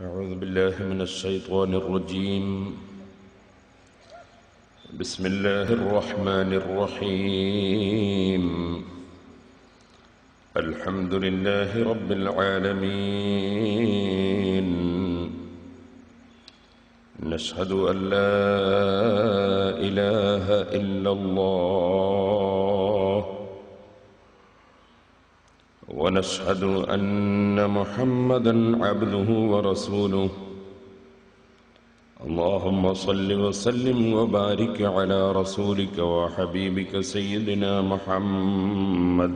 أعوذ بالله من الشيطان الرجيم. بسم الله الرحمن الرحيم. الحمد لله رب العالمين. نشهد أن لا إله إلا الله، ونشهد أن محمدًا عبده ورسوله. اللهم صل وسلم وبارك على رسولك وحبيبك سيدنا محمد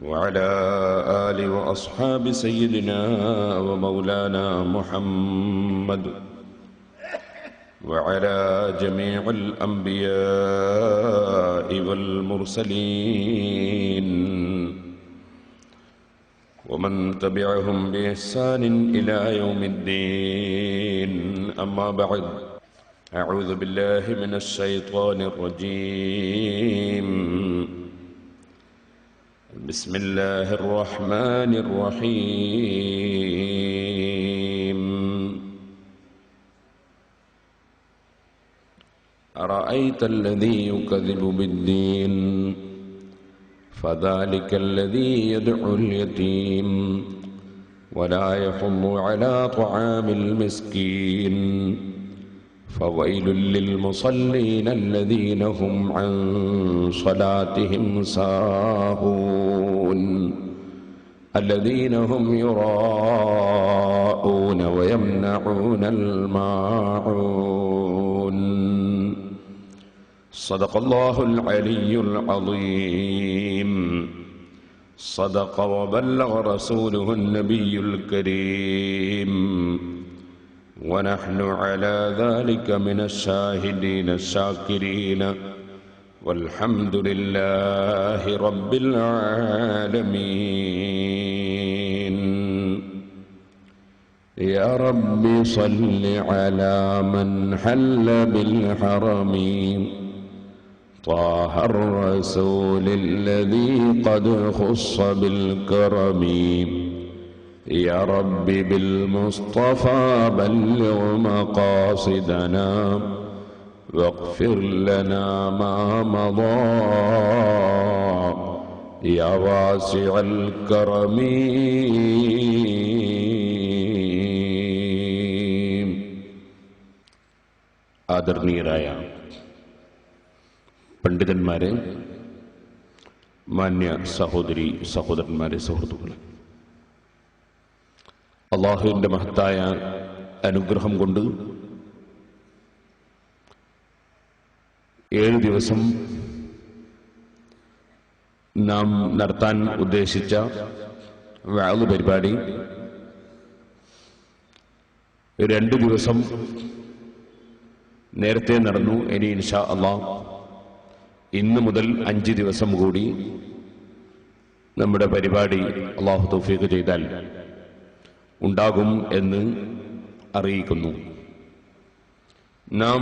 وعلى آل وأصحاب سيدنا ومولانا محمد وعلى جميع الأنبياء والمرسلين ومن تبعهم بإحسان إلى يوم الدين. أما بعد، أعوذ بالله من الشيطان الرجيم. بسم الله الرحمن الرحيم. أرأيت الذي يكذب بالدين فذلك الذي يدعو اليتيم ولا يحض على طعام المسكين فويل للمصلين الذين هم عن صلاتهم ساهون الذين هم يراءون ويمنعون الماعون. صدق الله العلي العظيم. صدق وبلغ رسوله النبي الكريم، ونحن على ذلك من الشاهدين الشاكرين، والحمد لله رب العالمين. يا رب صل على من حل بالحرم طه الرسول الذي قد خص بالكرم. يا رب بالمصطفى بلغ مقاصدنا واغفر لنا ما مضى يا واسع الكرم. ആദരണീയരായ പണ്ഡിതന്മാരെ, മാന്യ സഹോദരി സഹോദരന്മാരെ, സുഹൃത്തുക്കളെ, അള്ളാഹുവിൻ്റെ മഹത്തായ അനുഗ്രഹം കൊണ്ട് 7 ദിവസം നാം നടത്താൻ ഉദ്ദേശിച്ച വഅദ് പരിപാടി 2 ദിവസം നേരത്തെ നടന്നു. ഇനി ഇൻഷാ അല്ലാഹ് ഇന്ന് മുതൽ 5 ദിവസം കൂടി നമ്മുടെ പരിപാടി അല്ലാഹു തൗഫീഖ് ചെയ്താൽ ഉണ്ടാകും എന്ന് അറിയിക്കുന്നു. നാം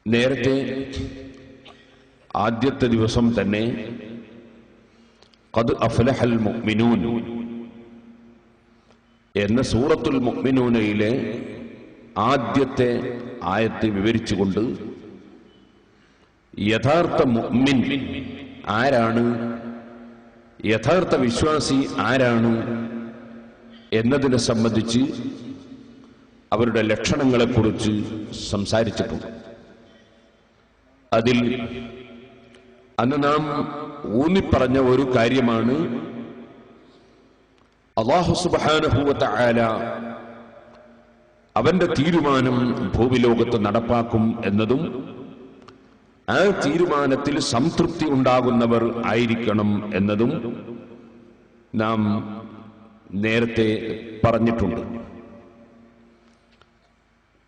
നേരത്തെ ആദ്യത്തെ ദിവസം തന്നെ ഖദ് അഫ്ലഹൽ മുഅ്മിനൂൻ എന്ന സൂറത്തുൽ മുഅ്മിനൂനയിലെ ആദ്യത്തെ ആയത്ത് വിവരിച്ചുകൊണ്ട് യഥാർത്ഥ മുഅ്മിൻ ആരാണ്, യഥാർത്ഥ വിശ്വാസി ആരാണ് എന്നതിനെ സംബന്ധിച്ച് അവരുടെ ലക്ഷണങ്ങളെക്കുറിച്ച് സംസാരിച്ചിട്ടുണ്ട്. അതിൽ അന്ന് നാം ഊന്നിപ്പറഞ്ഞ ഒരു കാര്യമാണ് അല്ലാഹു സുബ്ഹാനഹു വ തആല അവന്റെ തീരുമാനം ഭൂമിലോകത്ത് നടപ്പാക്കും എന്നതും ആ തീരുമാനത്തിൽ സംതൃപ്തി ഉണ്ടാകുന്നവർ ആയിരിക്കണം എന്നതും നാം നേരത്തെ പറഞ്ഞിട്ടുണ്ട്.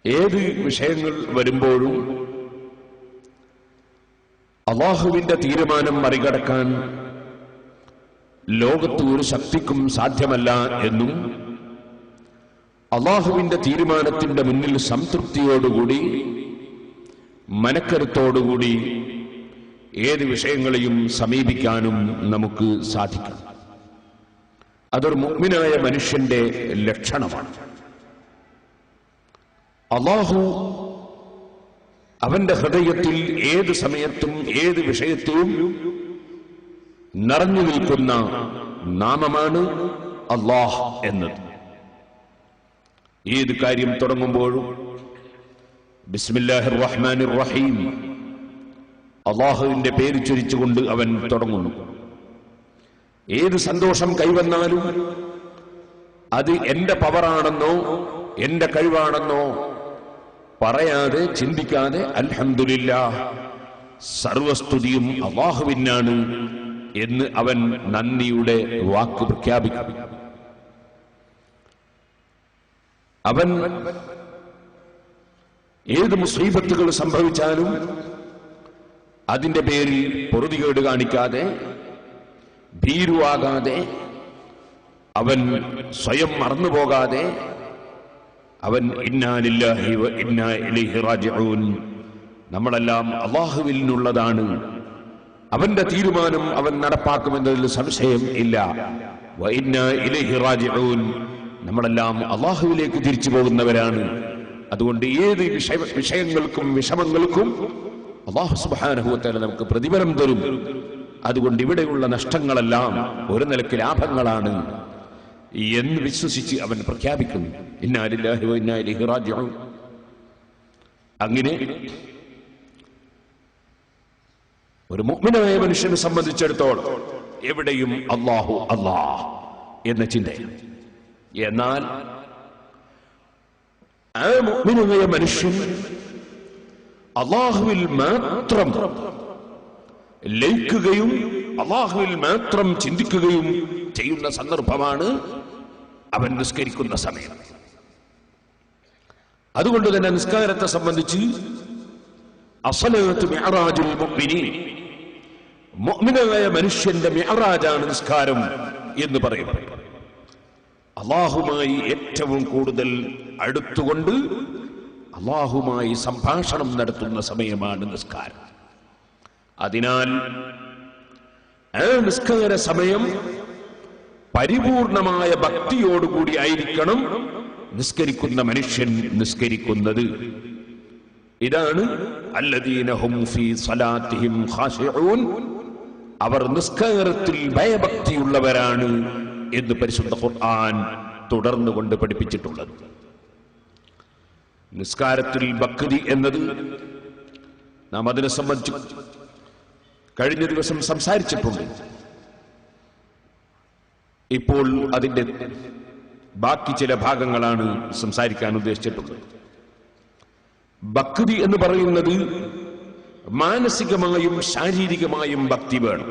ഏത് വിഷയങ്ങൾ വരുമ്പോഴും അല്ലാഹുവിന്റെ തീരുമാനം മറികടക്കാൻ ലോകത്ത് ഒരു ശക്തിക്കും സാധ്യമല്ല എന്നും അല്ലാഹുവിന്റെ തീരുമാനത്തിന്റെ മുന്നിൽ സംതൃപ്തിയോടുകൂടി മനക്കരുത്തോടുകൂടി ഏത് വിഷയങ്ങളെയും സമീപിക്കാനും നമുക്ക് സാധിക്കും. അതൊരു മുഅ്മിനായ മനുഷ്യന്റെ ലക്ഷണമാണ്. അല്ലാഹു അവന്റെ ഹൃദയത്തിൽ ഏത് സമയത്തും ഏത് വിഷയത്തിലും നിറഞ്ഞു നിൽക്കുന്ന നാമമാണ് അല്ലാഹ് എന്നത്. ഏത് കാര്യം തുടങ്ങുമ്പോഴും ബിസ്മില്ലാഹിർ റഹ്മാനിർ റഹീം അല്ലാഹുവിന്റെ പേര് ചൊരിച്ചുകൊണ്ട് അവൻ തുടങ്ങുന്നു. ഏത് സന്തോഷം കൈവന്നാലും അത് എന്റെ പവറാണെന്നോ എന്റെ കഴിവാണെന്നോ പറയാതെ ചിന്തിക്കാതെ അൽഹംദുലില്ലാഹ് സർവസ്തുതിയും അല്ലാഹുവിനാണ് എന്ന് അവൻ നന്ദിയുടെ വാക്ക് പ്രഖ്യാപിക്കും. അവൻ ഏത് മുസീബത്തുകൾ സംഭവിച്ചാലും അതിന്റെ പേരിൽ പൊറുതികേട് കാണിക്കാതെ ഭീരുവാകാതെ അവൻ സ്വയം മറന്നുപോകാതെ അവൻ ഇന്നാ ലില്ലാഹി വ ഇന്നാ ഇലൈഹി റാജിഊൻ, നമ്മളെല്ലാം അല്ലാഹുവിൽ നിന്നുള്ളതാണ്, അവന്റെ തീരുമാനം അവൻ നടപ്പാക്കുമെന്നതിൽ സംശയം ഇല്ല. വ ഇന്നാ ഇലൈഹി റാജിഊൻ, നമ്മളെല്ലാം അല്ലാഹുവിലേക്ക് തിരിച്ചു പോകുന്നവരാണ്. അതുകൊണ്ട് ഏത് വിഷയങ്ങൾക്കും വിഷമങ്ങൾക്കും അല്ലാഹു സുബ്ഹാനഹു വ തആല നമുക്ക് പ്രതിഫലം തരും. അതുകൊണ്ട് ഇവിടെയുള്ള നഷ്ടങ്ങളെല്ലാം ഒരു നിലയ്ക്ക് ലാഭങ്ങളാണ് എന്ന് വിശ്വസിച്ച് അവൻ പ്രഖ്യാപിക്കുന്നു. ഇന്നാ ലില്ലാഹി വ ഇന്നാ ഇലൈഹി റാജിഊൻ. അങ്ങനെ ഒരു മുഅ്മിനായ മനുഷ്യനെ സംബന്ധിച്ചിടത്തോളം എവിടെയും അല്ലാഹു അല്ലാഹ് എന്ന ചിന്തയാണ്. എന്നാൽ ആ മുഅ്മിനായ മനുഷ്യൻ അല്ലാഹുവിൽ മാത്രം ലയിക്കുകയും അല്ലാഹുവിൽ മാത്രം ചിന്തിക്കുകയും ചെയ്യുന്ന സന്ദർഭമാണ് അവൻ നിസ്കരിക്കുന്ന സമയം. അതുകൊണ്ട് തന്നെ നിസ്കാരത്തെ സംബന്ധിച്ച് അസ്സലാത്തു മിഅ്റാജുൽ മുഅ്മിനീൻ, മുഅ്മിനായ മനുഷ്യന്റെ മിഅ്റാജാണ് നിസ്കാരം എന്ന് പറയും. അല്ലാഹുമായി ഏറ്റവും കൂടുതൽ അടുത്തുകൊണ്ട് അല്ലാഹുമായി സംഭാഷണം നടത്തുന്ന സമയമാണ് നിസ്കാരം. അതിനാൽ ആ നിസ്കാര സമയം പരിപൂർണമായ ഭക്തിയോടുകൂടി ആയിരിക്കണം നിസ്കരിക്കുന്ന മനുഷ്യൻ നിസ്കരിക്കുന്നത്. ഇതാണ് അല്ലദീന ഹും ഫീ സ്വലാത്തിഹിം ഖാശിഊൻ, അവർ നിസ്കാരത്തിൽ ഭയഭക്തിയുള്ളവരാണ് എന്ന് പരിശുദ്ധ ഖുർആൻ തുടർന്നുകൊണ്ട് പഠിപ്പിച്ചിട്ടുള്ളത്. നിസ്കാരത്തിൽ ഭക്തി എന്നത് നാം അതിനെ സംബന്ധിച്ച് കഴിഞ്ഞ ദിവസം സംസാരിച്ചിട്ടുണ്ട്. ഇപ്പോൾ അതിന്റെ ബാക്കി ചില ഭാഗങ്ങളാണ് സംസാരിക്കാൻ ഉദ്ദേശിച്ചിട്ടുള്ളത്. ഭക്തി എന്ന് പറയുന്നത് മാനസികമായും ശാരീരികമായും ഭക്തി വേണം.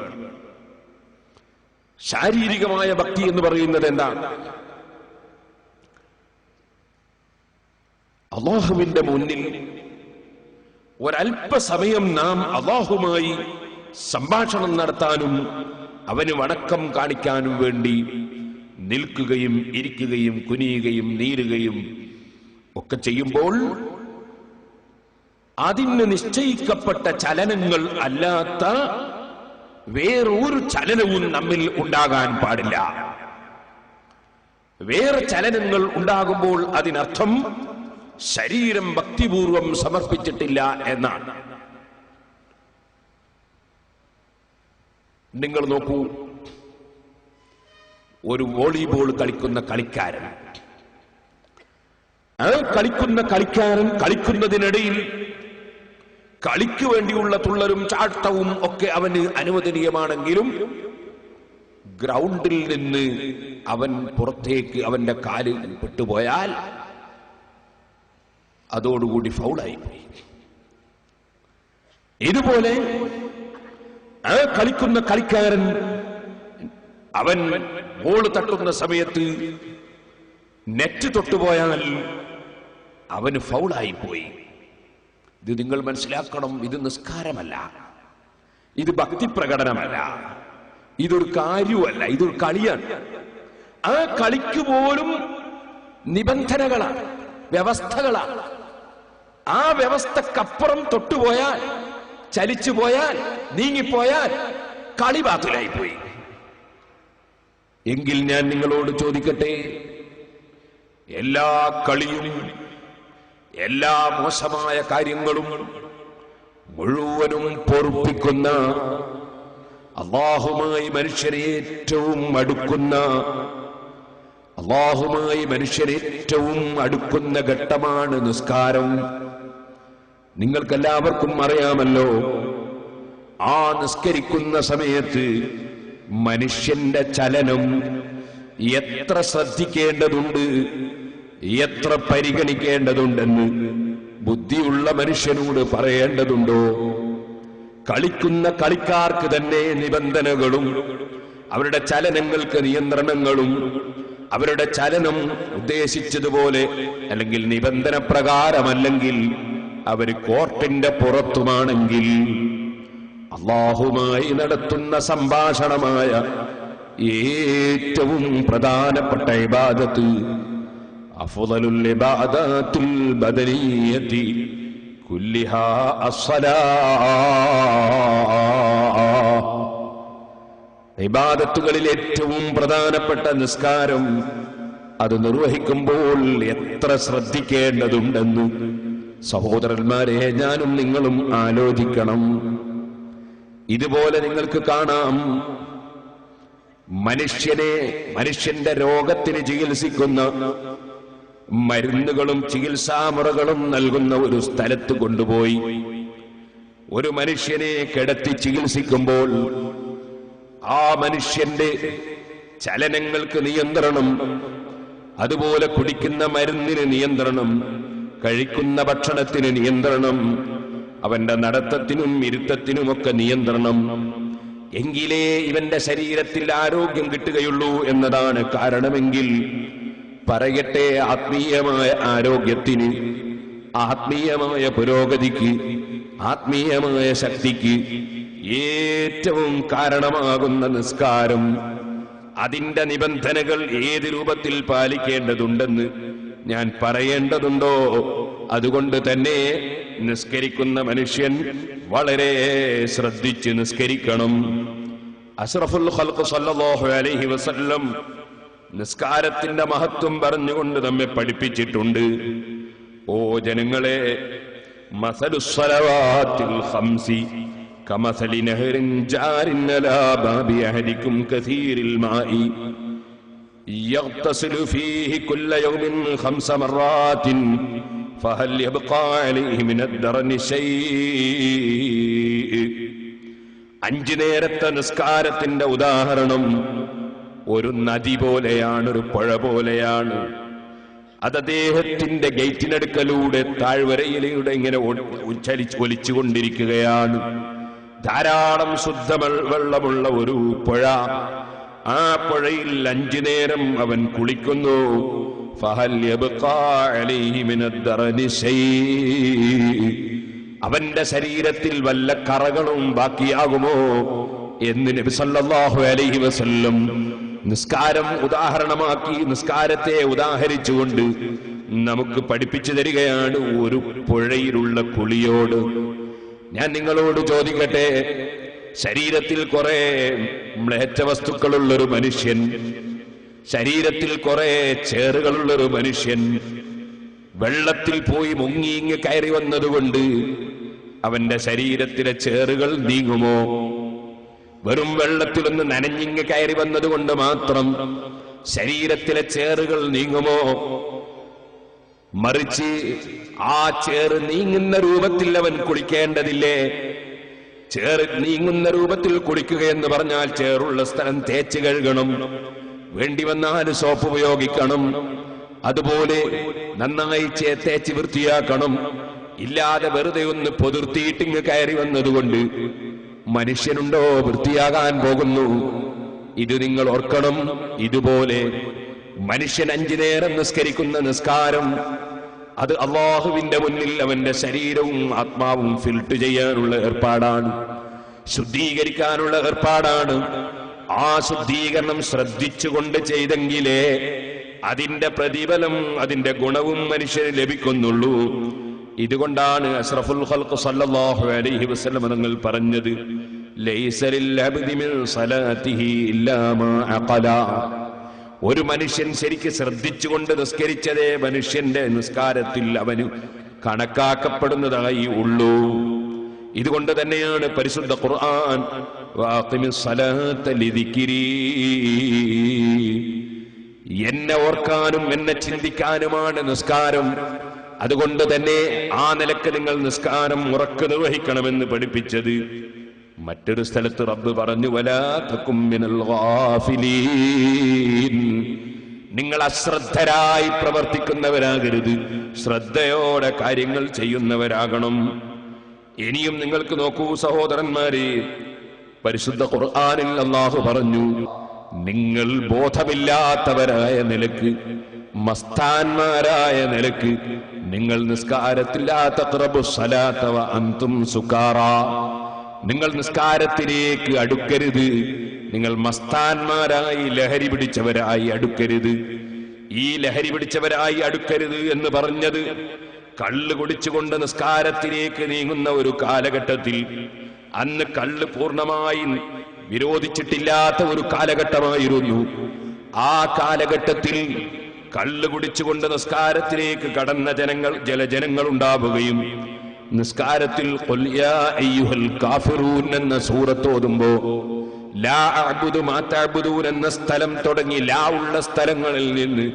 ശാരീരികമായ ഭക്തി എന്ന് പറയുന്നത് എന്താണ്? അല്ലാഹുവിന്റെ മുന്നിൽ ഒരല്പസമയം നാം അല്ലാഹുമായി സംഭാഷണം നടത്താനും അവന് വണക്കം കാണിക്കാനും വേണ്ടി നിൽക്കുകയും ഇരിക്കുകയും കുനിയുകയും നീരുകയും ഒക്കെ ചെയ്യുമ്പോൾ അതിന് നിശ്ചയിക്കപ്പെട്ട ചലനങ്ങൾ അല്ലാത്ത വേറൊരു ചലനവും നമ്മിൽ ഉണ്ടാകാൻ പാടില്ല. വേറെ ചലനങ്ങൾ ഉണ്ടാകുമ്പോൾ അതിനർത്ഥം ശരീരം ഭക്തിപൂർവം സമർപ്പിച്ചിട്ടില്ല എന്നാണ്. നിങ്ങൾ നോക്കൂ, ഒരു വോളിബോൾ കളിക്കുന്ന കളിക്കാരൻ, ആ കളിക്കുന്ന കളിക്കാരൻ കളിക്കുന്നതിനിടയിൽ കളിക്ക് വേണ്ടിയുള്ള തുള്ളലും ചാട്ടവും ഒക്കെ അവന് അനുവദനീയമാണെങ്കിലും ഗ്രൗണ്ടിൽ നിന്ന് അവൻ പുറത്തേക്ക് അവന്റെ കാല് വിട്ടുപോയാൽ അതോടുകൂടി ഫൗളായി പോയി. ഇതുപോലെ ആ കളിക്കുന്ന കളിക്കാരൻ അവൻ ബോൾ തട്ടുന്ന സമയത്ത് നെറ്റ് തൊട്ടുപോയാൽ അവന് ഫൗളായി പോയി. ഇത് നിങ്ങൾ മനസ്സിലാക്കണം, ഇത് നിസ്കാരമല്ല, ഇത് ഭക്തി പ്രകടനമല്ല, ഇതൊരു കാര്യമല്ല, ഇതൊരു കളിയാണ്. ആ കളിക്ക് പോലും നിബന്ധനകളാണ്, വ്യവസ്ഥകളാണ്. ആ വ്യവസ്ഥക്കപ്പുറം തൊട്ടുപോയാൽ, ചലിച്ചു പോയാൽ, നീങ്ങിപ്പോയാൽ കളി ബാത്തിലായി പോയി. എങ്കിൽ ഞാൻ നിങ്ങളോട് ചോദിക്കട്ടെ, എല്ലാ കളിയും എല്ലാ മോശമായ കാര്യങ്ങളും മുഴുവനും പൊറുപ്പിക്കുന്ന, അല്ലാഹുമായി മനുഷ്യരെ ഏറ്റവും അടുക്കുന്ന ഘട്ടമാണ് നിസ്കാരം. നിങ്ങൾക്കെല്ലാവർക്കും അറിയാമല്ലോ, ആ നിസ്കരിക്കുന്ന സമയത്ത് മനുഷ്യന്റെ ചലനം എത്ര ശ്രദ്ധിക്കേണ്ടതുണ്ട്, എത്ര പരിഗണിക്കേണ്ടതുണ്ടെന്ന് ബുദ്ധിയുള്ള മനുഷ്യനോട് പറയേണ്ടതുണ്ടോ? കളിക്കുന്ന കളിക്കാർക്ക് തന്നെ നിബന്ധനകളും അവരുടെ ചലനങ്ങൾക്ക് നിയന്ത്രണങ്ങളും, അവരുടെ ചലനം ഉദ്ദേശിച്ചതുപോലെ അല്ലെങ്കിൽ നിബന്ധന പ്രകാരമല്ലെങ്കിൽ അവർ കോർട്ടിന്റെ പുറത്തുമാണെങ്കിൽ അല്ലാഹുമായി നടത്തുന്ന സംഭാഷണമായ ഏറ്റവും പ്രധാനപ്പെട്ട ഇബാദത്ത് അഫ്ളലുൽ ഇബാദത്തുൽ ബദനിയ്യതി കുല്ലിഹാ അസ്സലാഹ്. ഇബാദത്തുകളിൽ ഏറ്റവും പ്രധാനപ്പെട്ട നിസ്കാരം, അത് നിർവഹിക്കുമ്പോൾ എത്ര ശ്രദ്ധിക്കേണ്ടതുണ്ടെന്ന് സഹോദരന്മാരെ ഞാനും നിങ്ങളും ആലോചിക്കണം. ഇതുപോലെ നിങ്ങൾക്ക് കാണാം, മനുഷ്യന്റെ രോഗത്തിന് ചികിത്സിക്കുന്ന മരുന്നുകളും ചികിത്സാമുറകളും നൽകുന്ന ഒരു സ്ഥലത്ത് കൊണ്ടുപോയി ഒരു മനുഷ്യനെ കിടത്തി ചികിത്സിക്കുമ്പോൾ ആ മനുഷ്യന്റെ ചലനങ്ങൾക്ക് നിയന്ത്രണം, അതുപോലെ കുടിക്കുന്ന മരുന്നിന് നിയന്ത്രണം, കഴിക്കുന്ന ഭക്ഷണത്തിന് നിയന്ത്രണം, അവന്റെ നടത്തത്തിനും ഇരുത്തത്തിനുമൊക്കെ നിയന്ത്രണം, എങ്കിലേ ഇവന്റെ ശരീരത്തിൽ ആരോഗ്യം കിട്ടുകയുള്ളൂ എന്നതാണ് കാരണമെങ്കിൽ പറയട്ടെ, ആത്മീയമായ ആരോഗ്യത്തിന്, ആത്മീയമായ പുരോഗതിക്ക്, ആത്മീയമായ ശക്തിക്ക് ഏറ്റവും കാരണമാകുന്ന നിസ്കാരം, അതിന്റെ നിബന്ധനകൾ ഏത് രൂപത്തിൽ പാലിക്കേണ്ടതുണ്ടെന്ന് ഞാൻ പറയേണ്ടതുണ്ടോ? അതുകൊണ്ട് തന്നെ നിസ്കരിക്കുന്ന മനുഷ്യൻ വളരെ ശ്രദ്ധിച്ച് നിസ്കരിക്കണം. അഷ്റഫുൽ ഖൽഖ് സല്ലല്ലാഹു അലൈഹി വസല്ലം നിസ്കാരത്തിന്റെ മഹത്വം പറഞ്ഞുകൊണ്ട് നമ്മെ പഠിപ്പിച്ചിട്ടുണ്ട്. ഓ ജനങ്ങളെ, മസലുസ് സ്വലവാത്തിൽ ഖംസി കമസലി നഹറിൻ ജാരിൻ അലാ ബാബി അഹദികും കസീരിൽ മാഇ യഗ്തസിലു ഫീഹി കുല്ല യൗമിൻ 5 മറാത്തിൻ ഫഹൽ യബ്ഖാ അലൈഹി മിനദ് ദറനി ശൈഇ. 5 നേരത്തെ നിസ്കാരത്തിന്റെ ഉദാഹരണം ഒരു നദി പോലെയാണ്, ഒരു പുഴ പോലെയാണ്. അത് അദ്ദേഹത്തിന്റെ ഗേറ്റിനടുക്കലൂടെ താഴ്വരയിലൂടെ ഇങ്ങനെ ഒലിച്ചുകൊണ്ടിരിക്കുകയാണ്. ധാരാളം ശുദ്ധവെള്ളമുള്ള ഒരു പുഴ. ആ പുഴയിൽ 5 നേരം അവൻ കുളിക്കുന്നു. ഫഹൽ യബ്ഖാ അലൈഹി മിനദ് ദറനി ശൈഇ. അവന്റെ ശരീരത്തിൽ വല്ല കറകളും ബാക്കിയാകുമോ എന്ന് നബി സല്ലല്ലാഹു അലൈഹി വസല്ലം നിസ്കാരം ഉദാഹരണമാക്കി, നിസ്കാരത്തെ ഉദാഹരിച്ചുകൊണ്ട് നമുക്ക് പഠിപ്പിച്ചു തരികയാണ് ഒരു പുഴയിലുള്ള കുളിയോട്. ഞാൻ നിങ്ങളോട് ചോദിക്കട്ടെ, ശരീരത്തിൽ കുറെ മ്ലേച്ഛ വസ്തുക്കളുള്ളൊരു മനുഷ്യൻ, ശരീരത്തിൽ കുറെ ചേറുകളുള്ളൊരു മനുഷ്യൻ വെള്ളത്തിൽ പോയി മുങ്ങിങ്ങ് കയറി വന്നതുകൊണ്ട് അവന്റെ ശരീരത്തിലെ ചേറുകൾ നീങ്ങുമോ? വെറും വെള്ളത്തിലൊന്ന് നനഞ്ഞിങ്ങ് കയറി വന്നതുകൊണ്ട് മാത്രം ശരീരത്തിലെ ചേറുകൾ നീങ്ങുമോ? മറിച്ച് ആ ചേറ് നീങ്ങുന്ന രൂപത്തിൽ അവൻ കുളിക്കേണ്ടതില്ലേ? ചേറ് നീങ്ങുന്ന രൂപത്തിൽ കുളിക്കുക എന്ന് പറഞ്ഞാൽ ചേറുള്ള സ്ഥലം തേച്ച് കഴുകണം, വേണ്ടി വന്നാൽ സോപ്പ് ഉപയോഗിക്കണം, അതുപോലെ നന്നായി തേച്ച് വൃത്തിയാക്കണം. ഇല്ലാതെ വെറുതെ ഒന്ന് പൊതിർത്തിയിട്ടിങ്ങ് കയറി വന്നതുകൊണ്ട് മനുഷ്യനുണ്ടോ വൃത്തിയാകാൻ പോകുന്നു? ഇത് നിങ്ങൾ ഓർക്കണം. ഇതുപോലെ മനുഷ്യൻ 5 നേരം നിസ്കരിക്കുന്ന നിസ്കാരം, അത് അല്ലാഹുവിന്റെ മുന്നിൽ അവന്റെ ശരീരവും ആത്മാവും ഫിൽട്ടർ ചെയ്യാനുള്ള ഏർപ്പാടാണ്, ശുദ്ധീകരിക്കാനുള്ള ഏർപ്പാടാണ്. ആ ശുദ്ധീകരണം ശ്രദ്ധിച്ചുകൊണ്ട് ചെയ്തെങ്കിലേ അതിന്റെ പ്രതിഫലം, അതിന്റെ ഗുണവും മനുഷ്യന് ലഭിക്കുന്നുള്ളൂ. ഇതുകൊണ്ടാണ് അഷ്റഫുൽ ഖൽഖ് സല്ലല്ലാഹു അലൈഹി വസല്ലം തങ്ങൾ പറഞ്ഞത്, ലൈസ ലിൽ അബ്ദി മിൻ സലാത്തിഹി ഇല്ലാ മാ അഖല. ഒരു മനുഷ്യൻ ശരിക്ക് ശ്രദ്ധിച്ചുകൊണ്ട് നിസ്കരിച്ചതേ മനുഷ്യന്റെ നിസ്കാരത്തിൽ അവന് കണക്കാക്കപ്പെടുന്നതായി ഉള്ളൂ. ഇതുകൊണ്ട് തന്നെയാണ് പരിശുദ്ധ ഖുർആൻ വഅഖിമിസ് സലാത്ത ലിദിക്രി, എന്നെ ഓർക്കാനും എന്നെ ചിന്തിക്കാനുമാണ് നിസ്കാരം. അതുകൊണ്ട് തന്നെ ആ നിലക്ക് നിങ്ങൾ നിസ്കാരം ഉറക്കെ നിർവഹിക്കണമെന്ന് പഠിപ്പിച്ചത്. മറ്റൊരു സ്ഥലത്ത് റബ്ബ് പറഞ്ഞു വലാ തകും മിനൽ ഗാഫിലീൻ, നിങ്ങൾ അശ്രദ്ധരായി പ്രവർത്തിക്കുന്നവരാകരുത്, ശ്രദ്ധയോടെ കാര്യങ്ങൾ ചെയ്യുന്നവരാകണം. ഇനിയും നിങ്ങൾക്ക് നോക്കൂ സഹോദരന്മാരെ, പരിശുദ്ധ ഖുർആനിൽ അല്ലാഹു പറഞ്ഞു നിങ്ങൾ ബോധമില്ലാത്തവരായ നിലക്ക്, മസ്താന്മാരായ നിലക്ക് നിങ്ങൾ നിസ്കാരത്തിൽ ലാ തഖ്റബുസ് സലാത്ത വ അൻതും സുകാറാ, നിങ്ങൾ നിസ്കാരത്തിലേക്ക് അടുക്കരുത്, നിങ്ങൾ മസ്താന്മാരായി ലഹരി പിടിച്ചവരായി അടുക്കരുത്. ഈ ലഹരി പിടിച്ചവരായി അടുക്കരുത് എന്ന് പറഞ്ഞത് കള്ള് കുടിച്ചുകൊണ്ട് നിസ്കാരത്തിലേക്ക് നീങ്ങുന്ന ഒരു കാലഘട്ടത്തിൽ, അന്ന് കള്ള് പൂർണ്ണമായി വിരോധിച്ചിട്ടില്ലാത്ത ഒരു കാലഘട്ടമായിരുന്നു. ആ കാലഘട്ടത്തിൽ കള്ള് കുടിച്ചുകൊണ്ട് നിസ്കാരത്തിലേക്ക് കടന്ന ജനങ്ങൾ ഉണ്ടാവുകയും നിസ്കാരത്തിൽ ഖുൽ യാ അയ്യുഹൽ കാഫിറൂൻ എന്ന സൂറത്ത് ഓതുമ്പോ ലാ അഅ്ബുദു മാ തഅ്ബുദൂൻ എന്ന സ്ഥലം തുടങ്ങി ലാ ഉള്ള സ്ഥലങ്ങളിൽ നിന്ന്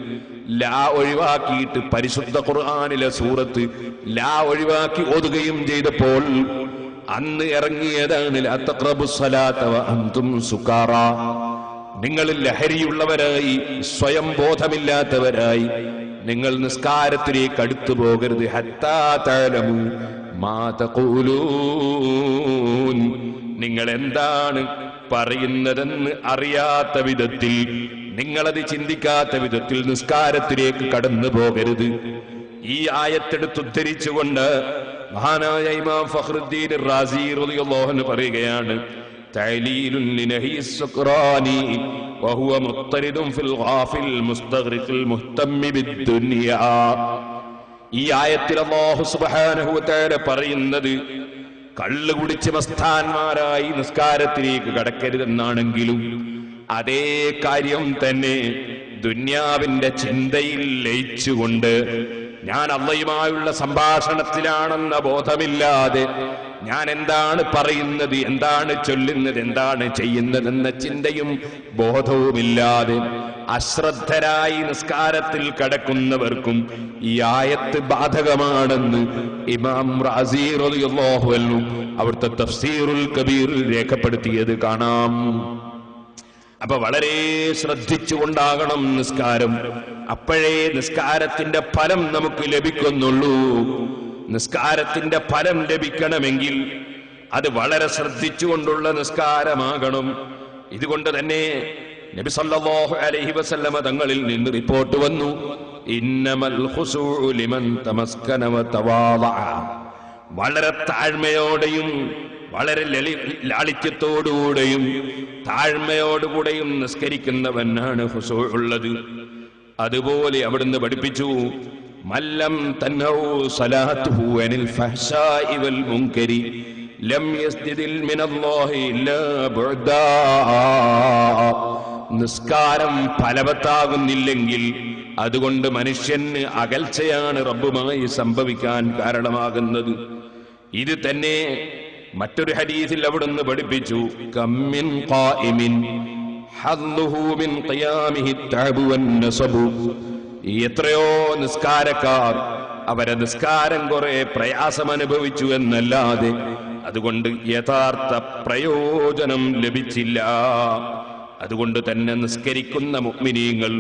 ലാ ഒഴിവാക്കിയിട്ട് പരിശുദ്ധ ഖുർആനിലെ സൂറത്ത് ലാ ഒഴിവാക്കി ഓതുകയും ചെയ്തപ്പോൾ അന്ന് ഇറങ്ങിയതാണ് ലാ തഖ്റബുസ് സലാത്ത വ അൻതും സുകാറാ, നിങ്ങൾ ലഹരിയുള്ളവരായി സ്വയം ബോധമില്ലാത്തവരായി നിങ്ങൾ നിസ്കാരത്തിലേക്ക് അടുത്തു പോകരുത്. ഹത്താ തഅലമു മാ തഖൂലൂൻ, നിങ്ങൾ എന്താണ് പറയുന്നതെന്ന് അറിയാത്ത വിധത്തിൽ, നിങ്ങളത് ചിന്തിക്കാത്ത വിധത്തിൽ നിസ്കാരത്തിലേക്ക് കടന്നു പോകരുത്. ഈ ആയത്തെടുത്തുദ്ധരിച്ചുകൊണ്ട് മഹാനായ ഇമാം ഫഖ്റുദ്ദീൻ റാസി റളിയല്ലാഹു അൻഹു പറയുകയാണ് തഅലീലുൻ ലിനഹിസ് സുക്റാനി വഹുവ മുത്തരിദുൻ ഫിൽ ഗാഫിൽ മുസ്തഗ്രിഖിൽ മുഹ്തമ്മി ബിദ്ദുനിയ. ഈ ആയത്തിൽ അല്ലാഹു സുബ്ഹാനഹു വ തആല പറയുന്നത് കള്ളു കുടിച്ച് മസ്താന്മാരായി നിസ്കാരത്തിലേക്ക് കടക്കരുതെന്നാണെങ്കിലും അതേ കാര്യം തന്നെ ദുന്യാവിന്റെ ചിന്തയിൽ ലയിച്ചുകൊണ്ട് ഞാൻ അള്ളയുമായുള്ള സംഭാഷണത്തിലാണെന്ന ബോധമില്ലാതെ ഞാൻ എന്താണ് പറയുന്നത്, എന്താണ് ചൊല്ലുന്നത്, എന്താണ് ചെയ്യുന്നതെന്ന ചിന്തയും ബോധവുമില്ലാതെ അശ്രദ്ധരായി നിസ്കാരത്തിൽ കടക്കുന്നവർക്കും ഈ ആയത്ത് ബാധകമാണെന്ന് ഇമാം റാസി റളിയല്ലാഹു അൻഹു അവിടുത്തെ തഫ്സീറുൽ കബീറിൽ രേഖപ്പെടുത്തിയത് കാണാം. അപ്പൊ വളരെ ശ്രദ്ധിച്ചുകൊണ്ടാകണം നിസ്കാരം. അപ്പോഴേ നിസ്കാരത്തിന്റെ ഫലം നമുക്ക് ലഭിക്കുന്നുള്ളൂ. നിസ്കാരത്തിന്റെ ഫലം ലഭിക്കണമെങ്കിൽ അത് വളരെ ശ്രദ്ധിച്ചുകൊണ്ടുള്ള നിസ്കാരമാകണം. ഇതുകൊണ്ട് തന്നെ നബി സല്ലല്ലാഹു അലൈഹി വസല്ലമ തങ്ങളിൽ നിന്ന് റിപ്പോർട്ട് വന്നു, ഇന്നമൽ ഖുശൂഉ ലിമൻ തമസ്കന വ തവാളഅ, വളരെ താഴ്മയോടെയും വളരെ ലാളിത്യത്തോടുകൂടെയും താഴ്മയോടുകൂടെയും നിസ്കരിക്കുന്നവനാണ് ഖുശൂഉ ഉള്ളത്. അതുപോലെ അവിടുന്ന് പഠിപ്പിച്ചു മല്ലം തൻഹു സലാത്തുഹു അനിൽ ഫഹ്ശാഇ വൽ മുൻകരി ലം യസ്ജിദിൽ മിനല്ലാഹി ഇല്ലാ ബുഅദാ. നിസ്കാരം ഫലവത്താകുന്നില്ലെങ്കിൽ അതുകൊണ്ട് മനുഷ്യന് അകൽച്ചയാണ് റബ്ബുമായി സംഭവിക്കാൻ കാരണമാകുന്നത്. ഇത് തന്നെ മറ്റൊരു ഹദീസിൽ അവിടുന്ന് പഠിപ്പിച്ചു കമ്മിൻ ഖായിമിൻ ഹദ്ദുഹു മിൻ ഖിയാമിഹി തഅബു വന്നസബു. എത്രയോ നിസ്കാരക്കാർ അവരെ നിസ്കാരം കുറെ പ്രയാസം അനുഭവിച്ചു എന്നല്ലാതെ അതുകൊണ്ട് യഥാർത്ഥ പ്രയോജനം ലഭിച്ചില്ല. അതുകൊണ്ട് തന്നെ നിസ്കരിക്കുന്ന മുഅ്മിനീങ്ങൾ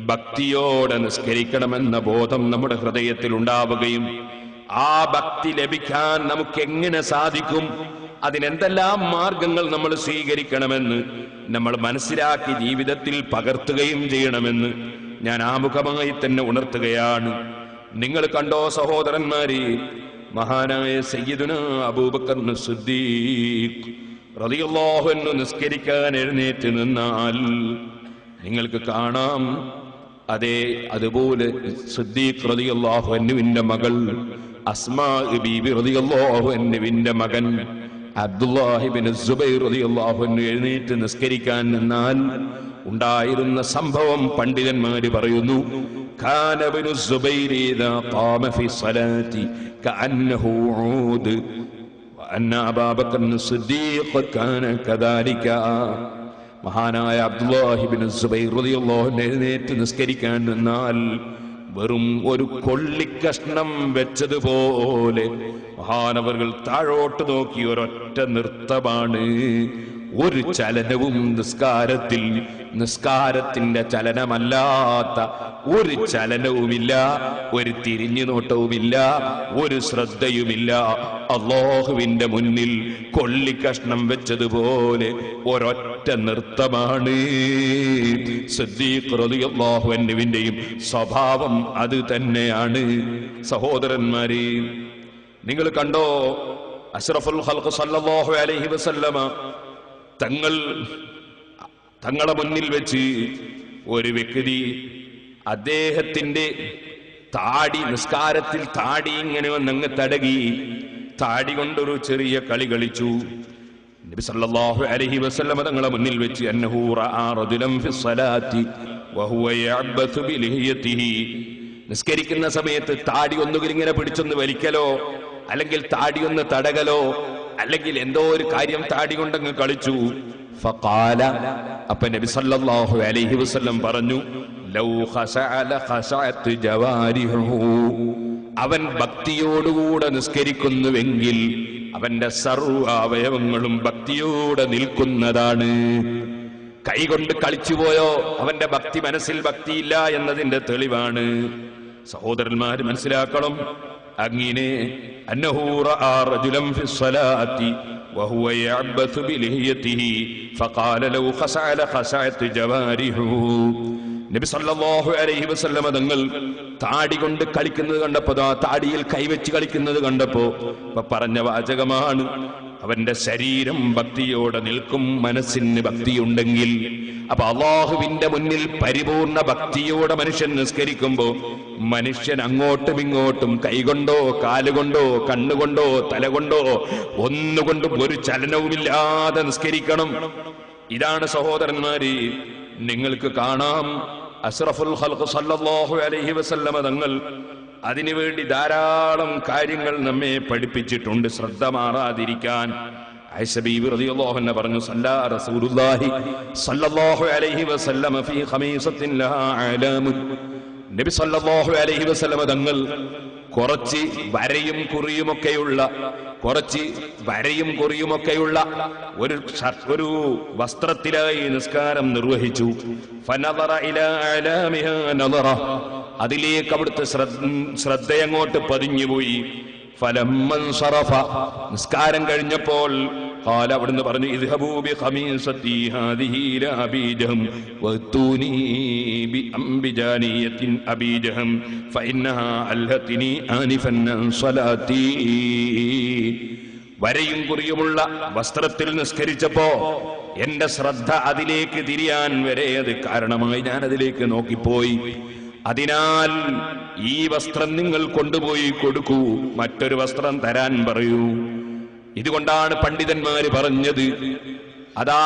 ഭക്തിയോടെ നിസ്കരിക്കണമെന്ന ബോധം നമ്മുടെ ഹൃദയത്തിൽ ഉണ്ടാവുകയും ആ ഭക്തി ലഭിക്കാൻ നമുക്ക് എങ്ങനെ സാധിക്കും, അതിനെന്തെല്ലാം മാർഗങ്ങൾ നമ്മൾ സ്വീകരിക്കണമെന്ന് നമ്മൾ മനസ്സിലാക്കി ജീവിതത്തിൽ പകർത്തുകയും ചെയ്യണമെന്ന് ഞാൻ ആമുഖമായി തന്നെ ഉണർത്തുകയാണ്. നിങ്ങൾ കണ്ടോ സഹോദരന്മാരെ, മഹാനായ സയ്യിദുനാ അബൂബക്കർ സിദ്ദീഖ് റളിയല്ലാഹു അൻഹു നിസ്കരിക്കാൻ എഴുന്നേറ്റ് നിന്നാൽ നിങ്ങൾക്ക് കാണാം, അതെ അതുപോലെ സിദ്ദീഖ് റളിയല്ലാഹു അൻഹുവിന്റെ മകൾ അസ്മാ ബീബി റളിയല്ലാഹു അൻഹുവിന്റെ മകൻ അബ്ദുല്ലാഹി ബിൻ സുബൈർ റളിയല്ലാഹു അൻഹു എഴുന്നേറ്റ് നിസ്കരിക്കാൻ നിന്നാൽ ഉണ്ടായിരുന്ന സംഭവം പണ്ഡിതന്മാര് പറയുന്നു. കാന ഇബ്നു സുബൈർ ഇദാ ഖാമ ഫി സ്വലാത്തി കഅന്നഹു ഊദ് വഅന്ന അബൂബക്കർ സിദ്ദീഖ് കാന കദാലിക. മഹാനായ അബ്ദുല്ലാഹി ബിൻ സുബൈർ റളിയല്ലാഹു അൻഹു എഴുന്നേറ്റ് നിസ്കരിക്കാൻ നിന്നാൽ വെറും ഒരു കൊള്ളിക്കഷ്ണം വെച്ചതുപോലെ മഹാനവർകൾ താഴോട്ട് നോക്കി ഒരൊറ്റ നൃത്തമാണ്. ഒരു ചലനവും നിസ്കാരത്തിന്റെ ചലനമല്ലാത്ത ഒരു ചലനവുമില്ല, ഒരു തിരിഞ്ഞു നോട്ടവുമില്ല, ഒരു ശ്രദ്ധയുമില്ല. അല്ലാഹുവിന്റെ മുന്നിൽ കൊള്ളിക്കഷ്ണം വെച്ചതുപോലെ ഒരൊറ്റ നൃത്തമാണ്. സിദ്ദീഖ് റളിയല്ലാഹു അൻഹുവിന്റെയും സ്വഭാവം അത് തന്നെയാണ്. സഹോദരന്മാരെ, നിങ്ങൾ കണ്ടോ, അഷ്റഫുൽ ഖൽഖ് സല്ലല്ലാഹു അലൈഹി വസല്ലമ തങ്ങളെ മുന്നിൽ വെച്ച് ഒരു വ്യക്തി അദ്ദേഹത്തിന്റെ താടി, നിസ്കാരത്തിൽ താടി ഇങ്ങനെ വന്നങ്ങ് തടകി, താടി കൊണ്ടൊരു ചെറിയ കളി കളിച്ചു. നബി സല്ലല്ലാഹു അലൈഹി വസല്ലമ തങ്ങളെ മുന്നിൽ വെച്ച് അന്നഹു റഅ റജുലൻ ഫി സ്വലാത്തി വഹുവ യഅബസു ബിലിഹിയതിഹി. നിസ്കരിക്കുന്ന സമയത്ത് താടി ഒന്നുകിൽ ഇങ്ങനെ പിടിച്ചൊന്ന് വലിക്കലോ, അല്ലെങ്കിൽ താടി ഒന്ന് തടകലോ, അല്ലെങ്കിൽ എന്തോ ഒരു കാര്യം താടി കൊണ്ടങ്ങ് കളിച്ചു. ഫഖാല, അപ്പൊ നബി സല്ലല്ലാഹു അലൈഹി വസല്ലം പറഞ്ഞു, ലൗ ഖശഅല ഖശഅത് ജവാരിഹു. അവൻ ഭക്തിയോടുകൂടെ നിസ്കരിക്കുന്നുവെങ്കിൽ അവന്റെ സർവ്വ അവയവങ്ങളും ഭക്തിയോടെ നിൽക്കുന്നതാണ്. കൈകൊണ്ട് കളിച്ചുപോയോ അവന്റെ ഭക്തി, മനസ്സിൽ ഭക്തിയില്ല എന്നതിന്റെ തെളിവാണ്. സഹോദരന്മാർ മനസ്സിലാക്കണം. അങ്ങനെ അന്നഹു റഅ റജുലൻ ഫി സ്വലാത്തി വഹുവ യഅബസു ബിലിഹിയതിഹി ഫഖാല ലൗ ഖശഅല ഖശഅത് ജവാരിഹു. നബി സല്ലല്ലാഹു അലൈഹി വസല്ലമ തങ്ങൾ താടി കൊണ്ട് കളിക്കുന്നത് കണ്ടപ്പോ, താടിയിൽ കൈവച്ച് കളിക്കുന്നത് കണ്ടപ്പോ പറഞ്ഞ വാചകമാണ്, അവന്റെ ശരീരം ഭക്തിയോടെ നിൽക്കും, മനസ്സിന് ഭക്തിയുണ്ടെങ്കിൽ. അപ്പൊ അല്ലാഹുവിന്റെ മുന്നിൽ പരിപൂർണ ഭക്തിയോടെ മനുഷ്യൻ നിസ്കരിക്കുമ്പോ മനുഷ്യൻ അങ്ങോട്ടും ഇങ്ങോട്ടും കൈകൊണ്ടോ കാലുകൊണ്ടോ കണ്ണുകൊണ്ടോ തലകൊണ്ടോ ഒന്നുകൊണ്ടും ഒരു ചലനവുമില്ലാതെ നിസ്കരിക്കണം. ഇതാണ് സഹോദരന്മാരെ, നിങ്ങൾക്ക് കാണാം അഷ്റഫുൽ ഖൽഖ് സല്ലല്ലാഹു അലൈഹി വസല്ലമ തങ്ങൾ അതിനുവേണ്ടി ധാരാളം കാര്യങ്ങൾ നമ്മെ പഠിപ്പിച്ചിട്ടുണ്ട്, ശ്രദ്ധ മാറാതിരിക്കാൻ. ആയിഷ ബീവി റളിയല്ലാഹു അൻഹ പറഞ്ഞു, സല്ലല്ലാ റസൂലുള്ളാഹി സല്ലല്ലാഹു അലൈഹി വസല്ലമ ഫീ ഖമീസത്തിൻ ലഹാ അലാമുൻ. നബി സല്ലല്ലാഹു അലൈഹി വസല്ലമ തങ്ങൾ കുറച്ച് വരയും കുറിയുമൊക്കെയുള്ള ഒരു വസ്ത്രത്തിലായി നിസ്കാരം നിർവഹിച്ചു. ഫനദറ ഇലാ അലാമിഹാ നദറ. അതിലേക്ക് അവിടുത്തെ ശ്രദ്ധയങ്ങോട്ട് പതിഞ്ഞുപോയി. ഫലമ്മൻ സറഫ, നിസ്കാരം കഴിഞ്ഞപ്പോൾ ഖാല, അവിടുന്ന് പറഞ്ഞു, ഇദ്ഹബൂ ബിഖമീസതി ഹാദിഹി ഇലാ അബീ ജഹം വഅ്തൂനി ബിഅംബിജാനിയത്തിൻ അബീ ജഹം ഫഇന്നഹാ അൽഹതിനി ആനിഫൻ അൻ സ്വലാത്തി. വരയും കുറിയുമുള്ള വസ്ത്രത്തിൽ നിസ്കരിച്ചപ്പോ എന്റെ ശ്രദ്ധ അതിലേക്ക് തിരിയാൻ വരെ അത് കാരണമായി. ഞാൻ അതിലേക്ക് നോക്കിപ്പോയി. അതിനാൽ ഈ വസ്ത്രം നിങ്ങൾ കൊണ്ടുപോയി കൊടുക്കൂ, മറ്റൊരു വസ്ത്രം തരാൻ പറയൂ. ഇതുകൊണ്ടാണ് പണ്ഡിതന്മാര് പറഞ്ഞത്, അതാ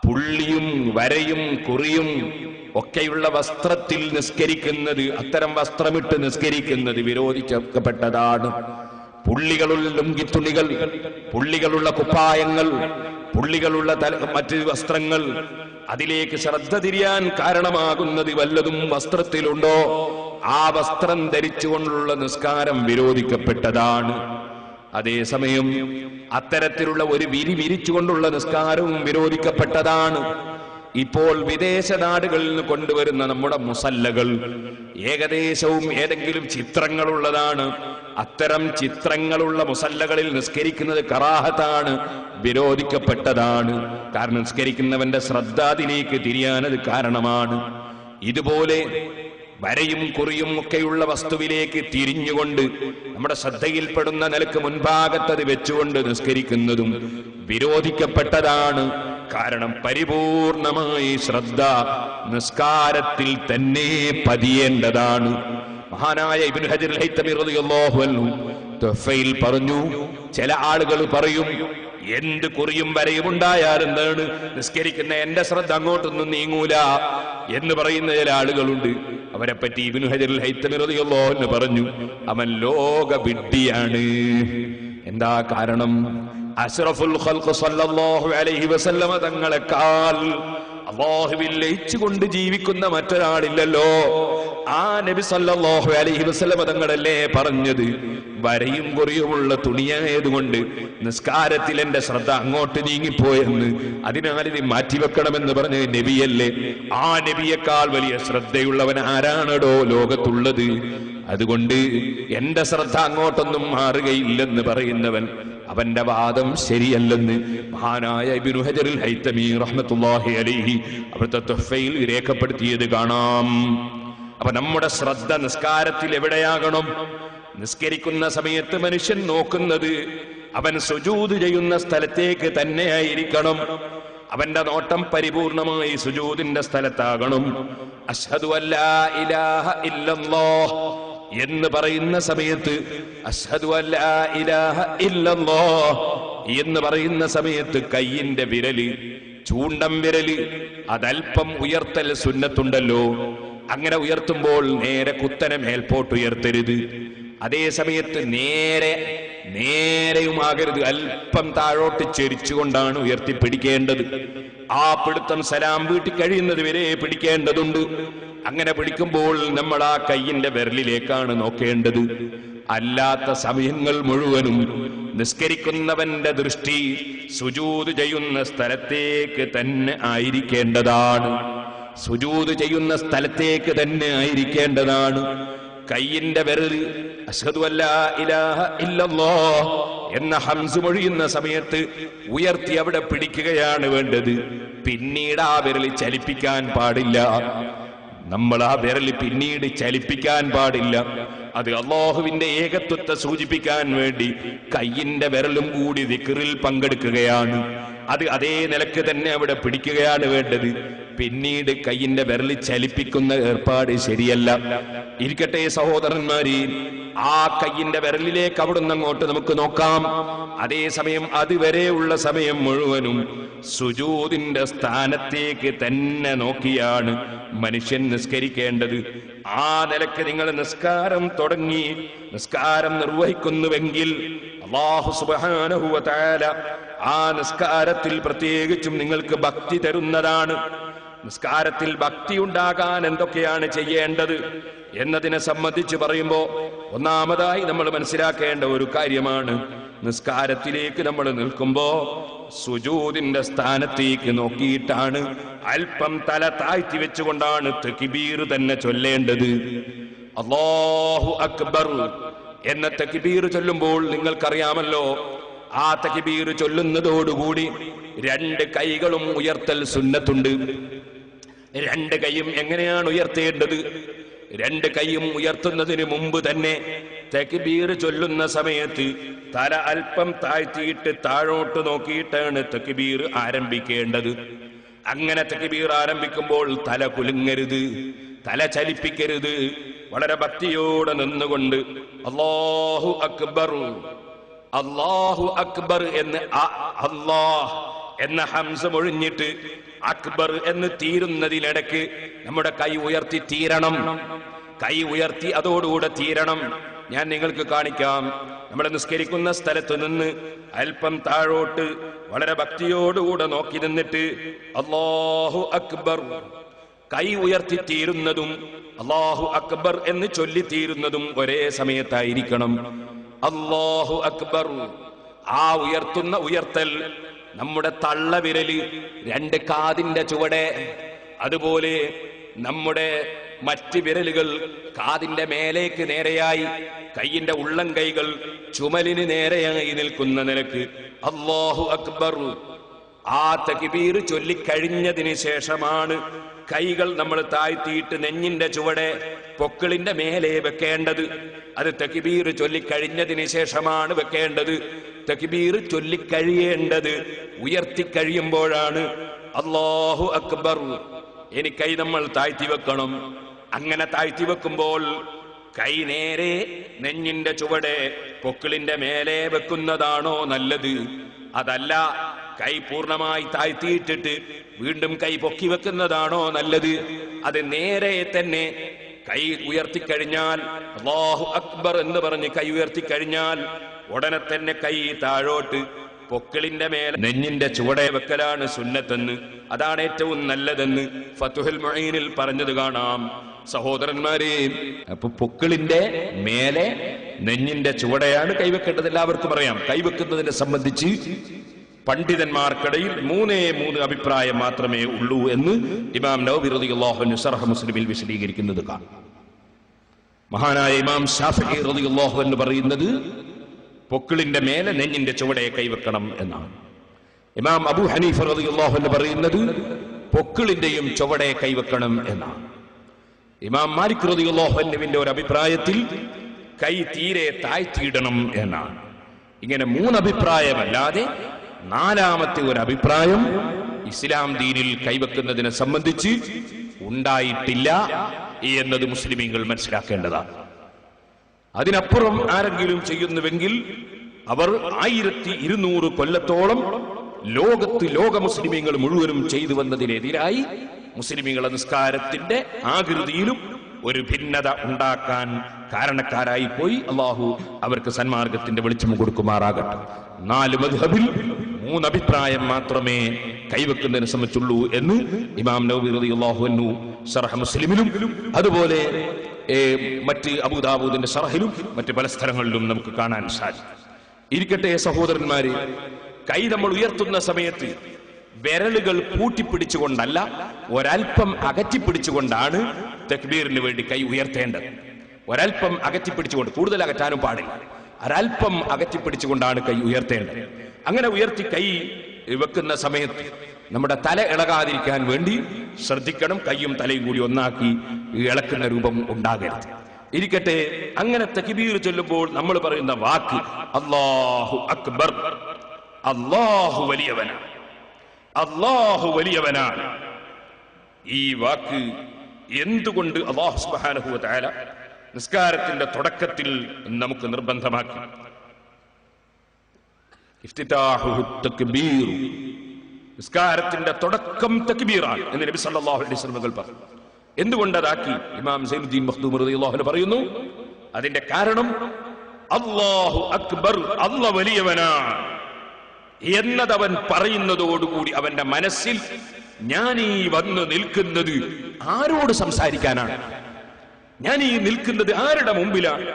പുള്ളിയും വരയും കുറിയും ഒക്കെയുള്ള വസ്ത്രത്തിൽ നിസ്കരിക്കുന്നത്, അത്തരം വസ്ത്രമിട്ട് നിസ്കരിക്കുന്നത് വിരോധിക്കപ്പെട്ടതാണ്. പുള്ളികളുള്ള ലുങ്കിത്തുണികൾ, പുള്ളികളുള്ള കുപ്പായങ്ങൾ, പുള്ളികളുള്ള മറ്റ് വസ്ത്രങ്ങൾ, അതിലേക്ക് ശ്രദ്ധ തിരിയാൻ കാരണമാകുന്നത് വല്ലതും വസ്ത്രത്തിലുണ്ടോ, ആ വസ്ത്രം ധരിച്ചുകൊണ്ടുള്ള നിസ്കാരം വിരോധിക്കപ്പെട്ടതാണ്. അതേസമയം അത്തരത്തിലുള്ള ഒരു വിരിച്ചുകൊണ്ടുള്ള നിസ്കാരവും വിരോധിക്കപ്പെട്ടതാണ്. ഇപ്പോൾ വിദേശ നാടുകളിൽ നിന്ന് കൊണ്ടുവരുന്ന നമ്മുടെ മുസല്ലകൾ ഏകദേശവും ഏതെങ്കിലും ചിത്രങ്ങളുള്ളതാണ്. അത്തരം ചിത്രങ്ങളുള്ള മുസല്ലകളിൽ നിസ്കരിക്കുന്നത് കറാഹത്താണ്, വിരോധിക്കപ്പെട്ടതാണ്. കാരണം നിസ്കരിക്കുന്നവന്റെ ശ്രദ്ധ അതിലേക്ക് തിരിയാനത് കാരണമാണ്. ഇതുപോലെ വരയും കുറിയും ഒക്കെയുള്ള വസ്തുവിലേക്ക് തിരിഞ്ഞുകൊണ്ട് നമ്മുടെ ശ്രദ്ധയിൽപ്പെടുന്ന നിലക്ക് മുൻഭാഗത്തത് വെച്ചുകൊണ്ട് നിസ്കരിക്കുന്നതും വിരോധിക്കപ്പെട്ടതാണ്. കാരണം പരിപൂർണമായി ശ്രദ്ധ നിസ്കാരത്തിൽ തന്നെ പതിയേണ്ടതാണ്. മഹാനായ ഇബ്നു ഹജർ അൽ ഹൈതമി റളിയല്ലാഹു അൻഹു തുഹ്ഫയിൽ പറഞ്ഞു, ചില ആളുകൾ പറയും, എന്ത് കുറിയും വരയും ഉണ്ടായാൽ എന്താണ്, നിസ്കരിക്കുന്ന എന്റെ ശ്രദ്ധ അങ്ങോട്ടൊന്നും നീങ്ങൂല എന്ന് പറയുന്ന ചില ആളുകളുണ്ട്. അവരെ പറ്റി ഇബ്നു ഹജർ അൽ ഹൈതമി റളിയല്ലാഹു അൻഹു പറഞ്ഞു, അവൻ ലോക വിഡ്ഢിയാണ്. എന്താ കാരണം? അഷ്റഫുൽ ഖൽഖ് സല്ലല്ലാഹു അലൈഹി വസല്ലമ തങ്ങളെക്കാൾ അല്ലാഹുവിൽ ലയിച്ചുകൊണ്ട് ജീവിക്കുന്ന മറ്റൊരാളില്ലല്ലോ. ആ നബി സല്ലല്ലാഹു അലൈഹി വസല്ലമ തങ്ങളല്ലേ പറഞ്ഞത്, വരയും കുറിയുമുള്ള തുണിയായതുകൊണ്ട് നിസ്കാരത്തിൽ എന്റെ ശ്രദ്ധ അങ്ങോട്ട് നീങ്ങിപ്പോയെന്ന്, അതിനാൽ ഇത് മാറ്റിവെക്കണമെന്ന് പറഞ്ഞ നബിയല്ലേ. ആ നബിയേക്കാൾ വലിയ ശ്രദ്ധയുള്ളവൻ ആരാണോ ലോകത്തുള്ളത്? അതുകൊണ്ട് എന്റെ ശ്രദ്ധ അങ്ങോട്ടൊന്നും മാറുകയില്ലെന്ന് പറയുന്നവൻ, അവന്റെ വാദം ശരിയല്ലെന്ന് മഹാനായ ഇബ്നു ഹജർ അൽ ഹൈതമി റഹ്മത്തുള്ളാഹി അലൈഹി അവിടുത്തെ തുഹ്ഫയിൽ രേഖപ്പെടുത്തിയത് കാണാം. അപ്പൊ നമ്മുടെ ശ്രദ്ധ നിസ്കാരത്തിൽ എവിടെയാകണം? നിസ്കരിക്കുന്ന സമയത്ത് മനുഷ്യൻ നോക്കുന്നത് അവൻ സുജൂദ് ചെയ്യുന്ന സ്ഥലത്തേക്ക് തന്നെ ആയിരിക്കണം. അവന്റെ നോട്ടം പരിപൂർണമായി സുജൂദിന്റെ സ്ഥലത്താകണം. അശ്ഹദു അല്ലാ ഇലാഹ ഇല്ലല്ലാഹ് എന്ന് പറയുന്ന സമയത്ത്, അശ്ഹദു അല്ലാ ഇലാഹ ഇല്ലല്ലാഹ് എന്ന് പറയുന്ന സമയത്ത് കയ്യിന്റെ വിരല്, ചൂണ്ടം വിരല് അതൽപ്പം ഉയർത്തൽ സുന്നത്തുണ്ടല്ലോ. അങ്ങനെ ഉയർത്തുമ്പോൾ നേരെ കുത്തനെ മേൽപോട്ട് ഉയർത്തരുത്. അതേ സമയത്ത് നേരെയുമാകരുത്, അല്പം താഴോട്ട് ചെരിച്ചുകൊണ്ടാണ് ഉയർത്തിപ്പിടിക്കേണ്ടത്. ആ പിടുത്തം സലാം വീട്ടി കഴിയുന്നത് വരെ പിടിക്കേണ്ടതുണ്ട്. അങ്ങനെ പിടിക്കുമ്പോൾ നമ്മൾ ആ കയ്യിന്റെ വിരലിലേക്കാണ് നോക്കേണ്ടത്. അല്ലാത്ത സമയങ്ങൾ മുഴുവനും നിസ്കരിക്കുന്നവന്റെ ദൃഷ്ടി സുജൂദ് ചെയ്യുന്ന സ്ഥലത്തേക്ക് തന്നെ ആയിരിക്കേണ്ടതാണ്. സുജൂദ് ചെയ്യുന്ന സ്ഥലത്തേക്ക് തന്നെ ആയിരിക്കേണ്ടതാണ്. കയ്യിന്റെ വിരൽ അശ്ഹദു അല്ലാ ഇലാഹ ഇല്ലല്ലാഹ് എന്ന ഹംസ് മൊഴിയുന്ന സമയത്ത് ഉയർത്തി അവിടെ പിടിക്കുകയാണ് വേണ്ടത്. പിന്നീട് ആ വിരൽ ചലിപ്പിക്കാൻ പാടില്ല. നമ്മൾ ആ വിരൽ പിന്നീട് ചലിപ്പിക്കാൻ പാടില്ല. അത് അല്ലാഹുവിന്റെ ഏകത്വത്തെ സൂചിപ്പിക്കാൻ വേണ്ടി കയ്യിന്റെ വിരലും കൂടി ദിക്റിൽ പങ്കെടുക്കുകയാണ്. അത് അതേ നിലക്ക് തന്നെ അവിടെ പിടിക്കുകയാണ് വേണ്ടത്. പിന്നീട് കയ്യിന്റെ വിരൽ ചലിപ്പിക്കുന്ന ഏർപ്പാട് ശരിയല്ല. ഇരിക്കട്ടെ സഹോദരന്മാരെ, ആ കയ്യിന്റെ വിരലിലേക്ക് അവിടുന്ന് അങ്ങോട്ട് നമുക്ക് നോക്കാം. അതേസമയം അതുവരെയുള്ള സമയം മുഴുവനും സുജൂദിന്റെ സ്ഥാനത്തേക്ക് തന്നെ നോക്കിയാണ് മനുഷ്യൻ നിസ്കരിക്കേണ്ടത്. ആ നിലക്ക് നിങ്ങൾ നിസ്കാരം തുടങ്ങി നിസ്കാരം നിർവഹിക്കുന്നുവെങ്കിൽ അല്ലാഹു സുബ്ഹാനഹു വ തആല ആ നിസ്കാരത്തിൽ പ്രത്യേകിച്ചും നിങ്ങൾക്ക് ഭക്തി തരുന്നതാണ്. നിസ്കാരത്തിൽ ഭക്തി ഉണ്ടാകാൻ എന്തൊക്കെയാണ് ചെയ്യേണ്ടത് എന്നതിനെ സംബന്ധിച്ച് പറയുമ്പോൾ ഒന്നാമതായി നമ്മൾ മനസ്സിലാക്കേണ്ട ഒരു കാര്യമാണ്, നിസ്കാരത്തിലേക്ക് നമ്മൾ നിൽക്കുമ്പോ സുജൂദിന്റെ സ്ഥാനത്തേക്ക് നോക്കിയിട്ടാണ്, അല്പം തല താഴ്ത്തി വെച്ചുകൊണ്ടാണ് തക്ബീർ തന്നെ ചൊല്ലേണ്ടത്. അല്ലാഹു അക്ബർ എന്ന തക്ബീർ ചൊല്ലുമ്പോൾ നിങ്ങൾക്കറിയാമല്ലോ, ആ തക്ബീർ ചൊല്ലുന്നതോടുകൂടി രണ്ട് കൈകളും ഉയർത്തൽ സുന്നത്തുണ്ട്. രണ്ട് കൈയും എങ്ങനെയാണ് ഉയർത്തേണ്ടത്? രണ്ട് കൈയും ഉയർത്തുന്നതിന് മുമ്പ് തന്നെ തക്ബീർ ചൊല്ലുന്ന സമയത്ത് തല അല്പം താഴ്ത്തിയിട്ട് താഴോട്ട് നോക്കിയിട്ടാണ് തക്ബീർ ആരംഭിക്കേണ്ടത്. അങ്ങനെ തക്ബീർ ആരംഭിക്കുമ്പോൾ തല കുലുങ്ങരുത്, തല ചലിപ്പിക്കരുത്. വളരെ ഭക്തിയോടെ നിന്നുകൊണ്ട് അല്ലാഹു അക്ബർ, അല്ലാഹു അക്ബർ എന്ന് അല്ലാഹ് എന്ന ഹംസ ഒഴിഞ്ഞിട്ട് അക്ബർ എന്ന് തീരുന്നതിനിടയ്ക്ക് നമ്മുടെ കൈ ഉയർത്തി തീരണം. കൈ ഉയർത്തി അതോടുകൂടെ തീരണം. ഞാൻ നിങ്ങൾക്ക് കാണിക്കാം. നമ്മൾ നിസ്കരിക്കുന്ന സ്ഥലത്ത് നിന്ന് അല്പം താഴോട്ട് വളരെ ഭക്തിയോടുകൂടെ നോക്കി നിന്നിട്ട് അല്ലാഹു അക്ബർ, കൈ ഉയർത്തി തീരുന്നതും അല്ലാഹു അക്ബർ എന്ന് ചൊല്ലിത്തീരുന്നതും ഒരേ സമയത്തായിരിക്കണം. അല്ലാഹു അക്ബർ, ആ ഉയർത്തുന്ന ഉയർത്തൽ നമ്മുടെ തള്ളവിരല് രണ്ട് കാതിന്റെ ചുവടെ, അതുപോലെ നമ്മുടെ മറ്റ് വിരലുകൾ കാതിന്റെ മേലേക്ക് നേരെയായി, കൈയിന്റെ ഉള്ളം കൈകൾ ചുമലിന് നേരെയായി നിൽക്കുന്ന നിലക്ക് അല്ലാഹു അക്ബർ. ആ തക്ബീർ ചൊല്ലിക്കഴിഞ്ഞതിന് ശേഷമാണ് കൈകൾ നമ്മൾ താഴ്ത്തിയിട്ട് നെഞ്ഞിന്റെ ചുവടെ പൊക്കിളിന്റെ മേലെ വെക്കേണ്ടത്. അത് തക്ബീർ ചൊല്ലിക്കഴിഞ്ഞതിന് ശേഷമാണ് വെക്കേണ്ടത്. തക്ബീർ ചൊല്ലിക്കഴിയേണ്ടത് ഉയർത്തിക്കഴിയുമ്പോഴാണ്. അല്ലാഹു അക്ബർ, ഇനി കൈ നമ്മൾ താഴ്ത്തി വെക്കണം. അങ്ങനെ താഴ്ത്തി വെക്കുമ്പോൾ കൈ നേരെ നെഞ്ഞിന്റെ ചുവടെ പൊക്കിളിന്റെ മേലെ വെക്കുന്നതാണോ നല്ലത്? അതല്ല കൈ പൂർണ്ണമായി താഴ്ത്തിയിട്ടിട്ട് വീണ്ടും കൈ പൊക്കി വെക്കുന്നതാണോ നല്ലത്? അത് നേരെ തന്നെ കൈ ഉയർത്തിക്കഴിഞ്ഞാൽ അല്ലാഹു അക്ബർ എന്ന് പറഞ്ഞ് കൈ ഉയർത്തിക്കഴിഞ്ഞാൽ ഉടനെ തന്നെ കൈ താഴോട്ട് പൊക്കിളിന്റെ മേലെ നെഞ്ഞിന്റെ ചുവടെ വെക്കലാണ് സുന്നത്തെന്ന്, അതാണ് ഏറ്റവും നല്ലതെന്ന് ഫതുഹുൽ മുഈനിൽ പറഞ്ഞത് കാണാം. സഹോദരന്മാരെ, അപ്പൊ പൊക്കിളിന്റെ മേലെ നെഞ്ഞിന്റെ ചുവടെയാണ് കൈവെക്കേണ്ടത്. എല്ലാവർക്കും അറിയാം. കൈവെക്കുന്നതിനെ സംബന്ധിച്ച് പണ്ഡിതന്മാർക്കിടയിൽ 3 അഭിപ്രായം മാത്രമേ ഉള്ളൂ എന്ന് ഇമാം നവവി റളിയല്ലാഹു അൻഹു ശർഹ് മുസ്ലിമിൽ വിശദീകരിക്കുന്നത് കാണാം. മഹാനായ ഇമാം ശാഫിഈ റളിയല്ലാഹു അൻഹു പറയുന്നത് പൊക്കിളിന്റെ മേലെ നെഞ്ഞിന്റെ ചുവടെ കൈവെക്കണം എന്നാണ്. ഇമാം അബൂ ഹനീഫ റളിയല്ലാഹു അൻഹു പറയുന്നത് പൊക്കിളിന്റെയും ചുവടെ കൈവെക്കണം എന്നാണ്. ഇമാം മാലിക് റളിയല്ലാഹു അൻഹുവിന്റെ ഒരു അഭിപ്രായത്തിൽ കൈ തീരെ താഴ്ത്തിയിടണം എന്നാണ്. ഇങ്ങനെ 3 അഭിപ്രായമല്ലാതെ 4ാമത്തെ ഒരു അഭിപ്രായം ഇസ്ലാം ദീനിൽ കൈവെക്കുന്നതിനെ സംബന്ധിച്ച് ഉണ്ടായിട്ടില്ല എന്നത് മുസ്ലിമീങ്ങൾ മനസ്സിലാക്കേണ്ടതാണ്. അതിനപ്പുറം ആരെങ്കിലും ചെയ്യുന്നുവെങ്കിൽ അവർ 1200 കൊല്ലത്തോളം ലോക മുസ്ലിമീങ്ങൾ മുഴുവനും ചെയ്തു വന്നതിനെതിരായി മുസ്ലിമീങ്ങളെ നിസ്കാരത്തിന്റെ ആകൃതിയിലും ഒരു ഭിന്നത ഉണ്ടാക്കാൻ കാരണക്കാരായി പോയി. അള്ളാഹു അവർക്ക് സന്മാർഗത്തിന്റെ വെളിച്ചം കൊടുക്കുമാറാകട്ടെ. 4 മദ്ഹബിൽ 3 അഭിപ്രായം മാത്രമേ കൈവെക്കുന്നതിനെ സംബന്ധിച്ചുള്ളൂ എന്ന് ഇമാം നവവി റളിയല്ലാഹു അൻഹു ശർഹ് മുസ്ലിമിലും അതുപോലെ മറ്റ് അബൂദാവൂദിന്റെ ശർഹിലും മറ്റ് പല സ്ഥലങ്ങളിലും നമുക്ക് കാണാൻ സാധിക്കും. ഇരിക്കട്ടെ സഹോദരന്മാരെ, കൈ നമ്മൾ ഉയർത്തുന്ന സമയത്ത് വിരലുകൾ പൂട്ടിപ്പിടിച്ചുകൊണ്ടല്ല, ഒരൽപ്പം അകറ്റിപ്പിടിച്ചുകൊണ്ടാണ് തക്ബീറിന് വേണ്ടി കൈ ഉയർത്തേണ്ടത്. ഒരൽപ്പം അകറ്റിപ്പിടിച്ചുകൊണ്ട്, കൂടുതൽ അകറ്റാനും പാടില്ല, ഒരൽപ്പം അകറ്റിപ്പിടിച്ചുകൊണ്ടാണ് കൈ ഉയർത്തേണ്ടത്. അങ്ങനെ ഉയർത്തി കൈ വെക്കുന്ന സമയത്ത് നമ്മുടെ തല ഇളകാതിരിക്കാൻ വേണ്ടി ശ്രദ്ധിക്കണം. കൈയും തലയും കൂടി ഒന്നാക്കി ഇളക്കുന്ന രൂപം ഉണ്ടാകരുത്. ഇരിക്കട്ടെ, അങ്ങനെ തക്ബീർ ചൊല്ലുമ്പോൾ നമ്മൾ പറയുന്ന വാക്ക് അല്ലാഹു അക്ബർ, അല്ലാഹു വലിയവനാണ്, അല്ലാഹു വലിയവനാണ്. ഈ വാക്ക് എന്തുകൊണ്ട് അല്ലാഹു സുബ്ഹാനഹു വ തആല നിസ്കാരത്തിന്റെ തുടക്കത്തിൽ നമുക്ക് നിർബന്ധമാക്കി? ഇഫ്തിതാഹുഹു തക്ബീർ, നിസ്കാരത്തിന്റെ തുടക്കം തക്ബീറാണ് എന്ന് നബി സല്ലല്ലാഹു അലൈഹി വസല്ലം പറഞ്ഞു. എന്തുകൊണ്ടതാക്കി? ഇമാം സൈനുദ്ദീൻ മഖ്ദൂം റളിയല്ലാഹു അൻഹു പറയുന്നു, അതിന്റെ കാരണം അല്ലാഹു അക്ബർ, അല്ലാഹു വലിയവനാണ് എന്നതവൻ പറയുന്നതോടുകൂടി അവന്റെ മനസ്സിൽ ഞാൻ ഈ വന്ന് നിൽക്കുന്നത് ആരോട് സംസാരിക്കാനാണ്, ഞാൻ ഈ നിൽക്കുന്നത് ആരുടെ മുമ്പിലാണ്,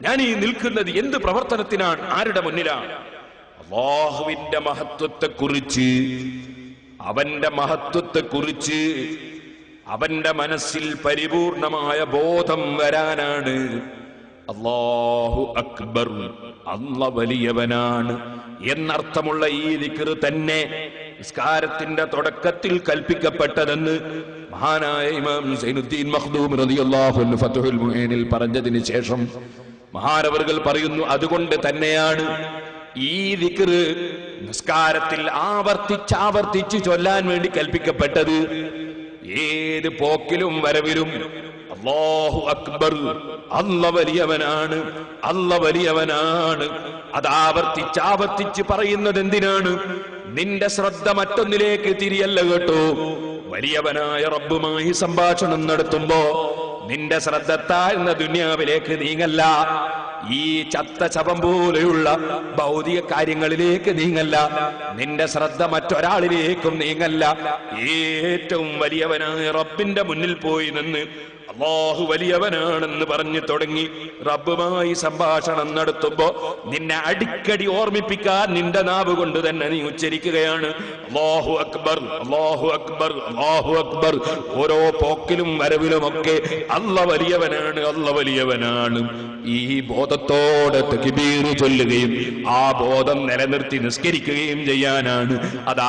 ഞാൻ ഈ നിൽക്കുന്നത് എന്ത് പ്രവർത്തനത്തിനാണ്, ആരുടെ മുന്നിലാണ്? അല്ലാഹുവിന്റെ മഹത്വത്തെക്കുറിച്ച്, അവന്റെ മഹത്വത്തെക്കുറിച്ച് അവന്റെ മനസ്സിൽ പരിപൂർണമായ ബോധം വരാനാണ്. അല്ലാഹു അക്ബർ, അല്ലാഹു വലിയവനാണ് എന്നർത്ഥമുള്ള ഈ ദിക്ർ തന്നെ നിസ്കാരത്തിന്റെ തുടക്കത്തിൽ കൽപ്പിക്കപ്പെട്ടതെന്ന് മഹാനായ ഇമാം സൈനുദ്ദീൻ മഖ്ദൂം റളിയല്ലാഹു അൻഹു ഫതുഹുൽ മുഈനിൽ പറഞ്ഞതിന് ശേഷം മഹാനവറുകൾ പറയുന്നു, അതുകൊണ്ട് തന്നെയാണ് ഈ ദിക്ർ നിസ്കാരത്തിൽ ആവർത്തിച്ച് ചൊല്ലാൻ വേണ്ടി കൽപ്പിക്കപ്പെട്ടത്. ഏത് പോക്കിലും വരവിലും അല്ലാഹു അക്ബർ, അല്ലാഹു വലിയവനാണ്, അല്ലാഹു വലിയവനാണ്, അത് ആവർത്തിച്ച് പറയുന്നത് എന്തിനാണ്? നിന്റെ ശ്രദ്ധ മറ്റൊന്നിലേക്ക് തിരിയല്ല കേട്ടോ. വലിയവനായ റബ്ബുമായി സംഭാഷണം നടത്തുമ്പോ നിന്റെ ശ്രദ്ധ താഴ്ന്ന ദുനിയാവിലേക്ക് നീങ്ങല്ല, ഈ ചത്ത ശവം പോലെയുള്ള ഭൗതിക കാര്യങ്ങളിലേക്ക് നീങ്ങല്ല, നിന്റെ ശ്രദ്ധ മറ്റൊരാളിലേക്കും നീങ്ങല്ല. ഏറ്റവും വലിയവനായ റബ്ബിന്റെ മുന്നിൽ പോയി നിന്ന് അല്ലാഹു വലിയവനാണെന്ന് പറഞ്ഞു തുടങ്ങി റബ്ബുമായി സംഭാഷണം നടത്തുമ്പോ നിന്നെ അടിക്കടി ഓർമ്മിപ്പിക്കാൻ നിന്റെ നാവ് കൊണ്ട് തന്നെ നീ ഉച്ചരിക്കുകയാണ് അല്ലാഹു അക്ബർ, അല്ലാഹു അക്ബർ, അല്ലാഹു അക്ബർ. ഓരോ പോക്കിലും വരവിലുമൊക്കെ അല്ലാഹു വലിയവനാണ്, അല്ലാഹു വലിയവനാണ്. ഈ ബോധത്തോടെ തക്ബീർ ചൊല്ലുകയും ആ ബോധം നിലനിർത്തി നിസ്കരിക്കുകയും ചെയ്യാനാണ് അത്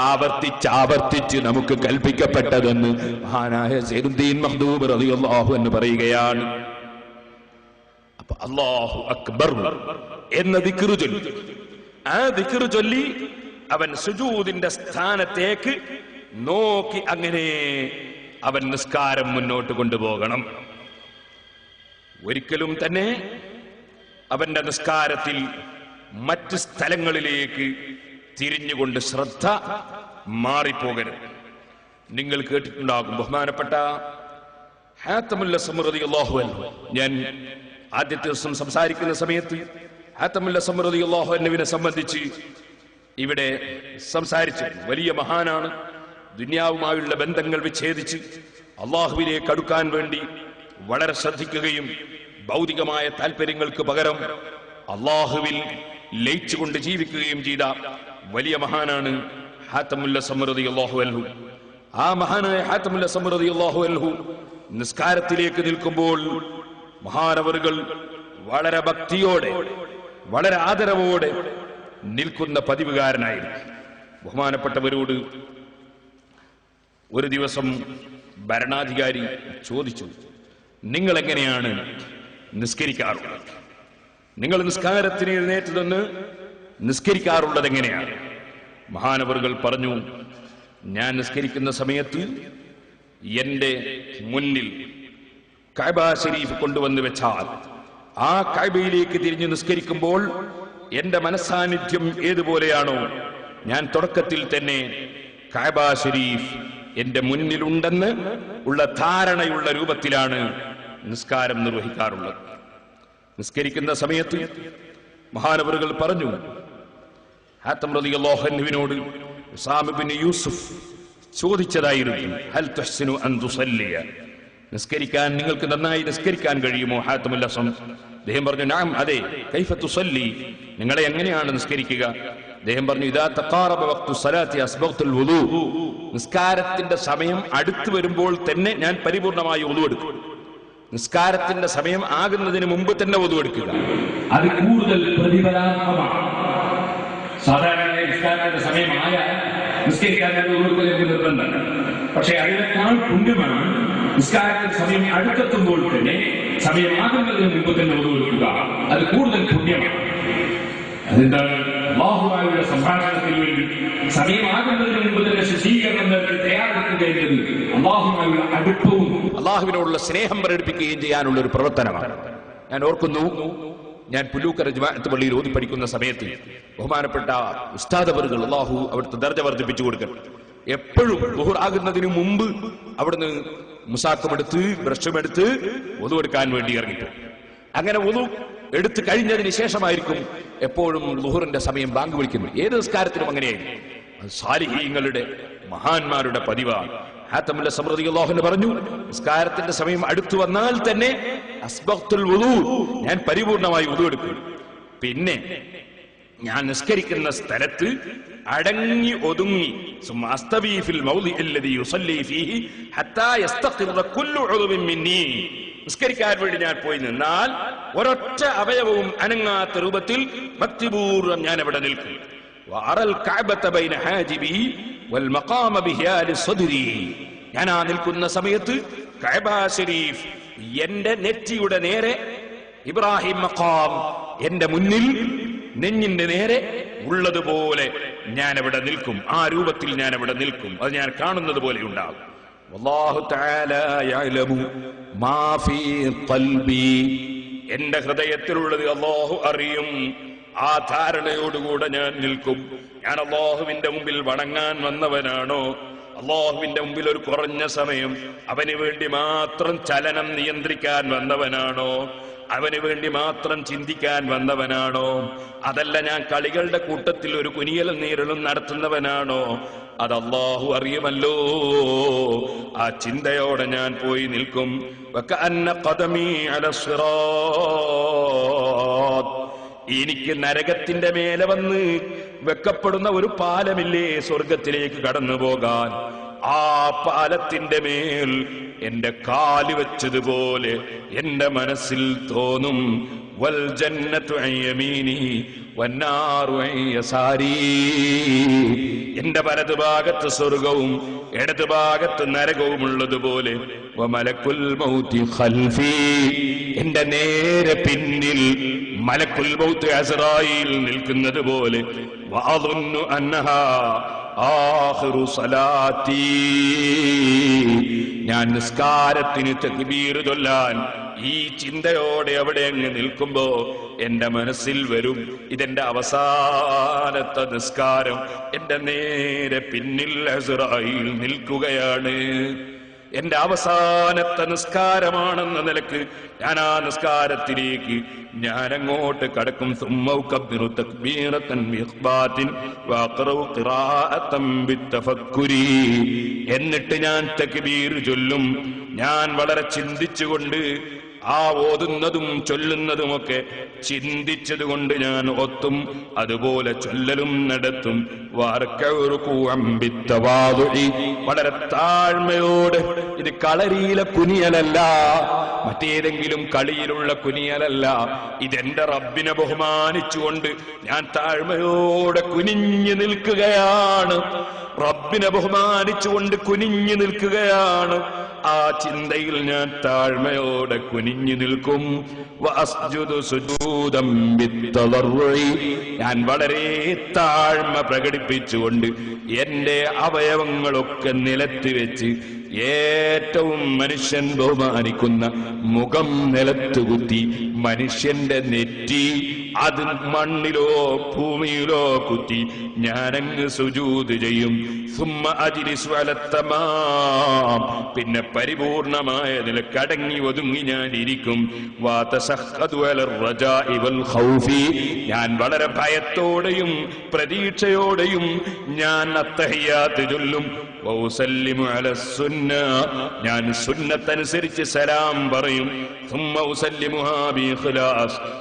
ആവർത്തിച്ച് നമുക്ക് കൽപ്പിക്കപ്പെട്ടതെന്ന് മഹാനായ സൈനുദ്ദീൻ മഖ്ദൂം റളിയല്ലാഹു അൻഹു പറയുകയാണ്. അപ്പൊ അല്ലാഹു അക്ബർ എന്ന ദിക്ർ ചൊല്ലി, ആ ദിക്ർ ചൊല്ലി അവൻ സുജൂദിന്റെ സ്ഥാനത്തേക്ക് നോക്കി അങ്ങനെ അവൻ നിസ്കാരം മുന്നോട്ട് കൊണ്ടുപോകണം. ഒരിക്കലും തന്നെ അവന്റെ നിസ്കാരത്തിൽ മറ്റ് സ്ഥലങ്ങളിലേക്ക് തിരിഞ്ഞുകൊണ്ട് ശ്രദ്ധ മാറിപ്പോകരുത്. നിങ്ങൾ കേട്ടിട്ടുണ്ടാകും ബഹുമാനപ്പെട്ട ഹാത്തമുൽ അസ്മ റളിയല്ലാഹു അൻഹു. ഞാൻ ആദ്യത്തെ ദിവസം സംസാരിക്കുന്ന സമയത്ത് ഹാത്തമുൽ അസ്മ റളിയല്ലാഹു അൻഹുവിനെ സംബന്ധിച്ച് ഇവിടെ സംസാരിച്ചു. വലിയ മഹാനാണ്. ദുനിയാവുമായുള്ള ബന്ധങ്ങൾ വിച്ഛേദിച്ച് അള്ളാഹുവിലേക്ക് അടുക്കാൻ വേണ്ടി വളരെ ശ്രദ്ധിക്കുകയും ഭൗതികമായ താല്പര്യങ്ങൾക്ക് പകരം അള്ളാഹുവിൽ ലയിച്ചുകൊണ്ട് ജീവിക്കുകയും ചെയ്ത വലിയ മഹാനാണ് ഹാത്തമുൽ അസ്മ റളിയല്ലാഹു അൻഹു. ആ മഹാനായ ഹാത്തമുൽ അസ്മ റളിയല്ലാഹു അൻഹു നിസ്കാരത്തിലേക്ക് നിൽക്കുമ്പോൾ മഹാനവറുകൾ വളരെ ഭക്തിയോടെ വളരെ ആദരവോടെ നിൽക്കുന്ന പതിവുകാരനായിരുന്നു. ബഹുമാനപ്പെട്ടവരോട് ഒരു ദിവസം ഭരണാധികാരി ചോദിച്ചു, നിങ്ങൾ എങ്ങനെയാണ് നിസ്കരിക്കാറുള്ളത്? നിങ്ങൾ നിസ്കാരത്തിന് എഴുന്നേറ്റ് നിന്ന് നിസ്കരിക്കാറുള്ളത് എങ്ങനെയാണ്? മഹാനവറുകൾ പറഞ്ഞു, ഞാൻ നിസ്കരിക്കുന്ന സമയത്ത് എന്റെ മുന്നിൽ കഅബ ശരീഫ് കൊണ്ടുവന്ന് വെച്ചാൽ ആ കഅബയിലേക്ക് തിരിഞ്ഞു നിസ്കരിക്കുമ്പോൾ എന്റെ മനസ്സാന്നിധ്യം ഏതുപോലെയാണോ, ഞാൻ തുടക്കത്തിൽ തന്നെ കഅബ ശരീഫ് എന്റെ മുന്നിലുണ്ടെന്ന് ഉള്ള ധാരണയുള്ള രൂപത്തിലാണ് നിസ്കാരം നിർവഹിക്കാറുള്ളത്. നിസ്കരിക്കുന്ന സമയത്ത് മഹാനവറുകൾ പറഞ്ഞു, ഹാത്തം റളിയല്ലാഹു അൻഹുവിനോട് ഉസാമ ഇബ്നു യൂസുഫ് ചോദിച്ചതായിരുന്നു, ഹൽ തുഹ്സിനു അൻ തുസല്ലിയ, നിസ്കരിക്കാൻ നിങ്ങൾക്ക് നന്നായി നിസ്കരിക്കാൻ കഴിയുമോ ഹാത്തമുൽ അസ്മ? അദ്ദേഹം പറഞ്ഞു, നഅം, അതെ. കൈഫ തുസല്ലി, നിങ്ങളെ എങ്ങനെയാണ് നിസ്കരിക്കുക? അദ്ദേഹം പറഞ്ഞു, ഇദാ തഖാറബ വഖ്തു സ്വലാത്തി അസ്ബഗ്തുൽ വുളൂ, നിസ്കാരത്തിന്റെ സമയം അടുത്തു വരുമ്പോൾ തന്നെ ഞാൻ പരിപൂർണമായി വുളൂ എടുക്കും. നിസ്കാരത്തിന്റെ സമയം ആകുന്നതിന് മുമ്പ് തന്നെ വുളൂ എടുക്കുക, അത് കൂടുതൽ പ്രതിഫലാർഹമാണ്. സാധാരണ നിസ്കാരത്തിന്റെ സമയമായാൽ നിസ്കരിക്കാൻ നിർബന്ധമാണ്. പക്ഷെ അതിനേക്കാൾ പുണ്യമാണ് നിസ്കാരത്തിന്റെ സമയം അടുത്തെത്തുമ്പോൾ തന്നെ സമയമാകുന്നതിന് മുമ്പ് തന്നെ വുളൂ എടുക്കുക, അത് കൂടുതൽ പുണ്യമാണ്. അതെന്താണ്? അല്ലാഹുവുമായുള്ള സംഭാഷണത്തിന് വേണ്ടി സമയമാകുന്നതിന് മുമ്പ് തന്നെ ശുചീകരണം നൽകി തയ്യാറെടുക്കുകയും അല്ലാഹുവുമായുള്ള അടുപ്പവും അള്ളാഹുവിനോടുള്ള സ്നേഹം പ്രകടിപ്പിക്കുകയും ചെയ്യാനുള്ള ഒരു പ്രവർത്തനമാണ്. ഞാൻ ഓർക്കുന്നു, ഞാൻ പുല്ലൂക്കര ജമാഅത്ത് പള്ളിയിൽ ഓതി പഠിക്കുന്ന സമയത്ത് ബഹുമാനപ്പെട്ട ഉസ്താദ് അവറുകൾ, അള്ളാഹു അവിടുത്തെ ദർജ വർദ്ധിപ്പിച്ചു കൊടുക്കണം, എപ്പോഴും ളുഹർ ആകുന്നതിന് മുമ്പ് അവിടുന്ന് മുസാക്കമെടുത്ത് ബ്രഷുമെടുത്ത് വുളു എടുക്കാൻ വേണ്ടി ഇറങ്ങിപ്പോകും. അങ്ങനെ വുളു എടുത്തു കഴിഞ്ഞതിന് ശേഷമായിരിക്കും എപ്പോഴും ളുഹറിന്റെ സമയം ബാങ്ക് വിളിക്കുന്നത്. ഏത് നിസ്കാരത്തിനും അങ്ങനെയായിരുന്നു. സാലിഹീങ്ങളുടെ മഹാന്മാരുടെ പതിവാണ്. ഹാത്തമുൽ അസ്മ റളിയല്ലാഹു അൻഹു പറഞ്ഞു, നിസ്കാരത്തിന്റെ സമയം അടുത്തു വന്നാൽ തന്നെ അസ്ബഗ്തുൽ വുളൂ, ഞാൻ പരിപൂർണമായി വുളൂ എടുക്കും. പിന്നെ ഞാൻ നിസ്കരിക്കുന്ന സ്ഥലത്ത് അടങ്ങി ഒതുങ്ങി സുമസ്തബി ഫിൽ മൗദിഇ അല്ലദി യുസല്ലി ഫീഹി ഹത്താ യസ്തഖിറ കുല്ലു ഉദുവിൻ മിന്നി, നിസ്കരിക്കാൻ വേണ്ടി ഞാൻ പോയി നിന്നാൽ ഒരൊറ്റ അവയവവും അനങ്ങാത്ത രൂപത്തിൽ ഭക്തിപൂർവ്വം ഞാൻ അവിടെ നിൽക്കും. വഅറൽ കഅബത ബൈന ഹാജിബി വൽ മഖാമ ബിഹിയാലി സദ്രി, ഞാൻ ആ നിൽക്കുന്ന സമയത്ത് കഅബ ശരീഫ് എന്റെ നെറ്റിയുടെ നേരെ, ഇബ്രാഹിം മഖാം എന്റെ മുന്നിൽ നെഞ്ഞിന്റെ നേരെ ഉള്ളതുപോലെ ഞാൻ അവിടെ നിൽക്കും. ആ രൂപത്തിൽ ഞാൻ അവിടെ നിൽക്കും. അത് ഞാൻ കാണുന്നത് പോലെ ഉണ്ടാകും. വല്ലാഹു തആല യഅലമു മാ ഫീ ഖൽബി, എന്റെ ഹൃദയത്തിലുള്ളത് അല്ലാഹു അറിയും. ആ ധാരണയോടുകൂടെ ഞാൻ നിൽക്കും. ഞാൻ അല്ലാഹുവിന്റെ മുമ്പിൽ വണങ്ങാൻ വന്നവനാണോ, അല്ലാഹുവിന്റെ മുമ്പിൽ ഒരു കുറഞ്ഞ സമയം അവന് വേണ്ടി മാത്രം ചലനം നിയന്ത്രിക്കാൻ വന്നവനാണോ, അവന് വേണ്ടി മാത്രം ചിന്തിക്കാൻ വന്നവനാണോ, അതല്ല ഞാൻ കളികളുടെ കൂട്ടത്തിൽ ഒരു കുനിയലും നീരലും നടത്തുന്നവനാണോ, അത് അല്ലാഹു അറിയുമല്ലോ. ആ ചിന്തയോടെ ഞാൻ പോയി നിൽക്കും. വകഅന്ന ഖദമി അല സിറാത്ത്, എനിക്ക് നരകത്തിന്റെ മേലെ വന്ന് വെക്കപ്പെടുന്ന ഒരു പാലമില്ലേ സ്വർഗത്തിലേക്ക് കടന്നു പോകാൻ, ആ പാലത്തിന്റെ മേൽ എന്റെ കാല് വെച്ചതുപോലെ എന്റെ മനസ്സിൽ തോന്നും. വൽ ജന്നത്തു അൻ യമീനി വന്നാറു അൻ യസാരി, എന്റെ വലതുഭാഗത്ത് സ്വർഗവും ഇടതുഭാഗത്ത് നരകവും ഉള്ളതുപോലെ വമലക്കുൽ മൗതി ഖൽഫി, എന്റെ നേരെ പിന്നിൽ മലക്കുൽ മൗത്ത് അസ്റായീൽ നിൽക്കുന്നത് പോലെ വഅദുന്നു അന്നഹാ ആഖിറു സലാത്തി, ഞാൻ നിസ്കാരത്തിന് തക്ബീർ ചൊല്ലാൻ ഈ ചിന്തയോടെ അവിടെ അങ്ങ് നിൽക്കുമ്പോ എന്റെ മനസ്സിൽ വരും, ഇതെന്റെ അവസാനത്തെ നിസ്കാരം, എന്റെ നേരെ പിന്നിൽ അസ്റായീൽ നിൽക്കുകയാണ്, എന്റെ അവസാനത്തെ നിസ്കാരമാണെന്ന നിലക്ക് ഞാൻ ആ നിസ്കാരത്തിലേക്ക് ഞാൻ അങ്ങോട്ട് കടക്കും. എന്നിട്ട് ഞാൻ തക്ബീർ ചൊല്ലും. ഞാൻ വളരെ ചിന്തിച്ചുകൊണ്ട് ആ ഓതുന്നതും ചൊല്ലുന്നതുമൊക്കെ ചിന്തിച്ചതുകൊണ്ട് ഞാൻ ഒത്തും, അതുപോലെ ചൊല്ലലും നടത്തും. വളരെ താഴ്മയോട്, ഇത് കളരിയിലെ കുനിയലല്ല, മറ്റേതെങ്കിലും കളിയിലുള്ള കുനിയലല്ല, ഇതെന്റെ റബ്ബിനെ ബഹുമാനിച്ചുകൊണ്ട് ഞാൻ താഴ്മയോടെ കുനിഞ്ഞു നിൽക്കുകയാണ്, റബ്ബിനെ ബഹുമാനിച്ചുകൊണ്ട് കുനിഞ്ഞു നിൽക്കുകയാണ്. ആ ചിന്തയിൽ ഞാൻ താഴ്മയോടെ കുനിഞ്ഞു നിൽക്കും. ഞാൻ വളരെ താഴ്മ പ്രകടിപ്പിച്ചുകൊണ്ട് എന്റെ അവയവങ്ങളൊക്കെ നിലത്ത് വെച്ച് ഏറ്റവും മനുഷ്യൻ ബഹുമാനിക്കുന്ന മുഖം നിലത്തുകുത്തി മനുഷ്യന്റെ നെറ്റി അത് മണ്ണിലോ ഭൂമിയിലോ കുത്തി ഞാനങ്ങ് സുജൂദ് ചെയ്യും. പിന്നെ പരിപൂർണമായതിൽ കടങ്ങി ഒതുങ്ങി ഞാൻ ഇരിക്കും. ഞാൻ വളരെ ഭയത്തോടെയും പ്രതീക്ഷയോടെയും ഞാൻ അത്തഹിയ്യാത്ത് ചൊല്ലും. ഞാൻ സുന്നത്തനുസരിച്ച് സലാം പറയും.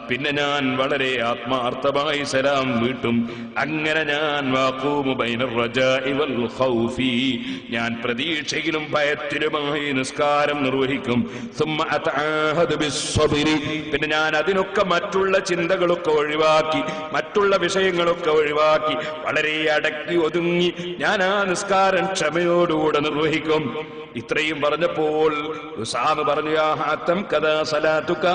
പിന്നെ ഞാൻ വളരെ ആത്മാർത്ഥമായി സലാം വീട്ടും. അങ്ങനെ ഞാൻ ഞാൻ പ്രതീക്ഷയിലും ഭയത്തിലുമായി നിസ്കാരം നിർവഹിക്കും. പിന്നെ ഞാൻ അതിനൊക്കെ മറ്റുള്ള ചിന്തകളൊക്കെ ഒഴിവാക്കി, മറ്റുള്ള വിഷയങ്ങളൊക്കെ ഒഴിവാക്കി വളരെ അടക്കി ഒതുങ്ങി ഞാൻ ആ നിസ്കാരം ക്ഷമയോടുകൂടെ നിർവഹിക്കും. ഇത്രയും പറഞ്ഞപ്പോൾ ഉസാമ പറഞ്ഞു, യാ ഹാത്തം കദാ സലാത്തുക,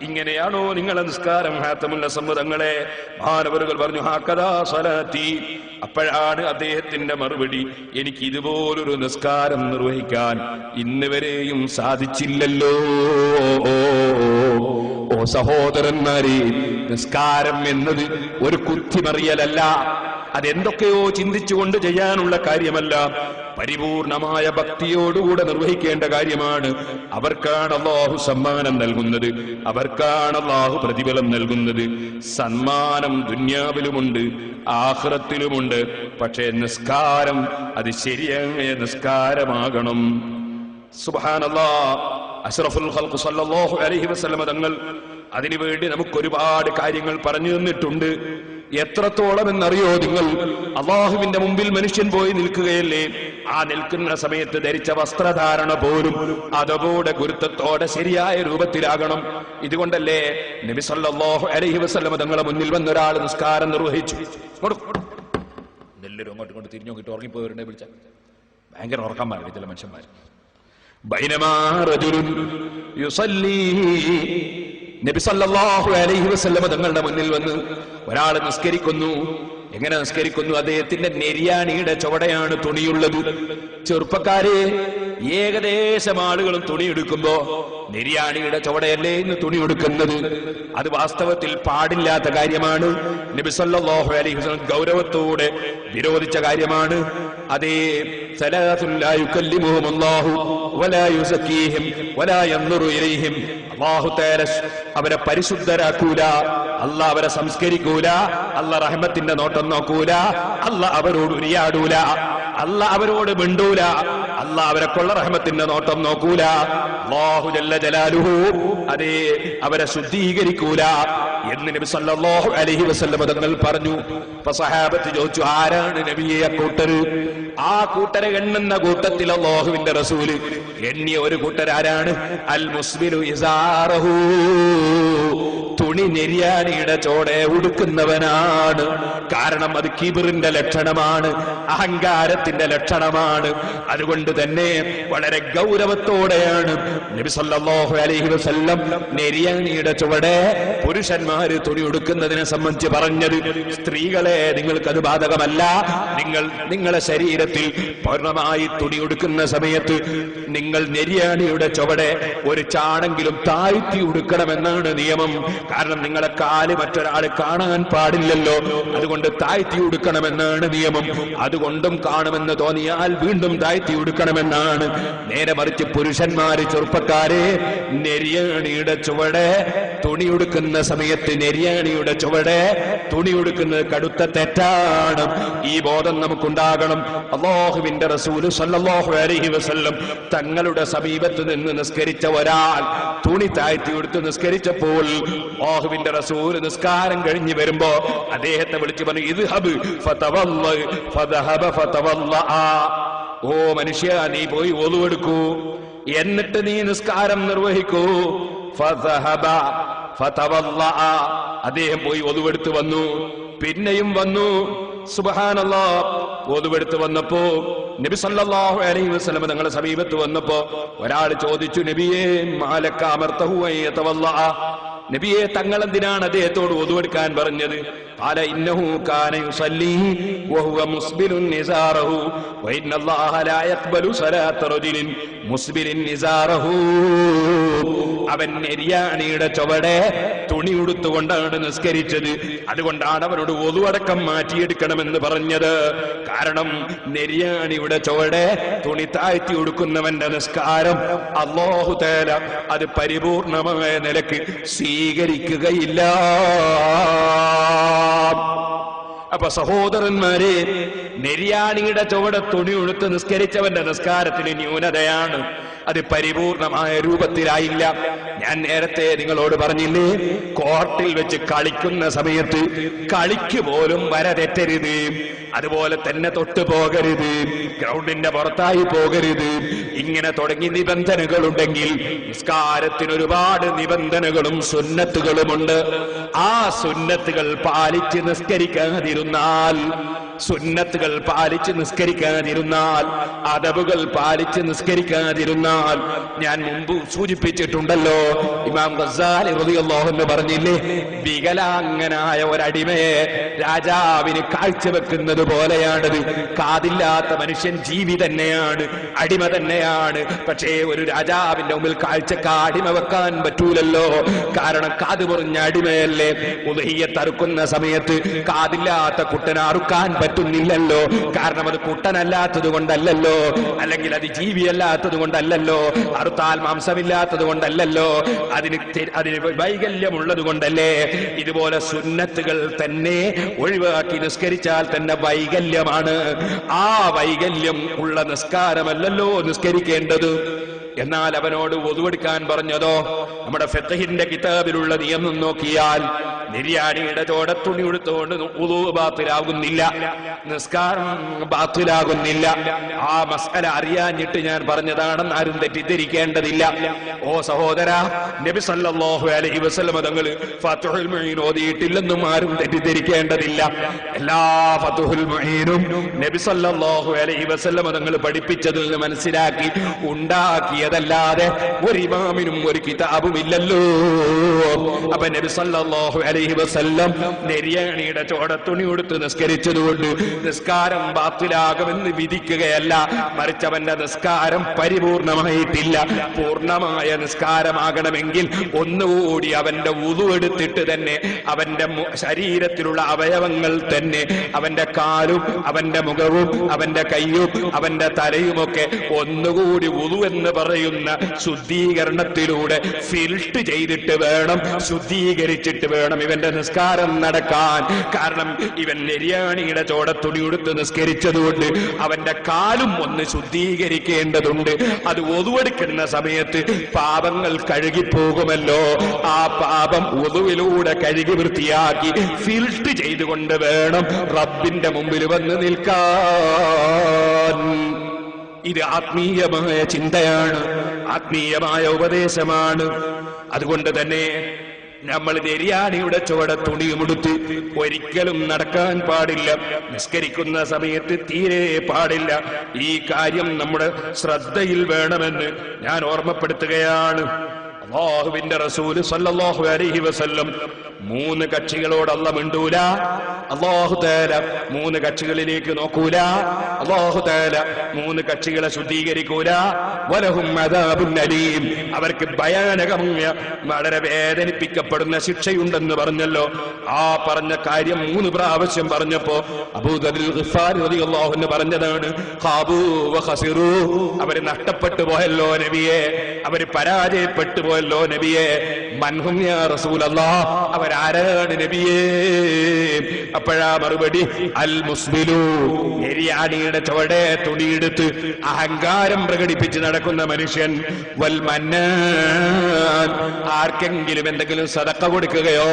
ഇങ്ങനെയാണോ നിങ്ങളെ നിസ്കാരം ഹാത്തമുൽ സമ്മതങ്ങളെ? മഹാനവറുകൾ പറഞ്ഞു, ഹാ കദാ സലാത്തി. അപ്പോഴാണ് അദ്ദേഹത്തിന്റെ മറുപടി, എനിക്ക് ഇതുപോലൊരു നിസ്കാരം നിർവഹിക്കാൻ ഇന്ന് വരെയും സാധിച്ചില്ലല്ലോ. ഓ സഹോദരന്മാരെ, നിസ്കാരം എന്നത് ഒരു കുത്തിമറിയലല്ല, അതെന്തൊക്കെയോ ചിന്തിച്ചുകൊണ്ട് ചെയ്യാനുള്ള കാര്യമല്ല, പരിപൂർണമായ ഭക്തിയോടുകൂടെ നിർവഹിക്കേണ്ട കാര്യമാണ്. അവർക്കാണ് അല്ലാഹു സമ്മാനം നൽകുന്നത്, അവർക്കാണ് അല്ലാഹു പ്രതിഫലം നൽകുന്നത്. സമ്മാനം ദുന്യാവിലുമുണ്ട് ആഖിറത്തിലുമുണ്ട്. പക്ഷേ നിസ്കാരം അത് ശരിയായ നിസ്കാരമാകണം. സുബ്ഹാനല്ലാഹ്, അഷ്റഫുൽ ഖൽഖ് സല്ലല്ലാഹു അലൈഹി വസല്ലം തങ്ങൾ അതിനുവേണ്ടി നമുക്കൊരുപാട് കാര്യങ്ങൾ പറഞ്ഞു തന്നിട്ടുണ്ട്. എത്രത്തോളം എന്നറിയോ നിങ്ങൾ? അള്ളാഹുവിന്റെ മുമ്പിൽ മനുഷ്യൻ പോയി നിൽക്കുകയല്ലേ, ആ നിൽക്കുന്ന സമയത്ത് ധരിച്ച വസ്ത്രധാരണ പോലും അതുപോലെ ഗുരുത്വത്തോടെ ശരിയായ രൂപത്തിലാകണം. ഇതുകൊണ്ടല്ലേ നബി സല്ലല്ലാഹു അലൈഹി വസല്ലം തങ്ങളെ മുന്നിൽ വന്നൊരാൾ നിസ്കാരം നിർവഹിച്ചു. എല്ലാവരും അങ്ങോട്ടും ഇങ്ങോട്ട് തിരിഞ്ഞു നോക്കിയിട്ട് ഉറങ്ങിപ്പോയവരുടെ വിളിച്ച ഭയങ്കര ഉറക്കന്മാരാണ് ചില മനുഷ്യന്മാർ. ബൈനമാ റജുലുൻ യുസല്ലി, നബി സല്ലല്ലാഹു അലൈഹി വസല്ലം തങ്ങളുടെ മുന്നിൽ വന്ന് ഒരാൾ നിസ്കരിക്കുന്നു. എങ്ങനെ നിസ്കരിക്കുന്നു? അദ്ദേഹത്തിന്റെ നെരിയാണിയുടെ ചുവടെയാണ് തുണിയുള്ളത്. ചെറുപ്പക്കാരെ, ഏകദേശം ആളുകളും തുണിയെടുക്കുമ്പോ നെരിയാണിയുടെ ചുവടയല്ലേ ഇന്ന് തുണിയെടുക്കുന്നത്. അത് വാസ്തവത്തിൽ പാടില്ലാത്ത കാര്യമാണ്. നബി സല്ലല്ലാഹു അലൈഹി വസല്ലം ഗൗരവത്തോടെ വിരോധിച്ച കാര്യമാണ്. അതേ സലാത്തുൻ ലാ യുകല്ലിമുഹും അല്ലാഹു വലാ യുസക്കീഹിം വലാ യൻദുറു ഇലൈഹിം, അല്ലാഹു തആല അവരെ പരിശുദ്ധരാക്കൂല, അല്ലാഹ് അവരെ സംസ്കരിക്കൂല, അല്ലാഹ് റഹ്മത്തിന്റെ നോട്ടം നോക്കൂല, അല്ലാഹ് അവരോട് ഉരിയാടൂല, അല്ലാഹ് അവരോട് മിണ്ടൂല, അല്ലാഹ് അവരെ കൊള്ള റഹ്മത്തിന്റെ നോട്ടം നോക്കൂല. അല്ലാഹു ജല്ല ജലാലുഹു അതേ അവരെ ശുദ്ധീകരിക്കൂല എന്ന് നബി സല്ലല്ലാഹു അലൈഹി വസല്ലം തങ്ങൾ പറഞ്ഞു. അപ്പോൾ സഹാബത്ത് ചോദിച്ചു, ആരാണ് നബിയെ ആ കൂട്ടര്? ആ കൂട്ടരെ എണ്ണുന്ന കൂട്ടത്തിൽ അല്ലാഹുവിന്റെ റസൂല് എണ്ണിയ ഒരു കൂട്ടരാരാണ്? അൽ മുസ്ബിലു ഇസാറഹു, തുണി തുണി നെരിയാണിയുടെ ചോടെ ഉടുക്കുന്നവനാണ്. കാരണം അത് കിബിറിന്റെ ലക്ഷണമാണ്, അഹങ്കാരത്തിന്റെ ലക്ഷണമാണ്. അതുകൊണ്ട് തന്നെ വളരെ ഗൗരവത്തോടെയാണ് നബി സല്ലല്ലാഹു അലൈഹി വസല്ലം നെരിയാണിയുടെ ചുവടെ പുരുഷന്മാര് തുണി ഉടുക്കുന്നതിനെ സംബന്ധിച്ച് പറഞ്ഞത്. സ്ത്രീകളെ, നിങ്ങൾക്കത് ബാധകമല്ല. നിങ്ങളെ ശരീരത്തിൽ പൂർണ്ണമായി തുണി ഉടുക്കുന്ന സമയത്ത് നിങ്ങൾ നെരിയാണിയുടെ ചുവടെ ഒരു ചാണെങ്കിലും താഴ്ത്തി ഉടുക്കണമെന്നാണ് നിയമം. കാരണം നിങ്ങളെ കാല് മറ്റൊരാൾ കാണാൻ പാടില്ലല്ലോ, അതുകൊണ്ട് താഴ്ത്തി ഉടുക്കണമെന്നാണ് നിയമം. അതുകൊണ്ടും കാണുമെന്ന് തോന്നിയാൽ വീണ്ടും താഴ്ത്തി ഉടുക്കണമെന്നാണ്. നേരെ മറിച്ച് പുരുഷന്മാര്, ചെറുപ്പക്കാരെ, നെരിയാണിയുടെ ചുവടെ തുണി ഉടുക്കുന്ന സമയത്ത് നെരിയാണിയുടെ ചുവടെ തുണി ഉടുക്കുന്നത് കടുത്ത തെറ്റാണ്. ഈ ബോധം നമുക്കുണ്ടാകണം. അല്ലാഹുവിന്റെ റസൂല് സല്ലല്ലാഹു അലൈഹി വസല്ലം തങ്ങളുടെ സമീപത്ത് നിന്ന് നിസ്കരിച്ച ഒരാൾ തുണി താഴ്ത്തി ഉടുത്ത് നിസ്കരിച്ചപ്പോൾ അല്ലാഹുവിന്റെ റസൂല് നിസ്കാരം കഴിഞ്ഞു വരുമ്പോ അദ്ദേഹത്തെ വിളിച്ചു പറഞ്ഞു, ഇദ്ഹബ് ഫതവല്ല ഫദഹബ ഫതവല്ല. ഓ മനുഷ്യ, നീ പോയി wudu എടുക്കൂ, എന്നിട്ട് നീ നിസ്കാരം നിർവഹിക്കൂ. ഫദഹബ ഫതവല്ല. അദ്ദേഹം പോയി wudu എടുത്തു വന്നു, പിന്നെയും വന്നു. സുബ്ഹാനല്ലാഹ്. wudu എടുത്തു വന്നപ്പോ നബി സല്ലല്ലാഹു അലൈഹി വസല്ലം തങ്ങളുടെ സമീപത്ത് വന്നപ്പോ ഒരാൾ ചോദിച്ചു, നബിയേ മാലക അമർതഹു അയതവല്ല. നബിയെ, തങ്ങൾ എന്തിനാണ് അദ്ദേഹത്തോട് wudu എടുക്കാൻ പറഞ്ഞത്? ഖാല ഇന്നഹു കാന യുസല്ലി വഹുവ മുസ്ബിലുൻ നിസാറഹു വ ഇന്നല്ലാഹ ലാ യഖ്ബലു സലാത്ത റജുലിൻ മുസ്ബിലിൻ നിസാറഹു. അവൻ നെരിയാണിയുടെ ചുവടെ തുണി ഉടുത്തുകൊണ്ടാണ് നിസ്കരിച്ചത്. അതുകൊണ്ടാണ് അവനോട് wudu അടക്കം മാറ്റിയെടുക്കണമെന്ന് പറഞ്ഞത്. കാരണം നെരിയാണിയുടെ ചുവടെ തുണി താഴ്ത്തി ഉടുക്കുന്നവന്റെ നിസ്കാരം അല്ലാഹു തആല അത് പരിപൂർണമായ നിലക്ക് സ്വീകരിക്കുകയില്ല. അപ്പൊ സഹോദരന്മാരെ, നെരിയാണിയുടെ ചുവടെ തുണി ഉടുത്ത് നിസ്കരിച്ചവന്റെ നിസ്കാരത്തിന് ന്യൂനതയാണ്, അത് പരിപൂർണമായ രൂപത്തിലായില്ല. ഞാൻ നേരത്തെ നിങ്ങളോട് പറഞ്ഞില്ലേ, കോർട്ടിൽ വെച്ച് കളിക്കുന്ന സമയത്ത് കളിക്ക് പോലും വര തെറ്റരുത്, അതുപോലെ തന്നെ തൊട്ടു പോകരുത്, ഗ്രൗണ്ടിന്റെ പുറത്തായി പോകരുത്, ഇങ്ങനെ തുടങ്ങി നിബന്ധനകളുണ്ടെങ്കിൽ നിസ്കാരത്തിന് ഒരുപാട് നിബന്ധനകളും സുന്നത്തുകളുമുണ്ട്. ആ സുന്നത്തുകൾ പാലിച്ച് നിസ്കരിക്കാതിരുന്നാൽ, സുന്നത്തുകൾ പാലിച്ച് നിസ്കരിക്കാതിരുന്നാൽ, അദബുകൾ പാലിച്ച് നിസ്കരിക്കാതിരുന്നാൽ, ഞാൻ മുമ്പ് സൂചിപ്പിച്ചിട്ടുണ്ടല്ലോ, ഇമാം ഗസാലി റളിയല്ലാഹു അൻഹു പറഞ്ഞില്ലേ, വികലാംഗനായ ഒരടിമയെ രാജാവിന് കാഴ്ചവെക്കുന്നത് പോലെയാണത്. കാതില്ലാത്ത മനുഷ്യൻ ജീവി തന്നെയാണ്, അടിമ തന്നെയാണ്. പക്ഷേ ഒരു രാജാവിന്റെ മുമ്പിൽ കാഴ്ചക്ക് അടിമ വെക്കാൻ പറ്റൂലല്ലോ. കാരണം കാത് മുറിഞ്ഞ അടിമയല്ലേ. ഉദ്ഹിയ്യത്ത് അറുക്കുന്ന സമയത്ത് കാതില്ലാത്ത കുട്ടനെ അറുക്കാൻ പറ്റുന്നില്ലല്ലോ. കാരണം അത് കുട്ടനല്ലാത്തത് കൊണ്ടല്ലല്ലോ, അല്ലെങ്കിൽ അത് ജീവിയല്ലാത്തത് കൊണ്ടല്ലല്ലോ, അറുത്താൽ മാംസമില്ലാത്തത് കൊണ്ടല്ലല്ലോ, അതിന് വൈകല്യമുള്ളത് കൊണ്ടല്ലേ. ഇതുപോലെ സുന്നത്തുകൾ തന്നെ ഒഴിവാക്കി നിസ്കരിച്ചാൽ തന്നെ വൈകല്യമാണ്. ആ വൈകല്യം ഉള്ള നിസ്കാരമല്ലല്ലോ നിസ്കരിക്കേണ്ടത്. എന്നാൽ അവനോട് wudu എടുക്കാൻ പറഞ്ഞതോ, നമ്മുടെ ഫിഖ്ഹിന്റെ കിതാബിലുള്ള നിയമം നോക്കിയാൽ നിര്യാണിയുടെ ചോടെ തുണി ഉടുത്തുകൊണ്ട് wudu ബാത്തിലാകുന്നില്ല, നിസ്കാരം ബാത്തിലാകുന്നില്ല. ആ മസ്അല അറിയാഞ്ഞിട്ട് ഞാൻ പറഞ്ഞതാണെന്ന് ആരും തെറ്റിദ്ധരിക്കേണ്ടതില്ല. ഓ സഹോദര, നബി സല്ലല്ലാഹു അലൈഹി വസല്ലം തങ്ങൾ ഫത്ഹുൽ മുഈൻ ഓതിയിട്ടില്ലെന്നും ആരും തെറ്റിദ്ധരിക്കേണ്ടതില്ല. എല്ലാ ഫത്ഹുൽ മുഈനും നബി സല്ലല്ലാഹു അലൈഹി വസല്ലം തങ്ങൾ പഠിപ്പിച്ചതിൽ നിന്ന് മനസ്സിലാക്കി ഉണ്ടാക്കിയതല്ലാതെ ഒരു ഇമാമിനും ഒരു കിതാബും ഇല്ലല്ലോ. അപ്പൊ നബി സല്ലല്ലാഹു അലൈഹി വസല്ലം നെരിയാണിയുടെ ചോടെ തുണി ഉടുത്ത് നിസ്കരിച്ചതുകൊണ്ട് നിസ്കാരം ബാത്തിലാകുമെന്ന് വിധിക്കുകയല്ല, മറിച്ച് അവന്റെ നിസ്കാരം പരിപൂർണമായിട്ടില്ല. പൂർണ്ണമായ നിസ്കാരമാകണമെങ്കിൽ ഒന്നുകൂടി അവന്റെ wudu എടുത്തിട്ട് തന്നെ അവന്റെ ശരീരത്തിലുള്ള അവയവങ്ങൾ തന്നെ, അവന്റെ കാലും അവന്റെ മുഖവും അവന്റെ കൈയും അവന്റെ തലയുമൊക്കെ ഒന്നുകൂടി wudu എന്ന് പറയുന്ന ശുദ്ധീകരണത്തിലൂടെ ഫിൽട്ട് ചെയ്തിട്ട് വേണം, ശുദ്ധീകരിച്ചിട്ട് വേണം ഇവന്റെ നിസ്കാരം നടക്കാൻ. കാരണം ഇവൻ നെരിയാണിയുടെ ചോടെ തുണി ഉടുത്ത് നിസ്കരിച്ചതുകൊണ്ട് അവന്റെ കാലും ഒന്ന് ശുദ്ധീകരിക്കേണ്ടതുണ്ട്. അത് wudu എടുക്കുന്ന സമയത്ത് പാപങ്ങൾ കഴുകിപ്പോകുമല്ലോ. ആ പാപം wuduവിലൂടെ കഴുകി വൃത്തിയാക്കി ഫിൽട്ട് ചെയ്തുകൊണ്ട് വേണം റബ്ബിന്റെ മുമ്പിൽ വന്ന് നിൽക്കാൻ. ഇത് ആത്മീയമായ ചിന്തയാണ്, ആത്മീയമായ ഉപദേശമാണ്. അതുകൊണ്ട് തന്നെ നമ്മൾ നെരിയാണിയുടെ ചുവടെ തുണിയുമെടുത്ത് ഒരിക്കലും നടക്കാൻ പാടില്ല. നിസ്കരിക്കുന്ന സമയത്ത് തീരെ പാടില്ല. ഈ കാര്യം നമ്മുടെ ശ്രദ്ധയിൽ വേണമെന്ന് ഞാൻ ഓർമ്മപ്പെടുത്തുകയാണ്. അല്ലാഹുവിന്റെ റസൂല് സല്ലല്ലാഹു അലൈഹി വസല്ലം 3 കക്ഷികളോട് അല്ലാഹു മിണ്ടൂല. അല്ലാഹു തആല 3 കക്ഷികളിലേക്ക് നോക്കൂല. അല്ലാഹു തആല 3 കക്ഷികളെ ശുദ്ധീകരിക്കൂല. വലഹും അദാബുൻ അലീം, അവർക്ക് ഭയാനകമായ വളരെ വേദനിപ്പിക്കപ്പെടുന്ന ശിക്ഷയുണ്ടെന്ന് പറഞ്ഞല്ലോ. ആ പറഞ്ഞ കാര്യം 3 പ്രാവശ്യം പറഞ്ഞപ്പോ അബൂദർ ഗിഫാരി റളിയല്ലാഹു അൻഹു പറഞ്ഞതാണ്, ഖാബൂ വ ഖസിറൂ, അവര് നഷ്ടപ്പെട്ടു പോയല്ലോ നബിയെ, അവര് പരാജയപ്പെട്ടു പോയല്ലോ നബിയെ. മൻഹും യാ റസൂലല്ലാഹ്, അവരാരാണ് നബിയേ? അപ്പോഴാ മറുപടി, അൽ മുസ്ബിലു, എരിയാണിയുടെ ചുവടെ തുണിയെടുത്ത് അഹങ്കാരം പ്രകടിപ്പിച്ച് നടക്കുന്ന മനുഷ്യൻ. വൽ മന്നാൻ, ആർക്കെങ്കിലും എന്തെങ്കിലും സദഖ കൊടുക്കുകയോ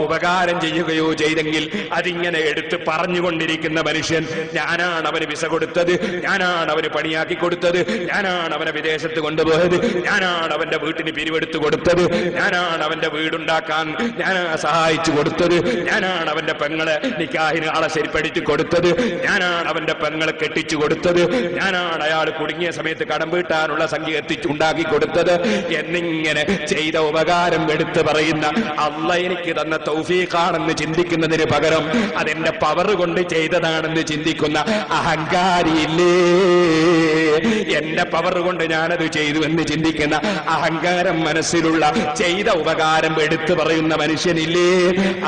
ഉപകാരം ചെയ്യുകയോ ചെയ്തെങ്കിൽ അതിങ്ങനെ എടുത്ത് പറഞ്ഞുകൊണ്ടിരിക്കുന്ന മനുഷ്യൻ. ഞാനാണ് അവന് വിസ കൊടുത്തത്, ഞാനാണ് അവന് പണിയാക്കി കൊടുത്തത്, ഞാനാണ് അവനെ വിദേശത്ത് കൊണ്ടുപോയത്, ഞാനാണ് അവന്റെ വീട്ടിന് പിരിവെടുത്ത് കൊടുത്തത്, ഞാനാണ് അവന്റെ വീടുണ്ടാക്കാൻ ഞാൻ സഹായിച്ചു കൊടുത്തത്, ഞാനാണ് അവന്റെ പെങ്ങളെ നിക്കാഹിന് ആളെ ശരിപ്പെടുത്തി കൊടുത്തത്, ഞാനാണ് അവന്റെ പെങ്ങളെ കെട്ടിച്ചു കൊടുത്തത്, ഞാനാണ് അയാൾ കുടുങ്ങിയ സമയത്ത് കടം വീട്ടാനുള്ള സംഖ്യ എത്തിച്ചുണ്ടാക്കി കൊടുത്തത് എന്നിങ്ങനെ ചെയ്ത ഉപകാരം എടുത്തു പറയുന്ന, അല്ലാഹ് എനിക്ക് തന്ന തൗഫീഖാണെന്ന് ചിന്തിക്കുന്നതിന് പകരം അതെന്റെ പവർ കൊണ്ട് ചെയ്തതാണെന്ന് ചിന്തിക്കുന്ന അഹങ്കാരിയില്ലേ? എന്റെ പവർ കൊണ്ട് ഞാനത് ചെയ്തു എന്ന് ചിന്തിക്കുന്ന അഹങ്കാരം മനസ്സിലുള്ള, ചെയ്ത ഉപകാരം എടുത്തു പറയുന്ന മനുഷ്യനില്ലേ?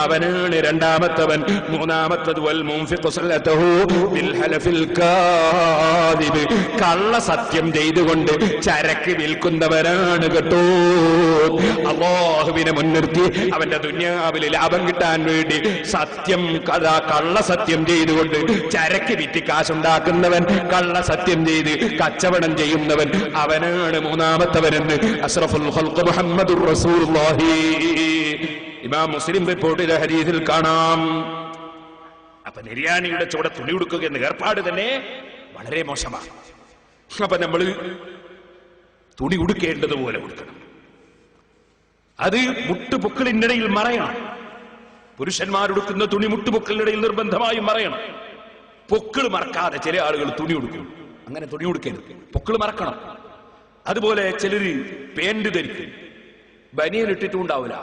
അവനാണ് രണ്ടാമത്തവൻ. മൂന്നാമത്തത് വൽ മുൻഫിഖു സല്ലതഹു ബിൽ ഹലഫിൽ കാദിബ്, കള്ള സത്യം ചെയ്തുകൊണ്ട് ചരക്ക് വിൽക്കുന്നവരാണ് കേട്ടോ. അല്ലാഹുവിനെ മുൻനിർത്തി അവന്റെ ദുനിയാവിൽ ലാഭം കിട്ടാൻ വേണ്ടി സത്യം കള്ള സത്യം ചെയ്തുകൊണ്ട് ചരക്ക് വിറ്റ് കാശുണ്ടാക്കുന്നവൻ, കള്ള സത്യം ചെയ്ത് കച്ചവടം ചെയ്യുന്നവൻ, അവനാണ് മൂന്നാമത്തവനെന്ന് അഷ്റഫുൽ ഖൽഖ് മുഹമ്മദുർ റസൂലുള്ളാഹി ഇമാം മുസ്ലിം റിപ്പോർട്ട് ചെയ്ത ഹദീസിൽ കാണാം. അപ്പൊ നിര്യാണിയുടെ ചുവടെ തുണി ഉടുക്കുക എന്ന ഏർപ്പാട് തന്നെ വളരെ മോശമാണ്. അപ്പൊ നമ്മൾ തുണി ഉടുക്കേണ്ടതുപോലെ ഉടുക്കണം. അത് മുട്ടുപൊക്കളിനിടയിൽ മറയണം. പുരുഷന്മാരുടുക്കുന്ന തുണി മുട്ടുപൊക്കളിനിടയിൽ നിർബന്ധമായും മറയണം. പൊക്കിൾ മറക്കാതെ ചില ആളുകൾ തുണി ഉടുക്കും. അങ്ങനെ തുണി ഉടുക്കരുത്, പൊക്കിൾ മറക്കണം. അതുപോലെ ചിലര് പേന്റ് ധരിക്കും, ബനിയൻ ഇട്ടിട്ടും ഉണ്ടാവില്ല.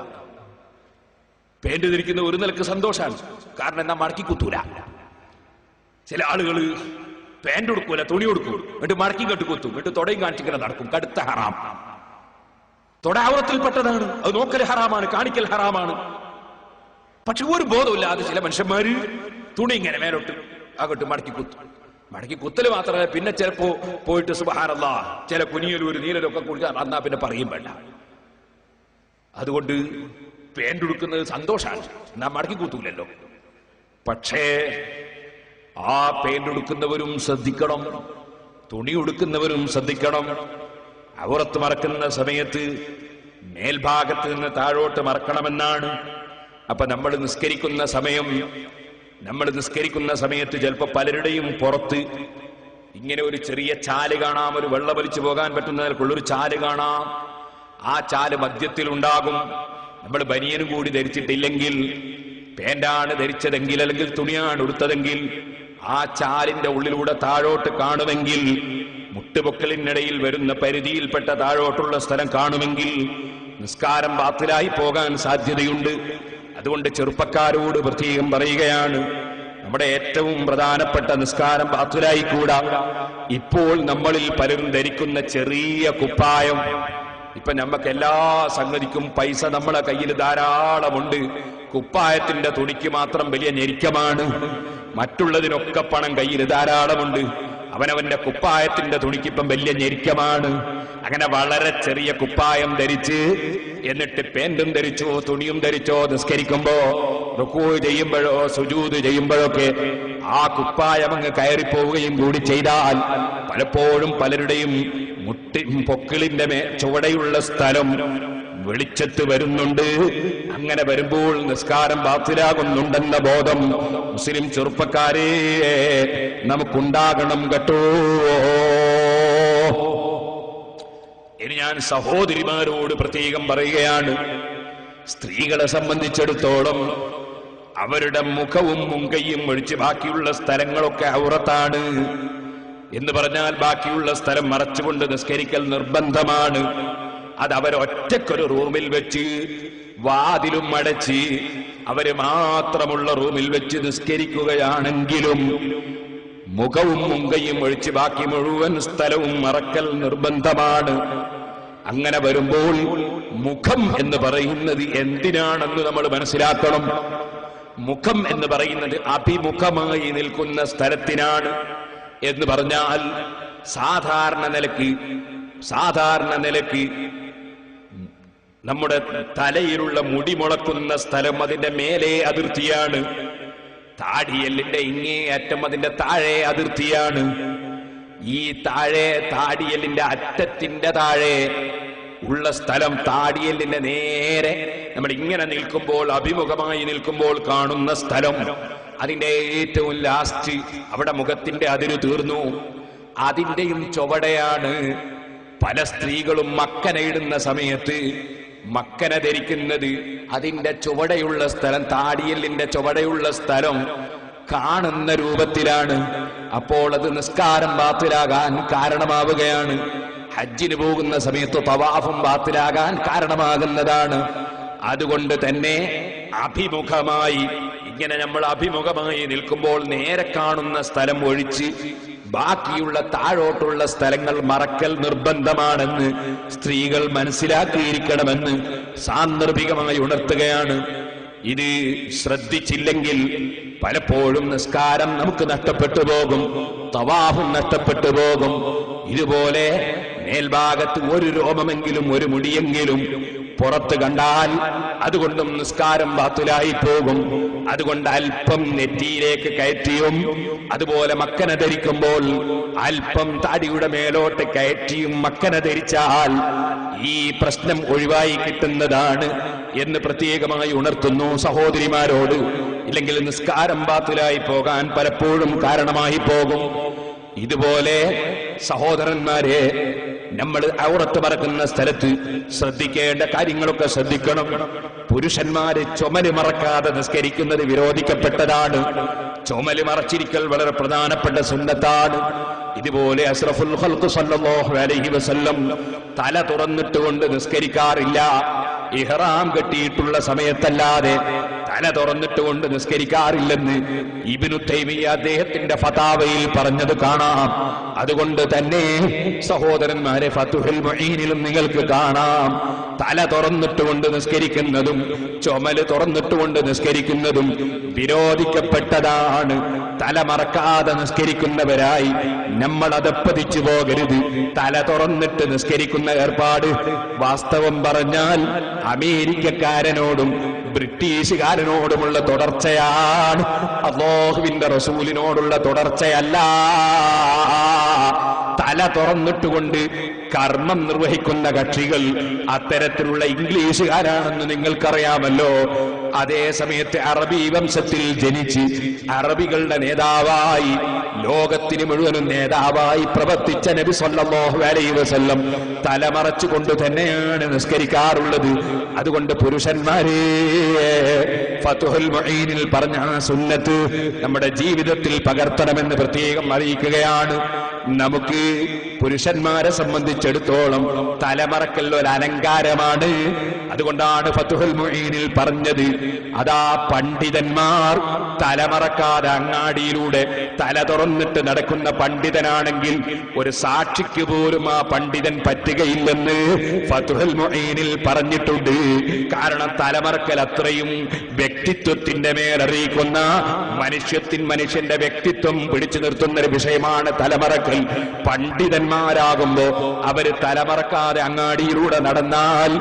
പേന്റ് ധരിക്കുന്ന ഒരു നിലക്ക് സന്തോഷമാണ്, കാരണം എന്നാ മടക്കി കുത്തൂല. ചില ആളുകൾ പാന്റ് കൊടുക്കൂല, തുണി കൊടുക്കും, എന്നിട്ട് മടക്കി കെട്ട് കുത്തും, എന്നിട്ട് തുടയും കാണിച്ചിങ്ങനെ നടക്കും. കടുത്ത ഹറാം. തൊടാവറത്തിൽപ്പെട്ടതാണ്. അത് നോക്കൽ ഹറാമാണ്, കാണിക്കൽ ഹറാമാണ്. പക്ഷെ ഒരു ബോധമില്ലാതെ ചില മനുഷ്യന്മാര് തുണി ഇങ്ങനെ മേലോട്ട് അങ്ങോട്ട് മടക്കി കുത്തും. മടക്കി കുത്തല് മാത്രമല്ല, പിന്നെ ചിലപ്പോ പോയിട്ട് സുബ്ഹാനല്ലാഹ് ചില കുനിയലൂര് നീലലൊക്കെ കുടിച്ചാൽ അന്നാ പിന്നെ പറയും വേണ്ട. അതുകൊണ്ട് പേന്റ് ഉടുക്കുന്നത് സന്തോഷമാണ്, നാം മടക്കി കുത്തൂലല്ലോ. പക്ഷേ ആ പേന്റ് ഉടുക്കുന്നവരും ശ്രദ്ധിക്കണം, തുണി ഉടുക്കുന്നവരും ശ്രദ്ധിക്കണം. ഔറത്ത് മറക്കുന്ന സമയത്ത് മേൽഭാഗത്ത് നിന്ന് താഴോട്ട് മറക്കണമെന്നാണ്. അപ്പൊ നമ്മൾ നിസ്കരിക്കുന്ന സമയത്ത് ചിലപ്പോ പലരുടെയും പുറത്ത് ഇങ്ങനെ ഒരു ചെറിയ ചാല് കാണാം, ഒരു വെള്ളം വലിച്ചു പോകാൻ പറ്റുന്നതിനുള്ളൊരു ചാല് കാണാം. ആ ചാല് മധ്യത്തിൽ ഉണ്ടാകും. നമ്മൾ ബനിയനും കൂടി ധരിച്ചിട്ടില്ലെങ്കിൽ, പേന്റാണ് ധരിച്ചതെങ്കിൽ അല്ലെങ്കിൽ തുണിയാണ് ഉടുത്തതെങ്കിൽ, ആ ചാലിന്റെ ഉള്ളിലൂടെ താഴോട്ട് കാണുമെങ്കിൽ, മുട്ടുപൊക്കലിനിടയിൽ വരുന്ന പരിധിയിൽപ്പെട്ട താഴോട്ടുള്ള സ്ഥലം കാണുമെങ്കിൽ നിസ്കാരം ബാത്തിലായി പോകാൻ സാധ്യതയുണ്ട്. അതുകൊണ്ട് ചെറുപ്പക്കാരോട് പ്രത്യേകം പറയുകയാണ്, നമ്മുടെ ഏറ്റവും പ്രധാനപ്പെട്ട നിസ്കാരം ബാത്തിലായി കൂടാ. ഇപ്പോൾ നമ്മളിൽ പലരും ധരിക്കുന്ന ചെറിയ കുപ്പായം, ഇപ്പൊ നമുക്ക് എല്ലാ സംഗതിക്കും പൈസ നമ്മളെ കയ്യിൽ ധാരാളമുണ്ട്. കുപ്പായത്തിന്റെ തുണിക്ക് മാത്രം വലിയ ഞെരുക്കമാണ്. മറ്റുള്ളതിനൊക്കെ പണം കയ്യിൽ ധാരാളമുണ്ട്. അവനവന്റെ കുപ്പായത്തിന്റെ തുണിക്കിപ്പം വലിയ ഞെരുക്കമാണ്. അങ്ങനെ വളരെ ചെറിയ കുപ്പായം ധരിച്ച്, എന്നിട്ട് പേന്റും ധരിച്ചോ തുണിയും ധരിച്ചോ നിസ്കരിക്കുമ്പോ, റുക്കൂ ചെയ്യുമ്പോഴോ സുജൂദ് ചെയ്യുമ്പോഴൊക്കെ ആ കുപ്പായം അങ്ങ് കയറിപ്പോവുകയും കൂടി ചെയ്താൽ പലപ്പോഴും പലരുടെയും പൊക്കിളിന്റെ ചുവടെയുള്ള സ്ഥലം വെളിച്ചത്ത് വരുന്നുണ്ട്. അങ്ങനെ വരുമ്പോൾ നിസ്കാരം ബാത്തിലാകുന്നുണ്ടെന്ന ബോധം മുസ്ലിം ചെറുപ്പക്കാരെ നമുക്കുണ്ടാകണം കേട്ടോ. ഇനി ഞാൻ സഹോദരിമാരോട് പ്രത്യേകം പറയുകയാണ്, സ്ത്രീകളെ സംബന്ധിച്ചിടത്തോളം അവരുടെ മുഖവും മുങ്കയും ഒഴിച്ച് ബാക്കിയുള്ള സ്ഥലങ്ങളൊക്കെ ഔറത്താണ് എന്ന് പറഞ്ഞാൽ ബാക്കിയുള്ള സ്ഥലം മറച്ചുകൊണ്ട് നിസ്കരിക്കൽ നിർബന്ധമാണ്. അത് അവരൊറ്റക്കൊരു റൂമിൽ വെച്ച് വാതിലും അടച്ച് അവര് മാത്രമുള്ള റൂമിൽ വെച്ച് നിസ്കരിക്കുകയാണെങ്കിലും മുഖവും മുങ്കയും ഒഴിച്ച് ബാക്കി മുഴുവൻ സ്ഥലവും മറക്കൽ നിർബന്ധമാണ്. അങ്ങനെ വരുമ്പോൾ മുഖം എന്ന് പറയുന്നത് എന്തിനാണെന്ന് നമ്മൾ മനസ്സിലാക്കണം. മുഖം എന്ന് പറയുന്നത് അഭിമുഖമായി നിൽക്കുന്ന സ്ഥലത്തിനാണ് എന്ന് പറഞ്ഞാൽ സാധാരണ നിലയ്ക്ക് നമ്മുടെ തലയിലുള്ള മുടി മുളക്കുന്ന സ്ഥലം അതിന്റെ മേലെ അതിർത്തിയാണ്. താടിയെല്ലിന്റെ ഇങ്ങേ അറ്റം അതിന്റെ താഴെ അതിർത്തിയാണ്. ഈ താടിയെല്ലിന്റെ അറ്റത്തിന്റെ താഴെ ഉള്ള സ്ഥലം താടിയെല്ലിന്റെ നേരെ നമ്മൾ ഇങ്ങനെ നിൽക്കുമ്പോൾ അഭിമുഖമായി നിൽക്കുമ്പോൾ കാണുന്ന സ്ഥലം, അതിന്റെ ഏറ്റവും ലാസ്റ്റ് അവിടെ മുഖത്തിന്റെ അതിര് തീർന്നു. അതിന്റെയും ചുവടയാണ് പല സ്ത്രീകളും മക്കനയിടുന്ന സമയത്ത് മക്കന ധരിക്കുന്നത്. അതിന്റെ ചുവടയുള്ള സ്ഥലം, താടിയെല്ലിന്റെ ചുവടയുള്ള സ്ഥലം കാണുന്ന രൂപത്തിലാണ്. അപ്പോൾ അത് നിസ്കാരം ബാത്തിലാകാൻ കാരണമാവുകയാണ്. ഹജ്ജിന് പോകുന്ന സമയത്ത് തവാഫും ബാത്തിലാകാൻ കാരണമാകുന്നതാണ്. അതുകൊണ്ട് തന്നെ അഭിമുഖമായി ഇങ്ങനെ നമ്മൾ അഭിമുഖമായി നിൽക്കുമ്പോൾ നേരെ കാണുന്ന സ്ഥലം ഒഴിച്ച് ബാക്കിയുള്ള താഴോട്ടുള്ള സ്ഥലങ്ങൾ മറക്കൽ നിർബന്ധമാണെന്ന് സ്ത്രീകൾ മനസ്സിലാക്കിയിരിക്കണമെന്ന് സാന്ദർഭികമായി ഉണർത്തുകയാണ്. ഇത് ശ്രദ്ധിച്ചില്ലെങ്കിൽ പലപ്പോഴും നിസ്കാരം നമുക്ക് നഷ്ടപ്പെട്ടു പോകും, തവാഫും നഷ്ടപ്പെട്ടു പോകും. ഇതുപോലെ മേൽഭാഗത്ത് ഒരു രോമമെങ്കിലും ഒരു മുടിയെങ്കിലും പുറത്ത് കണ്ടാൽ അതുകൊണ്ടും നിസ്കാരം ബാത്തിലായി പോകും. അതുകൊണ്ട് അല്പം നെറ്റിയിലേക്ക് കയറ്റിയും അതുപോലെ മക്കന ധരിക്കുമ്പോൾ അല്പം താടിയുടെ മേലോട്ട് കയറ്റിയും മക്കന ധരിച്ചാൽ ഈ പ്രശ്നം ഒഴിവായി കിട്ടുന്നതാണ് എന്ന് പ്രത്യേകമായി ഉണർത്തുന്നു സഹോദരിമാരോട്. ഇല്ലെങ്കിൽ നിസ്കാരം ബാത്തിലായി പോകാൻ പലപ്പോഴും കാരണമായി പോകും. ഇതുപോലെ സഹോദരന്മാരെ, നമ്മൾ ഔറത്ത് മറക്കുന്ന സ്ഥലത്ത് ശ്രദ്ധിക്കേണ്ട കാര്യങ്ങളൊക്കെ ശ്രദ്ധിക്കണം. പുരുഷന്മാര് ചുമല് മറക്കാതെ നിസ്കരിക്കുന്നത് വിരോധിക്കപ്പെട്ടതാണ്. ചുമല് മറച്ചിരിക്കൽ വളരെ പ്രധാനപ്പെട്ട സുന്നത്താണ്. ഇതുപോലെ അഷ്റഫുൽ ഖൽഖ് സല്ലല്ലാഹു അലൈഹി വസല്ലം തല തുറന്നിട്ടുകൊണ്ട് നിസ്കരിക്കാറില്ല. ഇഹ്റാം കെട്ടിയിട്ടുള്ള സമയത്തല്ലാതെ തല തുറന്നിട്ടുകൊണ്ട് നിസ്കരിക്കാറില്ലെന്ന് ഇബ്നു തൈമിയ്യ അദ്ദേഹത്തിന്റെ ഫതാവയിൽ പറഞ്ഞത് കാണാം. അതുകൊണ്ട് തന്നെ സഹോദരന്മാരെ, ഫതുഹുൽ മുഈനിലും നിങ്ങൾക്ക് കാണാം തല തുറന്നിട്ടുകൊണ്ട് നിസ്കരിക്കുന്നതും ചുമല് തുറന്നിട്ടുകൊണ്ട് നിസ്കരിക്കുന്നതും വിരോധിക്കപ്പെട്ടതാണ്. തല മറക്കാതെ നിസ്കരിക്കുന്നവരായി നമ്മൾ അതപ്പതിച്ചു പോകരുത്. തല തുറന്നിട്ട് നിസ്കരിക്കുന്ന ഏർപ്പാട് വാസ്തവം പറഞ്ഞാൽ അമേരിക്കക്കാരനോടും ബ്രിട്ടീഷുകാരനോടുമുള്ള തുടർച്ചയാണ്, അല്ലാഹുവിന്റെ റസൂലിനോടുള്ള തുടർച്ചയല്ല. തല തുറന്നിട്ടുകൊണ്ട് കർമ്മം നിർവഹിക്കുന്ന കക്ഷികൾ അത്തരത്തിലുള്ള ഇംഗ്ലീഷുകാരാണെന്ന് നിങ്ങൾക്കറിയാമല്ലോ. അതേ സമയത്ത് അറബി വംശത്തിൽ ജനിച്ച് അറബികളുടെ നേതാവായി, ലോകത്തിന് മുഴുവനും നേതാവായി പ്രവർത്തിച്ച നബി സല്ലല്ലാഹു അലൈഹി വസല്ലം തലമറച്ചുകൊണ്ട് തന്നെയാണ് നിസ്കരിക്കാറുള്ളത്. അതുകൊണ്ട് പുരുഷന്മാരെ, ഫതുഹുൽ മുഈനിൽ പറഞ്ഞ ആ സുന്നത്ത് നമ്മുടെ ജീവിതത്തിൽ പകർത്തണമെന്ന് പ്രത്യേകം അറിയിക്കുകയാണ്. നമുക്ക് പുരുഷന്മാരെ സംബന്ധിച്ചിടത്തോളം തലമറക്കൽ ഒരു അലങ്കാരമാണ്. അതുകൊണ്ടാണ് ഫതുഹുൽ മുഈനിൽ പറഞ്ഞത്, അതാ പണ്ഡിതന്മാർ തലമറക്കാതെ അങ്ങാടിയിലൂടെ തല തുറന്നിട്ട് നടക്കുന്ന പണ്ഡിതനാണെങ്കിൽ ഒരു സാക്ഷിക്ക് പോലും ആ പണ്ഡിതൻ പറ്റുകയില്ലെന്ന് ഫതുഹുൽ മുഈനിൽ പറഞ്ഞിട്ടുണ്ട്. കാരണം തലമറക്കൽ അത്രയും വ്യക്തിത്വത്തിന്റെ മേലറിയിക്കുന്ന മനുഷ്യന്റെ വ്യക്തിത്വം പിടിച്ചു നിർത്തുന്ന ഒരു വിഷയമാണ് തലമറക്കൽ. പണ്ഡിതന്മാരാകുമ്പോ അവര് തലമറക്കാതെ അങ്ങാടിയിലൂടെ നടന്നാൽ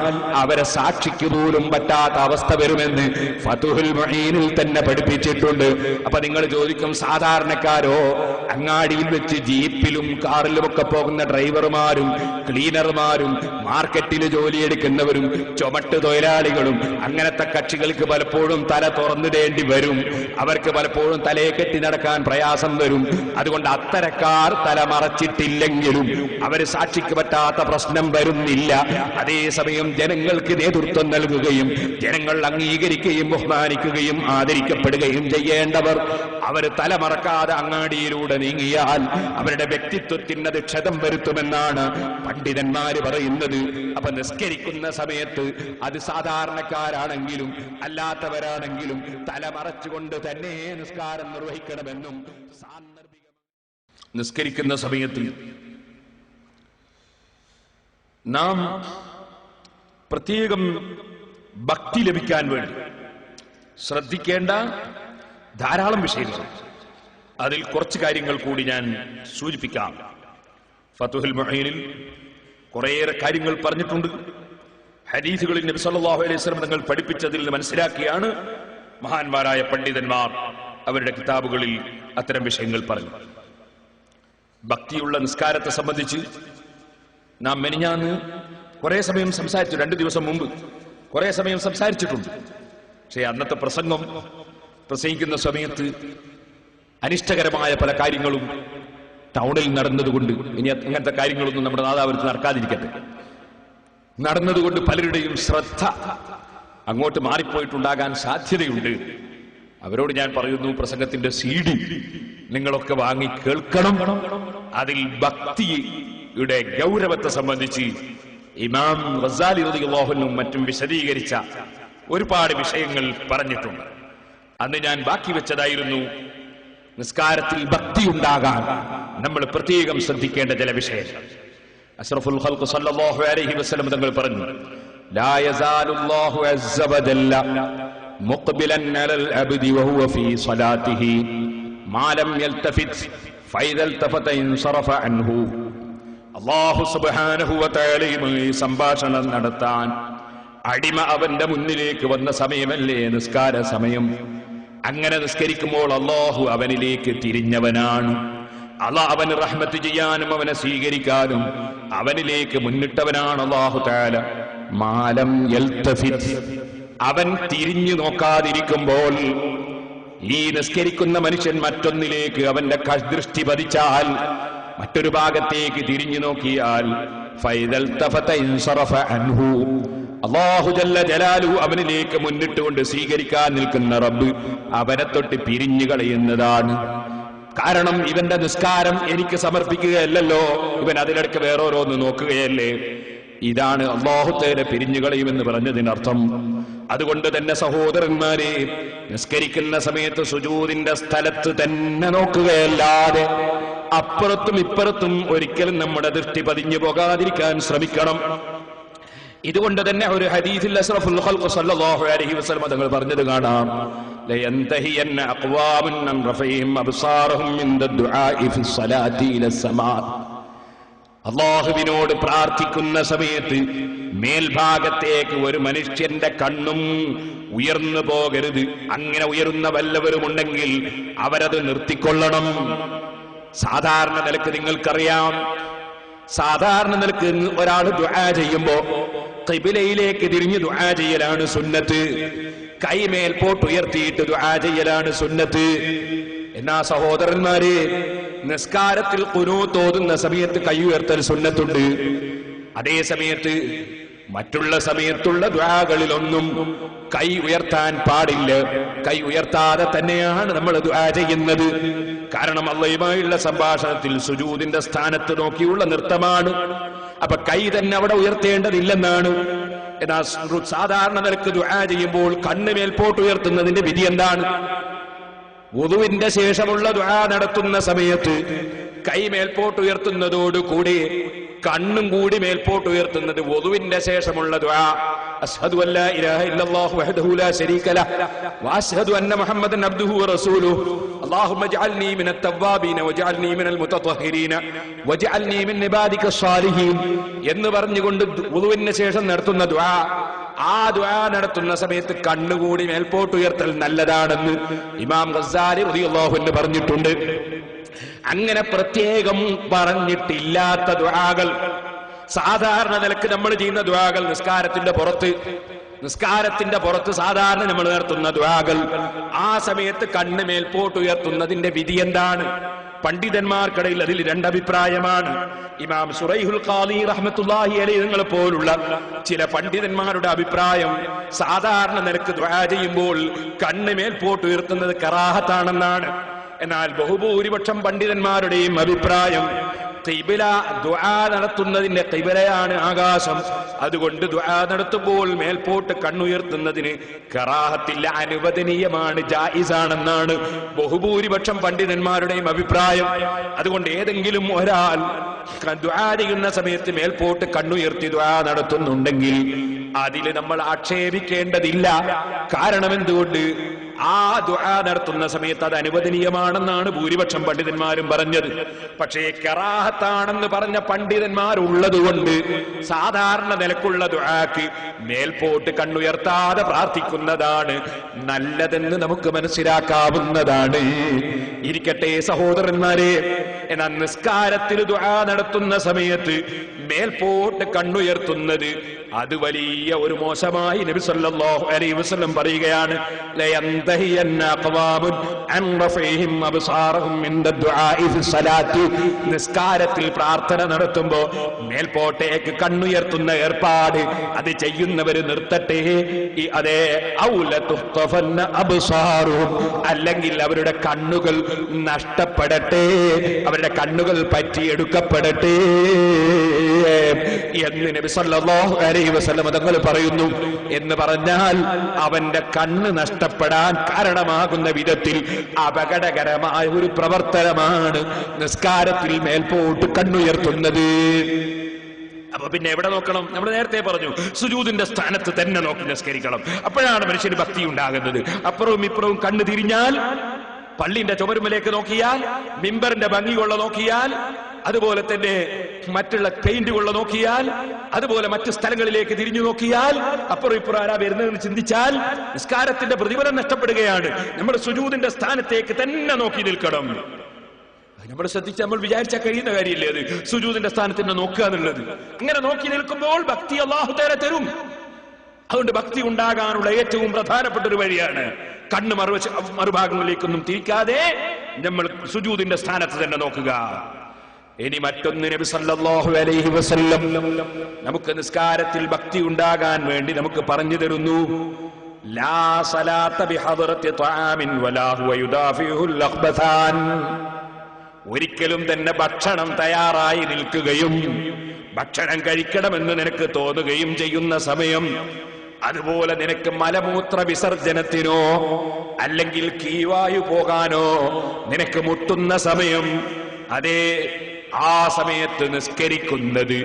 അവരെ സാക്ഷിക്ക് പോലും പറ്റാത്ത അവസ്ഥ വരുമെന്ന് ഫതുഹുൽ മുഈനിൽ തന്നെ പഠിപ്പിച്ചിട്ടുണ്ട്. അപ്പൊ നിങ്ങൾ ചോദിക്കും, സാധാരണക്കാരോ? അങ്ങാടിയിൽ വെച്ച് ജീപ്പിലും കാറിലും ഒക്കെ പോകുന്ന ഡ്രൈവർമാരും ക്ലീനർമാരും മാർക്കറ്റിൽ ജോലിയെടുക്കുന്നവരും ചുമട്ട് തൊഴിലാളികളും അങ്ങനത്തെ കക്ഷികൾക്ക് പലപ്പോഴും തല തുറന്നിടേണ്ടി വരും. അവർക്ക് പലപ്പോഴും തലയെ കെട്ടി നടക്കാൻ പ്രയാസം വരും. അതുകൊണ്ട് അത്തരക്കാർ തല മറച്ചിട്ടില്ലെങ്കിലും അവര് സാക്ഷിക്ക് പറ്റാത്ത പ്രശ്നം വരുന്നില്ല. അതേസമയം ജനങ്ങൾക്ക് നേതൃത്വം നൽകുകയും ജനങ്ങൾ അംഗീകരിക്കുകയും ബഹുമാനിക്കുകയും ആദരിക്കപ്പെടുകയും ചെയ്യേണ്ടവർ അവർ തലമറക്കാതെ അങ്ങാടിയിലൂടെ നീങ്ങിയാൽ അവരുടെ വ്യക്തിത്വത്തിന് അത് ക്ഷതം വരുത്തുമെന്നാണ് പണ്ഡിതന്മാര് പറയുന്നത്. അപ്പൊ നിസ്കരിക്കുന്ന സമയത്ത് അത് സാധാരണക്കാരാണെങ്കിലും അല്ലാത്തവരാണെങ്കിലും തലമറച്ചുകൊണ്ട് തന്നെ നിസ്കാരം നിർവഹിക്കണമെന്നും നിസ്കരിക്കുന്ന സമയത്ത് നാം പ്രത്യേകം ഭക്തി ലഭിക്കാൻ വേണ്ടി ശ്രദ്ധിക്കേണ്ട ധാരാളം വിഷയങ്ങൾ, അതിൽ കുറച്ച് കാര്യങ്ങൾ കൂടി ഞാൻ സൂചിപ്പിക്കാം. ഫതുഹുൽ മുഈനിൽ കുറേയേറെ കാര്യങ്ങൾ പറഞ്ഞിട്ടുണ്ട്. ഹദീസുകളിൽ നബി സല്ലല്ലാഹു അലൈഹി വസല്ലം തങ്ങൾ പഠിപ്പിച്ചതിൽ നിന്ന് മനസ്സിലാക്കിയാണ് മഹാന്മാരായ പണ്ഡിതന്മാർ അവരുടെ കിതാബുകളിൽ അത്തരം വിഷയങ്ങൾ പറഞ്ഞു. ഭക്തിയുള്ള നിസ്കാരത്തെ സംബന്ധിച്ച് നാം മെനിഞ്ഞാന്ന് കുറെ സമയം സംസാരിച്ചു. 2 ദിവസം മുമ്പ് കുറെ സമയം സംസാരിച്ചിട്ടുണ്ട്. പക്ഷേ അന്നത്തെ പ്രസംഗിക്കുന്ന സമയത്ത് അനിഷ്ടകരമായ പല കാര്യങ്ങളും ടൗണിൽ നടന്നതുകൊണ്ട്, ഇനി അങ്ങനത്തെ കാര്യങ്ങളൊന്നും നമ്മുടെ നാദാപുരത്ത് നടക്കാതിരിക്കട്ടെ, നടന്നതുകൊണ്ട് പലരുടെയും ശ്രദ്ധ അങ്ങോട്ട് മാറിപ്പോയിട്ടുണ്ടാകാൻ സാധ്യതയുണ്ട്. അവരോട് ഞാൻ പറയുന്നു, പ്രസംഗത്തിന്റെ CD നിങ്ങളൊക്കെ വാങ്ങി കേൾക്കണം. അതിൽ ഭക്തിയുടെ ഗൗരവത്തെ സംബന്ധിച്ച് ഇമാം ഗസാലി റളിയല്ലാഹു അൻഹു മറ്റും വിശദീകരിച്ച ഒരുപാട് വിഷയങ്ങൾ പറഞ്ഞിട്ടുണ്ട്. അന്ന് ഞാൻ ബാക്കി വെച്ചതായിരുന്നു നിസ്കാരത്തിൽ ഭക്തി ഉണ്ടാകാൻ നമ്മൾ പ്രത്യേകം ശ്രദ്ധിക്കേണ്ട ചില വിഷയങ്ങൾ. അഷ്റഫുൽ ഖൽഖ് സല്ലല്ലാഹു അലൈഹി വസല്ലം തങ്ങൾ പറഞ്ഞു, ലാ യസാലുല്ലാഹു അസ്സ വജല്ല മുഖ്ബിലൻ അലൽ അബ്ദി വഹുവ ഫീ സ്വലാത്തിഹി മാ ലം യൽതഫിത് ഫൈദൽ തഫത ഇൻസറഫ അൻഹു. അല്ലാഹു സുബ്ഹാനഹു വ തആലയുമായി സംഭാഷണം നടത്താൻ അടിമ അവന്റെ മുന്നിലേക്ക് വന്ന സമയമല്ലേ നിസ്കാര സമയം. അങ്ങനെ നിസ്കരിക്കുമ്പോൾ അല്ലാഹു അവനിലേക്ക് തിരിഞ്ഞവനാണ്. അല്ലാഹു അവന് റഹ്മത്ത് ചെയ്യാനും അവനെ സ്വീകരിക്കാനും അവനിലേക്ക് മുന്നിട്ടവനാണ് അല്ലാഹു തആല. മാലം യൽതഫിത്, അവൻ തിരിഞ്ഞു നോക്കാതിരിക്കുമ്പോൾ, ഈ നിസ്കരിക്കുന്ന മനുഷ്യൻ മറ്റൊന്നിലേക്ക് അവന്റെ ദൃഷ്ടി പതിച്ചാൽ, മറ്റൊരു ഭാഗത്തേക്ക് തിരിഞ്ഞു നോക്കിയാൽ, ഫൈദൽ തഫത ഇൻസറഫ അൻഹു, അല്ലാഹു ജല്ല ജലാലുഹു അവനിലേക്ക് മുന്നിട്ടുകൊണ്ട് സ്വീകരിക്കാൻ നിൽക്കുന്ന റബ്ബ് അവനെ തൊട്ട് പിരിഞ്ഞു കളയുന്നതാണ്. കാരണം ഇവന്റെ നിസ്കാരം എനിക്ക് സമർപ്പിക്കുകയല്ലല്ലോ, ഇവൻ അതിനിടയ്ക്ക് വേറോരോന്ന് നോക്കുകയല്ലേ. ഇതാണ് അല്ലാഹു തആല പിരിഞ്ഞു കളയുമെന്ന് പറഞ്ഞതിനർത്ഥം. അതുകൊണ്ട് തന്നെ സഹോദരന്മാരെ, നിസ്കരിക്കുന്ന സമയത്ത് സുജൂദിന്റെ സ്ഥലത്ത് തന്നെ നോക്കുകയല്ലാതെ അപ്പുറത്തും ഇപ്പുറത്തും ഒരിക്കലും നമ്മുടെ ദൃഷ്ടി പതിഞ്ഞു പോകാതിരിക്കാൻ ശ്രമിക്കണം. ഇതുകൊണ്ട് തന്നെ ഒരു ഹദീസിൽ അഷ്റഫുൽ ഖൽഖ് സല്ലല്ലാഹു അലൈഹി വസല്ലം തങ്ങൾ പറഞ്ഞത് കാണാം, ലയന്തഹിയന്ന അഖ്വാമുൻ അൻ റഫഇഹിം അബ്സാറഹും മിൻ ദുആഇ ഫി സ്വലാത്തി ഇല സമാ. അല്ലാഹുവിനോട് പ്രാർത്ഥിക്കുന്ന സമയത്ത് മേൽഭാഗത്തേക്ക് ഒരു മനുഷ്യന്റെ കണ്ണും ഉയർന്നു പോകരുത്. അങ്ങനെ ഉയരുന്ന വല്ലവരുമുണ്ടെങ്കിൽ അവരത് നിർത്തിക്കൊള്ളണം. സാധാരണ നിലക്ക് നിങ്ങൾക്കറിയാം, സാധാരണ നിലക്ക് ഒരാൾ ദുആ ചെയ്യുമ്പോ ഖിബിലയിലേക്ക് തിരിഞ്ഞ് ദുആ ചെയ്യലാണ് സുന്നത്ത്. കൈ മേൽപോട്ട് ഉയർത്തിയിട്ട് ദുആ ചെയ്യലാണ് സുന്നത്ത്. എന്നാ സഹോദരന്മാരെ, നിസ്കാരത്തിൽ ഖുനൂത്ത് ഓതുന്ന സമയത്ത് കൈ ഉയർത്തൽ സുന്നത്തുണ്ട്. അതേ സമയത്ത് മറ്റുള്ള സമയത്തുള്ള ദുആകളിലൊന്നും കൈ ഉയർത്താൻ പാടില്ല. കൈ ഉയർത്താതെ തന്നെയാണ് നമ്മൾ ദുആ ചെയ്യുന്നത്. കാരണം അല്ലാഹുവുമായുള്ള സംഭാഷണത്തിൽ സുജൂദിന്റെ സ്ഥാനത്ത് നോക്കിയുള്ള നൃത്തമാണ്. അപ്പൊ കൈ തന്നെ അവിടെ ഉയർത്തേണ്ടതില്ലെന്നാണ്. എന്നാൽ സാധാരണ നിലക്ക് ദുആ ചെയ്യുമ്പോൾ കണ്ണ് മേൽപോട്ട് ഉയർത്തുന്നതിന്റെ വിധി എന്താണ്? വുദുവിന്റെ ശേഷമുള്ള ദുആ നടത്തുന്ന സമയത്ത് കൈ മേൽപോട്ട് ഉയർത്തുന്നതോടുകൂടി കണ്ണും കൂടി മേൽപോട്ട് ഉയർത്തുന്നത് വുദുവിന്റെ ശേഷമുള്ള ദുആ. അശ്ഹദു അല്ലാ ഇലാഹ ഇല്ലല്ലാഹു വഹ്ദഹു ലാ ശരീക ലഹ് വഅശ്ഹദു അന്ന മുഹമ്മദൻ അബ്ദുഹു വറസൂലുഹു അല്ലാഹുമ്മ ഇജ്അൽനീ മിനത് തവ്വാബീന വജ്അൽനീ മിനൽ മുതത്വഹിരീന വജ്അൽനീ മിൻ ഇബാദിക സ്വാലിഹീൻ എന്ന് പറഞ്ഞുകൊണ്ട് വുദുവിന് ശേഷം നടത്തുന്ന ദുആ, ആ ദുആ നടത്തുന്ന സമയത്ത് കണ്ണുകൂടി മേൽപോട്ട് ഉയർത്തൽ നല്ലതാണെന്ന് ഇമാം ഗസാലി റളിയല്ലാഹു അൻഹു പറഞ്ഞിട്ടുണ്ട്. അങ്ങനെ പ്രത്യേകം പറഞ്ഞിട്ടില്ലാത്ത ദുആകൾ, സാധാരണ നിലക്ക് നമ്മൾ ചെയ്യുന്ന ദുആകൾ, നിസ്കാരത്തിന്റെ പുറത്ത് സാധാരണ നമ്മൾ നടത്തുന്ന ദുആകൾ, ആ സമയത്ത് കണ്ണ് മേൽപോട്ട് ഉയർത്തുന്നതിന്റെ വിധി എന്താണ്? പണ്ഡിതന്മാർക്കിടയിൽ അതിൽ രണ്ടഭിപ്രായമാണ്. ഇമാം ശുറൈഹുൽ ഖാദി റഹ്മത്തുള്ളാഹി അലൈഹി നിങ്ങളെ പോലുള്ള ചില പണ്ഡിതന്മാരുടെ അഭിപ്രായം സാധാരണ നിലക്ക് ദുആ ചെയ്യുമ്പോൾ കണ്ണ് മേൽപോട്ട് ഉയർത്തുന്നത് കറാഹത്താണെന്നാണ്. എന്നാൽ ബഹുഭൂരിപക്ഷം പണ്ഡിതന്മാരുടെയും അഭിപ്രായം ഖിബല ദുആ നടത്തുന്നതിന്റെ ഖിബലയാണ് ആകാശം. അതുകൊണ്ട് ദുആ നടത്തുമ്പോൾ മേൽപോട്ട് കണ്ണുയർത്തുന്നതിന് കറാഹത്തില്ല, അനുവദനീയമാണ്, ജായിസാണെന്നാണ് ബഹുഭൂരിപക്ഷം പണ്ഡിതന്മാരുടെയും അഭിപ്രായം. അതുകൊണ്ട് ഏതെങ്കിലും ഒരാൾ ദുആ ചെയ്യുന്ന സമയത്ത് മേൽപോട്ട് കണ്ണുയർത്തി ദുആ നടത്തുന്നുണ്ടെങ്കിൽ അതിൽ നമ്മൾ ആക്ഷേപിക്കേണ്ടതില്ല. കാരണം എന്തുകൊണ്ട്? ആ ദുആ നടത്തുന്ന സമയത്ത് അത് അനുവദനീയമാണെന്നാണ് ഭൂരിപക്ഷം പണ്ഡിതന്മാരും പറഞ്ഞത്. പക്ഷേ കറാഹത്താണെന്ന് പറഞ്ഞ പണ്ഡിതന്മാരുള്ളത് കൊണ്ട് സാധാരണ നിലക്കുള്ള ദുആക്ക് മേൽപോട്ട് കണ്ണുയർത്താതെ പ്രാർത്ഥിക്കുന്നതാണ് നല്ലതെന്ന് നമുക്ക് മനസ്സിലാക്കാവുന്നതാണ്. ഇരിക്കട്ടെ സഹോദരന്മാരെ, എന്നാൽ നിസ്കാരത്തിൽ ദുആ നടത്തുന്ന സമയത്ത് മേൽപോട്ട് കണ്ണുയർത്തുന്നത് അത് വലിയ ഒരു മോശമായി നബി സല്ലല്ലാഹു അലൈഹി വസല്ലം പറയുകയാണ്. നിസ്കാരത്തിൽ പ്രാർത്ഥന നടത്തുമ്പോ മേൽപോട്ടേക്ക് കണ്ണുയർത്തുന്ന ഏർപ്പാട് അത് ചെയ്യുന്നവര് നിർത്തട്ടെ. അതെ, അല്ലെങ്കിൽ അവരുടെ കണ്ണുകൾ നഷ്ടപ്പെടട്ടെ, അവരുടെ കണ്ണുകൾ പറ്റിയെടുക്കപ്പെടട്ടെ എന്ന് നബി സല്ലല്ലാഹു അലൈഹി വസല്ലം തങ്ങൾ പറയുന്നു. എന്ന് പറഞ്ഞാൽ അവന്റെ കണ്ണ് നഷ്ടപ്പെടാൻ കാരണമാകുന്ന വിധത്തിൽ അപകടകരമായ ഒരു പ്രവർത്തനമാണ് നിസ്കാരത്തിൽ മേൽപോട്ട് കണ്ണുയർത്തുന്നത്. അപ്പൊ പിന്നെ എവിടെ നോക്കണം? നമ്മൾ നേരത്തെ പറഞ്ഞു, സുജൂദിന്റെ സ്ഥാനത്ത് തന്നെ നോക്കി നിസ്കരിക്കണം. അപ്പോഴാണ് മനുഷ്യന് ഭക്തി ഉണ്ടാകുന്നത്. അപ്പുറവും ഇപ്പുറവും കണ്ണ് തിരിഞ്ഞാൽ, പള്ളിന്റെ ചുമരുമലേക്ക് നോക്കിയാൽ, മിമ്പറിന്റെ ഭംഗി കൊള്ള നോക്കിയാൽ, അതുപോലെ തന്നെ മറ്റുള്ള പെയിന്റ് കൊള്ള നോക്കിയാൽ, അതുപോലെ മറ്റു സ്ഥലങ്ങളിലേക്ക് തിരിഞ്ഞു നോക്കിയാൽ, അപ്പുറം ഇപ്പുറം ആരാ വരുന്നതെന്ന് ചിന്തിച്ചാൽ നിസ്കാരത്തിന്റെ പ്രതിഫലം നഷ്ടപ്പെടുകയാണ്. നമ്മുടെ സുജൂദിന്റെ സ്ഥാനത്തേക്ക് തന്നെ നോക്കി നിൽക്കണം. നമ്മൾ ശ്രദ്ധിച്ച് നമ്മൾ വിചാരിച്ചാൽ കഴിയുന്ന കാര്യമില്ലേ അത്? സുജൂദിന്റെ സ്ഥാനത്ത് തന്നെ നോക്കുക എന്നുള്ളത്. അങ്ങനെ നോക്കി നിൽക്കുമ്പോൾ ഭക്തി അല്ലാഹു തആല തരും. അതുകൊണ്ട് ഭക്തി ഉണ്ടാകാനുള്ള ഏറ്റവും പ്രധാനപ്പെട്ട ഒരു വഴിയാണ് കണ്ണ് മറുഭാഗങ്ങളിലേക്കൊന്നും തിരിക്കാതെ നമ്മൾ സുജൂദിന്റെ സ്ഥാനത്ത് തന്നെ നോക്കുക. ഇനി മറ്റൊന്ന്, നബി സല്ലല്ലാഹു അലൈഹി വസല്ലം നമുക്ക് നിസ്കാരത്തിൽ ഭക്തി ഉണ്ടാകാൻ വേണ്ടി നമുക്ക് പറഞ്ഞു തരുന്നു. ലാ സലാത്ത ബിഹദറത്തി ത്വആമിൻ വലാ ഹുവ യുദാഫിഉൽ അഖ്ബസാൻ. ഒരിക്കലും തന്നെ ഭക്ഷണം തയ്യാറായി നിൽക്കുകയും ഭക്ഷണം കഴിക്കണമെന്ന് നിനക്ക് തോന്നുകയും ചെയ്യുന്ന സമയം, അതുപോലെ നിനക്ക് മലമൂത്ര വിസർജനത്തിനോ അല്ലെങ്കിൽ കീവായു പോകാനോ നിനക്ക് മുട്ടുന്ന സമയം, അതേ ആ സമയത്ത് നിസ്കരിക്കുന്നത്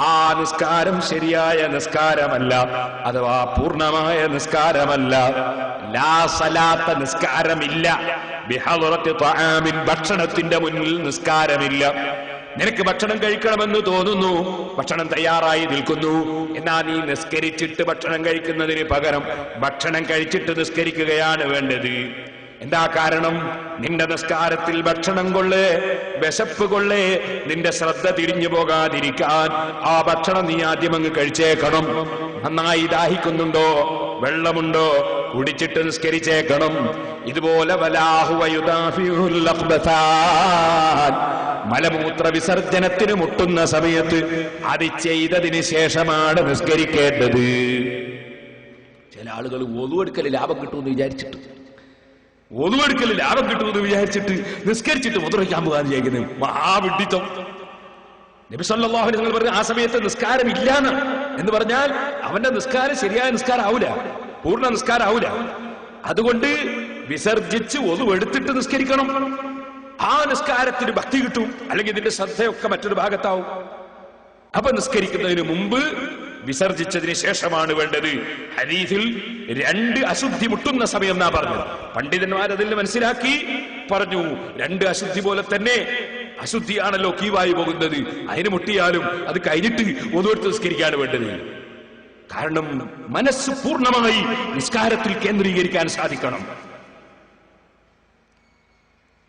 ആ നിസ്കാരം ശരിയായ നിസ്കാരമല്ല, അഥവാ പൂർണ്ണമായ നിസ്കാരമല്ല. ലാ സലാത്ത, നിസ്കാരമില്ല. ബിഹദറത്തി ത്വആമിൻ, ഭക്ഷണത്തിന്റെ മുന്നിൽ നിസ്കാരമില്ല. നിനക്ക് ഭക്ഷണം കഴിക്കണമെന്ന് തോന്നുന്നു, ഭക്ഷണം തയ്യാറായി നിൽക്കുന്നു, എന്നാ നീ നിസ്കരിച്ചിട്ട് ഭക്ഷണം കഴിക്കുന്നതിന് പകരം ഭക്ഷണം കഴിച്ചിട്ട് നിസ്കരിക്കുകയാണ് വേണ്ടത്. എന്താ കാരണം? നിന്റെ നിസ്കാരത്തിൽ ഭക്ഷണം കൊള്ളേ, വിശപ്പ് കൊള്ളേ, നിന്റെ ശ്രദ്ധ തിരിഞ്ഞു പോകാതിരിക്കാൻ ആ ഭക്ഷണം നീ ആദ്യം അങ്ങ് കഴിച്ചേക്കണം. നന്നായി ദാഹിക്കുന്നുണ്ടോ, വെള്ളമുണ്ടോ, കുടിച്ചിട്ട് നിസ്കരിച്ചേക്കണം. ഇതുപോലെ മലമൂത്ര വിസർജനത്തിന് മുട്ടുന്ന സമയത്ത് അത് ചെയ്തതിന് ശേഷമാണ് നിസ്കരിക്കേണ്ടത്. ചില ആളുകൾ ഒളുവെടുക്കൽ ലാഭം കിട്ടുമെന്ന് വിചാരിച്ചിട്ട് നിസ്കരിച്ചിട്ട് മുദ്രയ്ക്കാൻ പോകാൻ വിചാരിക്കുന്നത് മഹാവിഡിത്തം. നബി സല്ലല്ലാഹു അലൈഹി വസല്ലം പറഞ്ഞു ആ സമയത്ത് നിസ്കാരം ഇല്ലാന്ന് എന്ന് പറഞ്ഞാൽ അവന്റെ നിസ്കാരം ശരിയായ നിസ്കാരം ആവൂല, പൂർണ്ണ നിസ്കാരം ആവൂല. അതുകൊണ്ട് വിസർജിച്ച് ഒളുവെടുത്തിട്ട് നിസ്കരിക്കണം. ആ നിസ്കാരത്തിന് ഭക്തി കിട്ടും, അല്ലെങ്കിൽ ഇതിന്റെ ശ്രദ്ധയൊക്കെ മറ്റൊരു ഭാഗത്താവും. അപ്പൊ നിസ്കരിക്കുന്നതിന് മുമ്പ് വിസർജിച്ചതിന് ശേഷമാണ് വേണ്ടത്. ഹദീസിൽ 2 അശുദ്ധി മുട്ടുന്ന സമയം എന്നാ പറഞ്ഞത്. പണ്ഡിതന്മാരതിൽ മനസ്സിലാക്കി പറഞ്ഞു, 2 അശുദ്ധി പോലെ തന്നെ അശുദ്ധിയാണല്ലോ കീവായി പോകുന്നത്, അതിന് മുട്ടിയാലും അത് കഴിഞ്ഞിട്ട് ഒന്നുകൊടുത്ത് നിസ്കരിക്കാണ് വേണ്ടത്. കാരണം മനസ്സ് പൂർണ്ണമായി നിസ്കാരത്തിൽ കേന്ദ്രീകരിക്കാൻ സാധിക്കണം.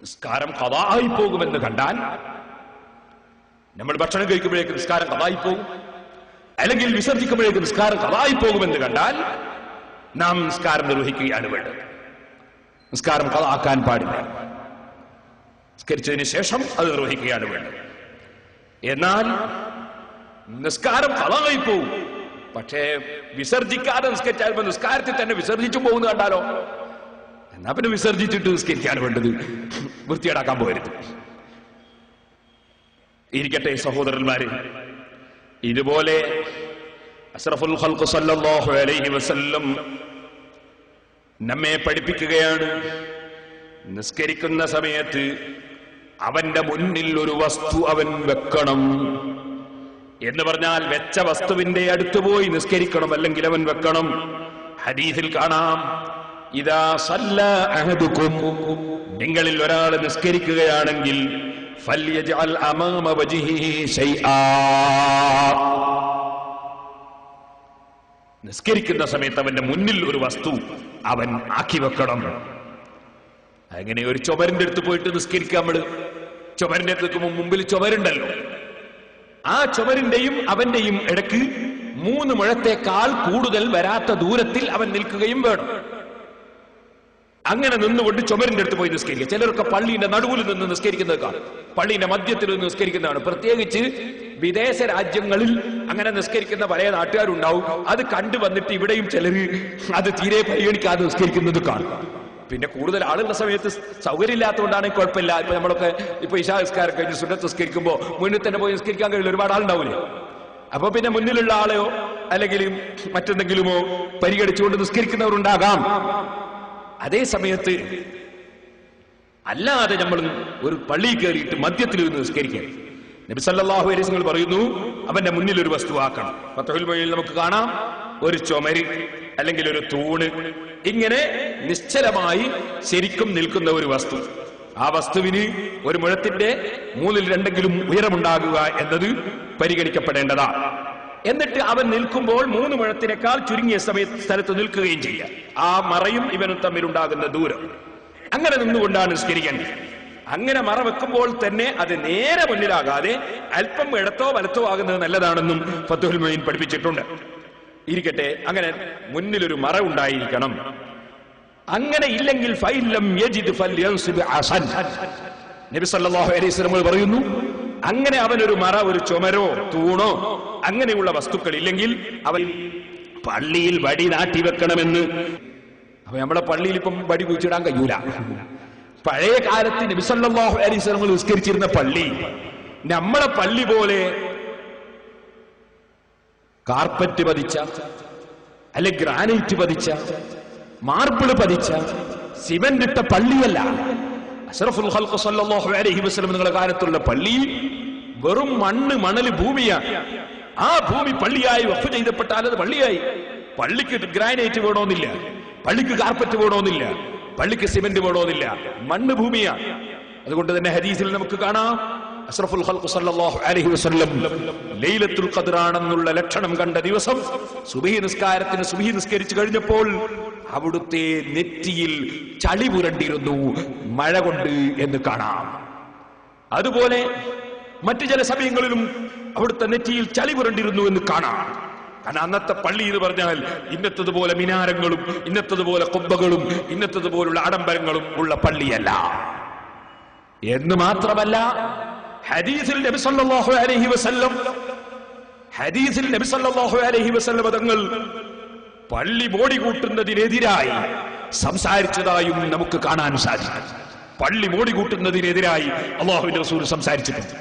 നിസ്കാരം ഖദായി പോകുമെന്ന് കണ്ടാൽ, നമ്മൾ ഭക്ഷണം കഴിക്കുമ്പോഴേക്ക് നിസ്കാരം ഖദായി പോകും, അല്ലെങ്കിൽ വിസർജിക്കുമ്പോഴേക്ക് നിസ്കാരം ഖദായി പോകുമെന്ന് കണ്ടാൽ നാം നിസ്കാരം നിർവഹിക്കുകയാണ് വേണ്ടത്. നിസ്കാരം ഖദാക്കാൻ പാടില്ല. നിസ്കരിച്ചതിന് ശേഷം അത് നിർവഹിക്കുകയാണ് വേണ്ടത്. എന്നാൽ നിസ്കാരം ഖളായി പോവും. പക്ഷേ വിസർജിക്കാതെ നിസ്കരിച്ചാൽ നിസ്കാരത്തിൽ തന്നെ വിസർജിച്ചു പോകുന്ന കണ്ടാലോ, എന്നാ പിന്നെ വിസർജിച്ചിട്ട് നിസ്കരിക്കാൻ വേണ്ടത്, വൃത്തിയേടാക്കാൻ പോകരുത്. ഇരിക്കട്ടെ സഹോദരന്മാരെ, ഇതുപോലെ അഷ്റഫുൽ ഖൽഖ് സല്ലല്ലാഹു അലൈഹി വസല്ലം നമ്മെ പഠിപ്പിക്കുകയാണ്, നിസ്കരിക്കുന്ന സമയത്ത് അവന്റെ മുന്നിൽ ഒരു വസ്തു അവൻ വെക്കണം എന്ന് പറഞ്ഞാൽ വെച്ച വസ്തുവിന്റെ അടുത്ത് പോയി നിസ്കരിക്കണം, അല്ലെങ്കിൽ അവൻ വെക്കണം. ഹദീസിൽ കാണാം, ഇദാ സല്ല അഹദുകും, നിങ്ങളിൽ ഒരാൾ നിസ്കരിക്കുകയാണെങ്കിൽ ഫൽയജ്അൽ അമാമ വജ്ഹിഹി ശൈആ, നിസ്കരിക്കുന്ന സമയത്ത് അവന്റെ മുന്നിൽ ഒരു വസ്തു അവൻ ആക്കി വെക്കണം. അങ്ങനെ ഒരു ചുമരിന്റെ അടുത്ത് പോയിട്ട് നിസ്കരിക്കാം. നമ്മള് ചുമരിന്റെ അടുത്ത് മുമ്പിൽ ചുമരുണ്ടല്ലോ, ആ ചുമരിന്റെയും അവന്റെയും ഇടയ്ക്ക് 3 മുഴത്തേക്കാൾ കൂടുതൽ വരാത്ത ദൂരത്തിൽ അവൻ നിൽക്കുകയും വേണം. അങ്ങനെ നിന്നുകൊണ്ട് ചുമരിന്റെ അടുത്ത് പോയി നിസ്കരിക്കുക. ചിലരൊക്കെ പള്ളിയുടെ നടുവിൽ നിന്ന് നിസ്കരിക്കുന്നത് കാണും, പള്ളിയുടെ മധ്യത്തിൽ നിന്ന് നിസ്കരിക്കുന്നതാണ്. പ്രത്യേകിച്ച് വിദേശ രാജ്യങ്ങളിൽ അങ്ങനെ നിസ്കരിക്കുന്ന പല നാട്ടുകാരുണ്ടാവും. അത് കണ്ടു വന്നിട്ട് ഇവിടെയും ചിലർ അത് തീരെ പരിഗണിക്കാതെ നിസ്കരിക്കുന്നത് കാണും. പിന്നെ കൂടുതൽ ആളുള്ള സമയത്ത് സൗകര്യമില്ലാത്തതുകൊണ്ടാണെങ്കിൽ കുഴപ്പമില്ല. ഇപ്പൊ നമ്മളൊക്കെ ഇപ്പൊ ഇശാ നിസ്കാരം കഴിഞ്ഞ് സുന്നത്ത് നിസ്കരിക്കുമ്പോൾ മുന്നിൽ തന്നെ പോയി നിസ്കരിക്കാൻ കഴിയില്ല, ഒരുപാട് ആളുണ്ടാവില്ലേ. അപ്പൊ പിന്നെ മുന്നിലുള്ള ആളെയോ അല്ലെങ്കിൽ മറ്റെന്തെങ്കിലുമോ പരിഗണിച്ചുകൊണ്ട് നിസ്കരിക്കുന്നവരുണ്ടാകാം. അതേ സമയത്ത് അല്ലാതെ നമ്മൾ ഒരു പള്ളിയിൽ കയറിയിട്ട് മധ്യത്തിൽ നിന്ന് നിസ്കരിക്കുക. നബി സല്ലല്ലാഹു അലൈഹി വസല്ലം പറയുന്നു, അവന്റെ മുന്നിൽ ഒരു വസ്തു ആക്കണം. ഫത്ഹുൽ മുഈനിൽ നമുക്ക് കാണാം, ഒരു ചുമര് അല്ലെങ്കിൽ ഒരു തൂണ്, ഇങ്ങനെ നിശ്ചലമായി ശരിക്കും നിൽക്കുന്ന ഒരു വസ്തു. ആ വസ്തുവിന് 1 മുഴത്തിന്റെ 3/2 ഉയരമുണ്ടാകുക എന്നത് പരിഗണിക്കപ്പെടേണ്ടതാണ്. എന്നിട്ട് അവൻ നിൽക്കുമ്പോൾ 3 മുഴത്തിനേക്കാൾ ചുരുങ്ങിയ സ്ഥലത്ത് നിൽക്കുകയും ചെയ്യുക. ആ മറയും ഇവനും തമ്മിലുണ്ടാകുന്ന ദൂരം, അങ്ങനെ നിന്നുകൊണ്ടാണ് നിസ്കരിക്കേണ്ടത്. അങ്ങനെ മറ വെക്കുമ്പോൾ തന്നെ അത് നേരെ മുന്നിലാകാതെ അല്പം ഇടത്തോ വലത്തോ ആകുന്നത് നല്ലതാണെന്നും ഫത്ഹുൽ മുഈൻ പഠിപ്പിച്ചിട്ടുണ്ട്. ഇരിക്കട്ടെ, അങ്ങനെ മുന്നിലൊരു മറ ഉണ്ടായിരിക്കണം. അങ്ങനെ ഇല്ലെങ്കിൽ ഫൈലം യജിദ് ഫൽയൻസിബ് അസൻ, നബി സല്ലല്ലാഹു അലൈഹി വസല്ലം പറയുന്നു, അങ്ങനെ അവനൊരു മറ, ഒരു ചുമരോ തൂണോ അങ്ങനെയുള്ള വസ്തുക്കൾ ഇല്ലെങ്കിൽ അവൻ പള്ളിയിൽ വടി നാട്ടി വെക്കണമെന്ന്. അപ്പൊ നമ്മളെ പള്ളിയിൽ ഇപ്പം വടി കുഴിച്ചിടാൻ കഴിയൂല. പഴയ കാലത്ത് നബി സല്ലല്ലാഹു അലൈഹി വസല്ലം നിസ്കരിച്ചിരുന്ന പള്ളി നമ്മളെ പള്ളി പോലെ കാർപ്പറ്റ് പതിച്ച, അല്ലെ ഗ്രാനൈറ്റ് പതിച്ച, മാർബിള് പതിച്ച, സിമന്റ് ഇട്ട പള്ളിയല്ല. അഷ്റഫുൽ ഖൽഖ് സല്ലല്ലാഹു അലൈഹി വസല്ലം നിങ്ങളുടെ കാലത്തുള്ള പള്ളി വെറും മണല് ഭൂമിയാണ്. ആ ഭൂമി പള്ളിയായി വഖഫ് ചെയ്യപ്പെട്ടാൽ അത് പള്ളിയായി. പള്ളിക്ക് ഗ്രാനൈറ്റ് വേണമെന്നില്ല, പള്ളിക്ക് കാർപ്പറ്റ് വേണമെന്നില്ല, പള്ളിക്ക് സിമന്റ് വേണമെന്നില്ല, മണ്ണ് ഭൂമിയാണ്. അതുകൊണ്ട് തന്നെ ഹദീസിൽ നമുക്ക് കാണാം, അഷ്റഫുൽ ഖൽഖ് സല്ലല്ലാഹു അലൈഹി വസല്ലം ലൈലത്തുൽ ഖദ്ർ ആണെന്നുള്ള ലക്ഷണം കണ്ട ദിവസം സുബ്ഹി നിസ്കാരത്തിന് സുബ്ഹി നിസ്കരിച്ചു കഴിഞ്ഞപ്പോൾ അവിടുത്തെ നെറ്റിയിൽ ചളി പുരണ്ടിരുന്നു മഴ കൊണ്ട് എന്ന് കാണാം. അതുപോലെ മറ്റു ചില സമയങ്ങളിലും അവിടുത്തെ നെറ്റിയിൽ ചളി പുരണ്ടിരുന്നു എന്ന് കാണാം. കാരണം അന്നത്തെ പള്ളി എന്ന് പറഞ്ഞാൽ ഇന്നത്തതുപോലെ മിനാരങ്ങളും ഇന്നത്തതുപോലെ കൊമ്പകളും ഇന്നത്തതുപോലുള്ള ആഡംബരങ്ങളും ഉള്ള പള്ളിയല്ല. എന്ന് മാത്രമല്ല, ഹദീസിൽ നബി സല്ലല്ലാഹു അലൈഹി വസല്ലം തങ്ങൾ പള്ളി മോടി കൂട്ടുന്നതിനെതിരായി സംസാരിച്ചതായും നമുക്ക് കാണാൻ സാധിക്കും. പള്ളി മോടി കൂട്ടുന്നതിനെതിരായി അല്ലാഹുവിന്റെ റസൂൽ സംസാരിച്ചിട്ടുണ്ട്.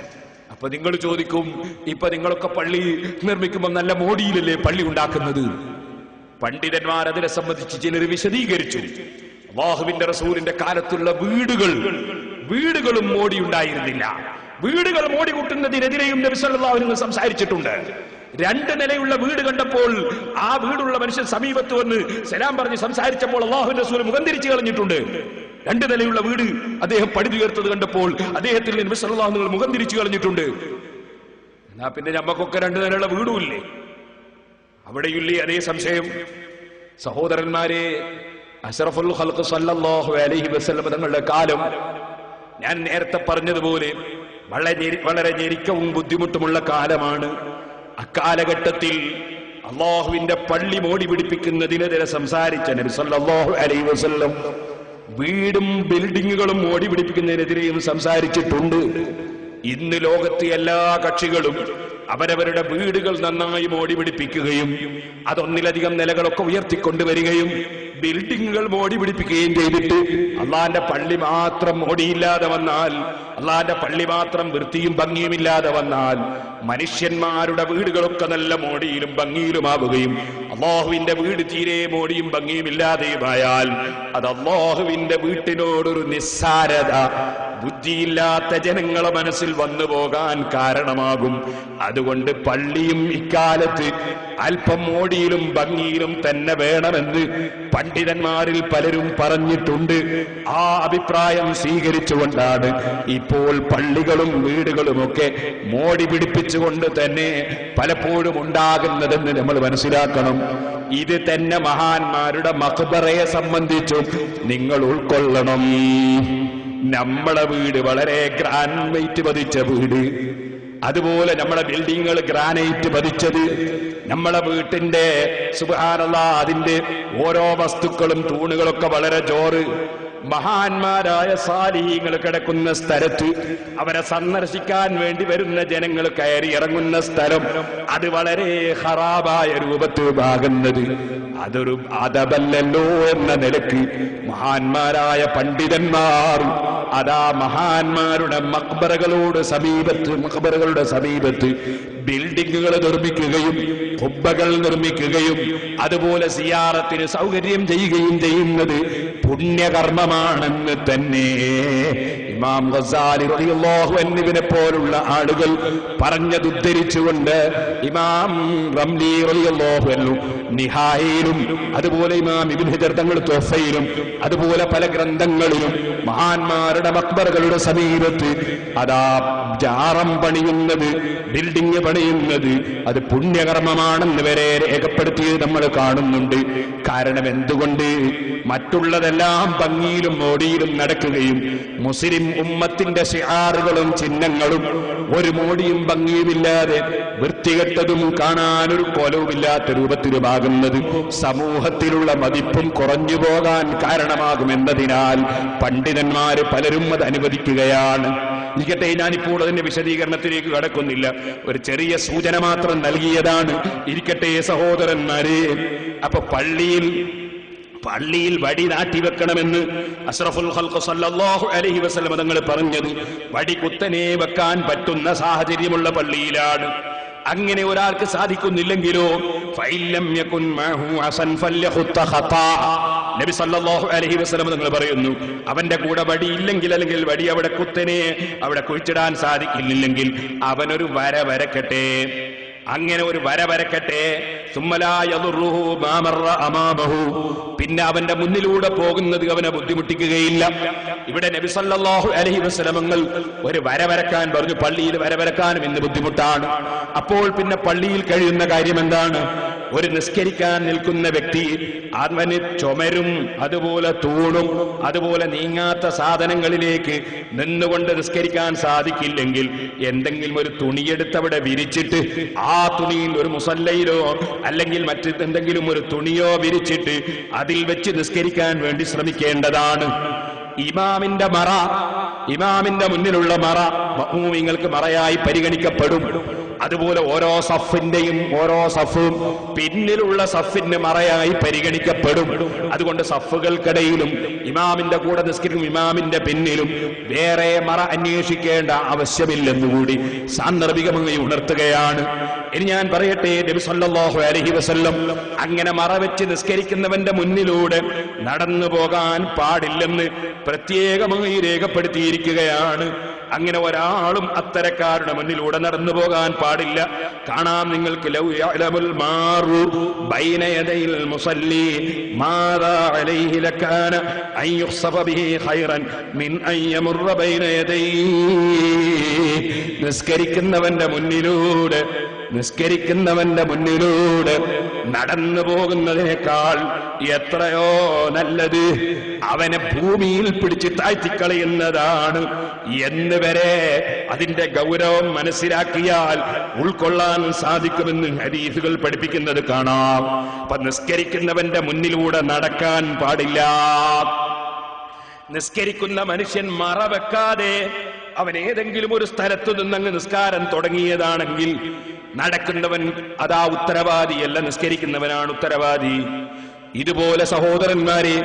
അപ്പൊ നിങ്ങൾ ചോദിക്കും, ഇപ്പൊ നിങ്ങളൊക്കെ പള്ളി നിർമ്മിക്കുമ്പോൾ നല്ല മോടിയിലല്ലേ പള്ളി ഉണ്ടാക്കുന്നത്? പണ്ഡിതന്മാർ അതിനെ സംബന്ധിച്ച് ചിലർ വിശദീകരിച്ചു. അല്ലാഹുവിന്റെ റസൂലിന്റെ കാലത്തുള്ള വീടുകളും മോടി ഉണ്ടായിരുന്നില്ല. വീടുകൾ മോടി കൂട്ടുന്നതിനെതിരെയും നബി സല്ലല്ലാഹു അലൈഹി വസല്ലം സംസാരിച്ചിട്ടുണ്ട്. 2 നിലയുള്ള വീട് കണ്ടപ്പോൾ ആ വീടുള്ള മനുഷ്യൻ സമീപത്ത് വന്ന് സലാം പറഞ്ഞ് സംസാരിച്ചപ്പോൾ അല്ലാഹുവിന്റെ റസൂൽ മുഖം തിരിച്ചു കളഞ്ഞിട്ടുണ്ട്. 2 നിലയുള്ള വീട് അദ്ദേഹം പണിതുയർത്തത് കണ്ടപ്പോൾ അദ്ദേഹത്തിൽ നബി സല്ലല്ലാഹു അലൈഹി വസല്ലം മുഖം തിരിച്ചു കളഞ്ഞിട്ടുണ്ട്. എന്നാ പിന്നെ നമുക്കൊക്കെ 2 നിലയുള്ള വീടുമില്ലേ? അവിടെയില്ലേ അതേ സംശയം? സഹോദരന്മാരെ, അഷ്റഫുൽ ഖൽഖ് സല്ലല്ലാഹു അലൈഹി വസല്ലം തങ്ങളുടെ കാലം ഞാൻ നേരത്തെ പറഞ്ഞതുപോലെ വളരെ ഞെരുക്കവും ബുദ്ധിമുട്ടുമുള്ള കാലമാണ്. അക്കാലഘട്ടത്തിൽ അള്ളാഹുവിന്റെ പള്ളി മോടി പിടിപ്പിക്കുന്നതിനെതിരെ സംസാരിച്ച നബി സല്ലല്ലാഹു അലൈഹി വസല്ലം വീടും ബിൽഡിങ്ങുകളും മോടി പിടിപ്പിക്കുന്നതിനെതിരെയും സംസാരിച്ചിട്ടുണ്ട്. ഇന്ന് ലോകത്തെ എല്ലാ കക്ഷികളും അവരവരുടെ വീടുകൾ നന്നായി മോടി പിടിപ്പിക്കുകയും അതൊന്നിലധികം നിലകളൊക്കെ ഉയർത്തിക്കൊണ്ടുവരികയും ബിൽഡിങ്ങുകൾ മോടി പിടിപ്പിക്കുകയും ചെയ്തിട്ട് അള്ളാന്റെ പള്ളി മാത്രം മോടിയില്ലാതെ വന്നാൽ, അള്ളാന്റെ പള്ളി മാത്രം വൃത്തിയും ഭംഗിയുമില്ലാതെ വന്നാൽ മനുഷ്യന്മാരുടെ വീടുകളൊക്കെ നല്ല മോടിയിലും ഭംഗിയിലുമാവുകയും അള്ളാഹുവിന്റെ വീട് തീരെ മോടിയും ഭംഗിയുമില്ലാതെയുമായാൽ അത് അള്ളാഹുവിന്റെ വീട്ടിനോടൊരു നിസ്സാരത ബുദ്ധിയില്ലാത്ത ജനങ്ങളെ മനസ്സിൽ വന്നു പോകാൻ കാരണമാകും. അതുകൊണ്ട് പള്ളിയും ഇക്കാലത്ത് അല്പം മോടിയിലും ഭംഗിയിലും തന്നെ വേണമെന്ന് പണ്ഡിതന്മാരിൽ പലരും പറഞ്ഞിട്ടുണ്ട്. ആ അഭിപ്രായം സ്വീകരിച്ചുകൊണ്ടാണ് ഇപ്പോൾ പള്ളികളും വീടുകളുമൊക്കെ മോടി പിടിപ്പിച്ചുകൊണ്ട് തന്നെ പലപ്പോഴും ഉണ്ടാകുന്നതെന്ന് നമ്മൾ മനസ്സിലാക്കണം. ഇത് തന്നെ മഹാന്മാരുടെ മഖ്ബറയെ സംബന്ധിച്ചും നിങ്ങൾ ഉൾക്കൊള്ളണം. നമ്മളെ വീട് വളരെ ഗ്രാനൈറ്റ് പതിച്ച വീട്, അതുപോലെ നമ്മുടെ ബിൽഡിങ്ങുകൾ ഗ്രാനൈറ്റ് പതിച്ചത്, നമ്മളെ വീട്ടിന്റെ സുബ്ഹാനല്ലാഹ് അതിന്റെ ഓരോ വസ്തുക്കളും തൂണുകളൊക്കെ വളരെ ജോറ്. മഹാന്മാരായ സാലിഹീങ്ങൾ കിടക്കുന്ന സ്ഥലത്ത് അവരെ സന്ദർശിക്കാൻ വേണ്ടി വരുന്ന ജനങ്ങൾ കയറി ഇറങ്ങുന്ന സ്ഥലം അത് വളരെ ഖറാബായ രൂപത്തിലാകുന്നത് അതൊരു അതബല്ലല്ലോ എന്ന നിലക്ക് മഹാന്മാരായ പണ്ഡിതന്മാർ അതാ മഹാന്മാരുടെ മഖ്ബറകളുടെ സമീപത്ത് ബിൽഡിങ്ങുകൾ നിർമ്മിക്കുകയും ഖുബ്ബകൾ നിർമ്മിക്കുകയും അതുപോലെ സിയാറത്തിന് സൗകര്യം ചെയ്യുകയും ചെയ്യുന്നത് പുണ്യകർമ്മമാണെന്ന് തന്നെ ഇമാം ഗസാലി റളിയല്ലാഹു അൻഹുവിനെ പോലുള്ള ആളുകൾ പറഞ്ഞതുദ്ധരിച്ചുകൊണ്ട് ഇമാം റംലി റളിയല്ലാഹു അൻഹു നിഹായിലും അതുപോലെ ഇമാം ഇബ്നു ഹജർ തങ്ങൾ തുഹഫയിലും അതുപോലെ പല ഗ്രന്ഥങ്ങളിലും മഹാന്മാരുടെ മഖ്ബറകളുടെ സമീപത്ത് അതാ ജാറം പണിയുന്നത്, ബിൽഡിംഗ് പണിയുന്നത് അത് പുണ്യകർമ്മമാണെന്ന് വരെ രേഖപ്പെടുത്തിയത് നമ്മൾ കാണുന്നുണ്ട്. കാരണം എന്തുകൊണ്ട്? മറ്റുള്ളതെല്ലാം ഭംഗിയിലും മോടിയിലും നടക്കുകയും മുസ്ലിം ഉമ്മത്തിന്റെ ശിആറുകളും ചിഹ്നങ്ങളും ഒരു മോടിയും ഭംഗിയുമില്ലാതെ വൃത്തികെട്ടതും കാണാനൊരു കൊലവുമില്ലാത്ത രൂപത്തിലുമാകുന്നത് സമൂഹത്തിലുള്ള മതിപ്പും കുറഞ്ഞു പോകാൻ കാരണമാകുമെന്നതിനാൽ പണ്ഡിതന്മാര് പലരും അത് അനുവദിക്കുകയാണ്. ഇരിക്കട്ടെ, ഞാനിപ്പോൾ അതിന്റെ വിശദീകരണത്തിലേക്ക് കടക്കുന്നില്ല, ഒരു ചെറിയ സൂചന മാത്രം നൽകിയതാണ്. ഇരിക്കട്ടെ സഹോദരന്മാരെ, അപ്പൊ പള്ളിയിൽ വടി നാട്ടിവെക്കണമെന്ന് അഷ്റഫുൽ ഖൽഖ് സല്ലല്ലാഹു അലൈഹി വസല്ലം തങ്ങൾ പറഞ്ഞത് വടി കുത്തനെ വെക്കാൻ പറ്റുന്ന സാഹചര്യമുള്ള പള്ളിയിലാണ്. അങ്ങനെ ഒരാൾക്ക് സാധിക്കുന്നില്ലെങ്കിലോ ഫഇല്ലം യകുൻ മഅഹു അസൻ ഫല്യഖുത്ത ഖതാ, നബി സല്ലല്ലാഹു അലൈഹി വസല്ലം തങ്ങൾ പറയുന്നു, അവന്റെ കൂടെ വടി ഇല്ലെങ്കിൽ അല്ലെങ്കിൽ വടി അവിടെ കുത്തനെ അവിടെ കുഴിച്ചിടാൻ സാധിക്കില്ലെങ്കിൽ അവനൊരു വര വരക്കട്ടെ. അങ്ങനെ ഒരു വര വരക്കട്ടെ. പിന്നെ അവന്റെ മുന്നിലൂടെ പോകുന്നത് അവനെ ബുദ്ധിമുട്ടിക്കുകയില്ല. ഇവിടെ നബി സല്ലല്ലാഹു അലൈഹി വസല്ലമങ്ങൾ ഒരു വര വരക്കാൻ പറഞ്ഞു. പള്ളിയിൽ വര വരക്കാനും ഇന്ന് ബുദ്ധിമുട്ടാണ്. അപ്പോൾ പിന്നെ പള്ളിയിൽ കഴിയുന്ന കാര്യം എന്താണ്? ഒരു നിസ്കരിക്കാൻ നിൽക്കുന്ന വ്യക്തി അവന് ചുമരും അതുപോലെ തൂണും അതുപോലെ നീങ്ങാത്ത സാധനങ്ങളിലേക്ക് നിന്നുകൊണ്ട് നിസ്കരിക്കാൻ സാധിക്കില്ലെങ്കിൽ എന്തെങ്കിലും ഒരു തുണിയെടുത്തവിടെ വിരിച്ചിട്ട് ആ തുണിയിൽ ഒരു മുസല്ലയിലോ അല്ലെങ്കിൽ മറ്റെന്തെങ്കിലും ഒരു തുണിയോ വിരിച്ചിട്ട് അതിൽ വെച്ച് നിസ്കരിക്കാൻ വേണ്ടി ശ്രമിക്കേണ്ടതാണ്. ഇമാമിന്റെ മറ, ഇമാമിന്റെ മുന്നിലുള്ള മറ മഅ്മൂമിങ്ങൾക്ക് മറയായി പരിഗണിക്കപ്പെടും. അതുപോലെ ഓരോ സഫും പിന്നിലുള്ള സഫിന് മറയായി പരിഗണിക്കപ്പെടും. അതുകൊണ്ട് സഫുകൾക്കിടയിലും ഇമാമിന്റെ കൂടെ നിസ്കരിക്കും ഇമാമിന്റെ പിന്നിലും വേറെ മറ അന്വേഷിക്കേണ്ട ആവശ്യമില്ലെന്നുകൂടി സാന്ദർഭികമായി ഉണർത്തുകയാണ്. ഇനി ഞാൻ പറയട്ടെ, നബി സല്ലല്ലാഹു അലൈഹി വസല്ലം അങ്ങനെ മറ വെച്ച് നിസ്കരിക്കുന്നവന്റെ മുന്നിലൂടെ നടന്നു പോകാൻ പാടില്ലെന്ന് പ്രത്യേകമായി രേഖപ്പെടുത്തിയിരിക്കുകയാണ്. അങ്ങനെ ഒരാളും അത്തരക്കാരുടെ മുന്നിലൂടെ നടന്നു പോകാൻ പാടില്ല. കാണാം നിങ്ങൾക്ക്, ലൗ യഅലമുൽ മാറു ബൈന യദൈൽ മുസല്ലി മാദാ അലൈഹി ലകാന അൻ യുഖ്സഫ ബിഹി ഖൈറൻ മിൻ അൻ യമുറ ബൈന യദൈഹി. നിസ്കരിക്കുന്നവന്റെ മുന്നിലൂടെ നടന്നു പോകുന്നതിനേക്കാൾ എത്രയോ നല്ലത് അവനെ ഭൂമിയിൽ പിടിച്ച് താഴ്ത്തിക്കളയുന്നതാണ് എന്ന് വരെ അതിന്റെ ഗൗരവം മനസ്സിലാക്കിയാൽ ഉൾക്കൊള്ളാൻ സാധിക്കുമെന്ന് ഹദീസുകൾ പഠിപ്പിക്കുന്നത് കാണാം. അപ്പൊ നിസ്കരിക്കുന്നവന്റെ മുന്നിലൂടെ നടക്കാൻ പാടില്ല. നിസ്കരിക്കുന്ന മനുഷ്യൻ മറ വെക്കാതെ അവൻ ഏതെങ്കിലും ഒരു സ്ഥലത്തു നിന്നങ്ങ് നിസ്കാരം തുടങ്ങിയതാണെങ്കിൽ നടക്കുന്നവൻ അതാ ഉത്തരവാദിയല്ല, നിസ്കരിക്കുന്നവനാണ് ഉത്തരവാദി. ഇതുപോലെ സഹോദരന്മാരെ,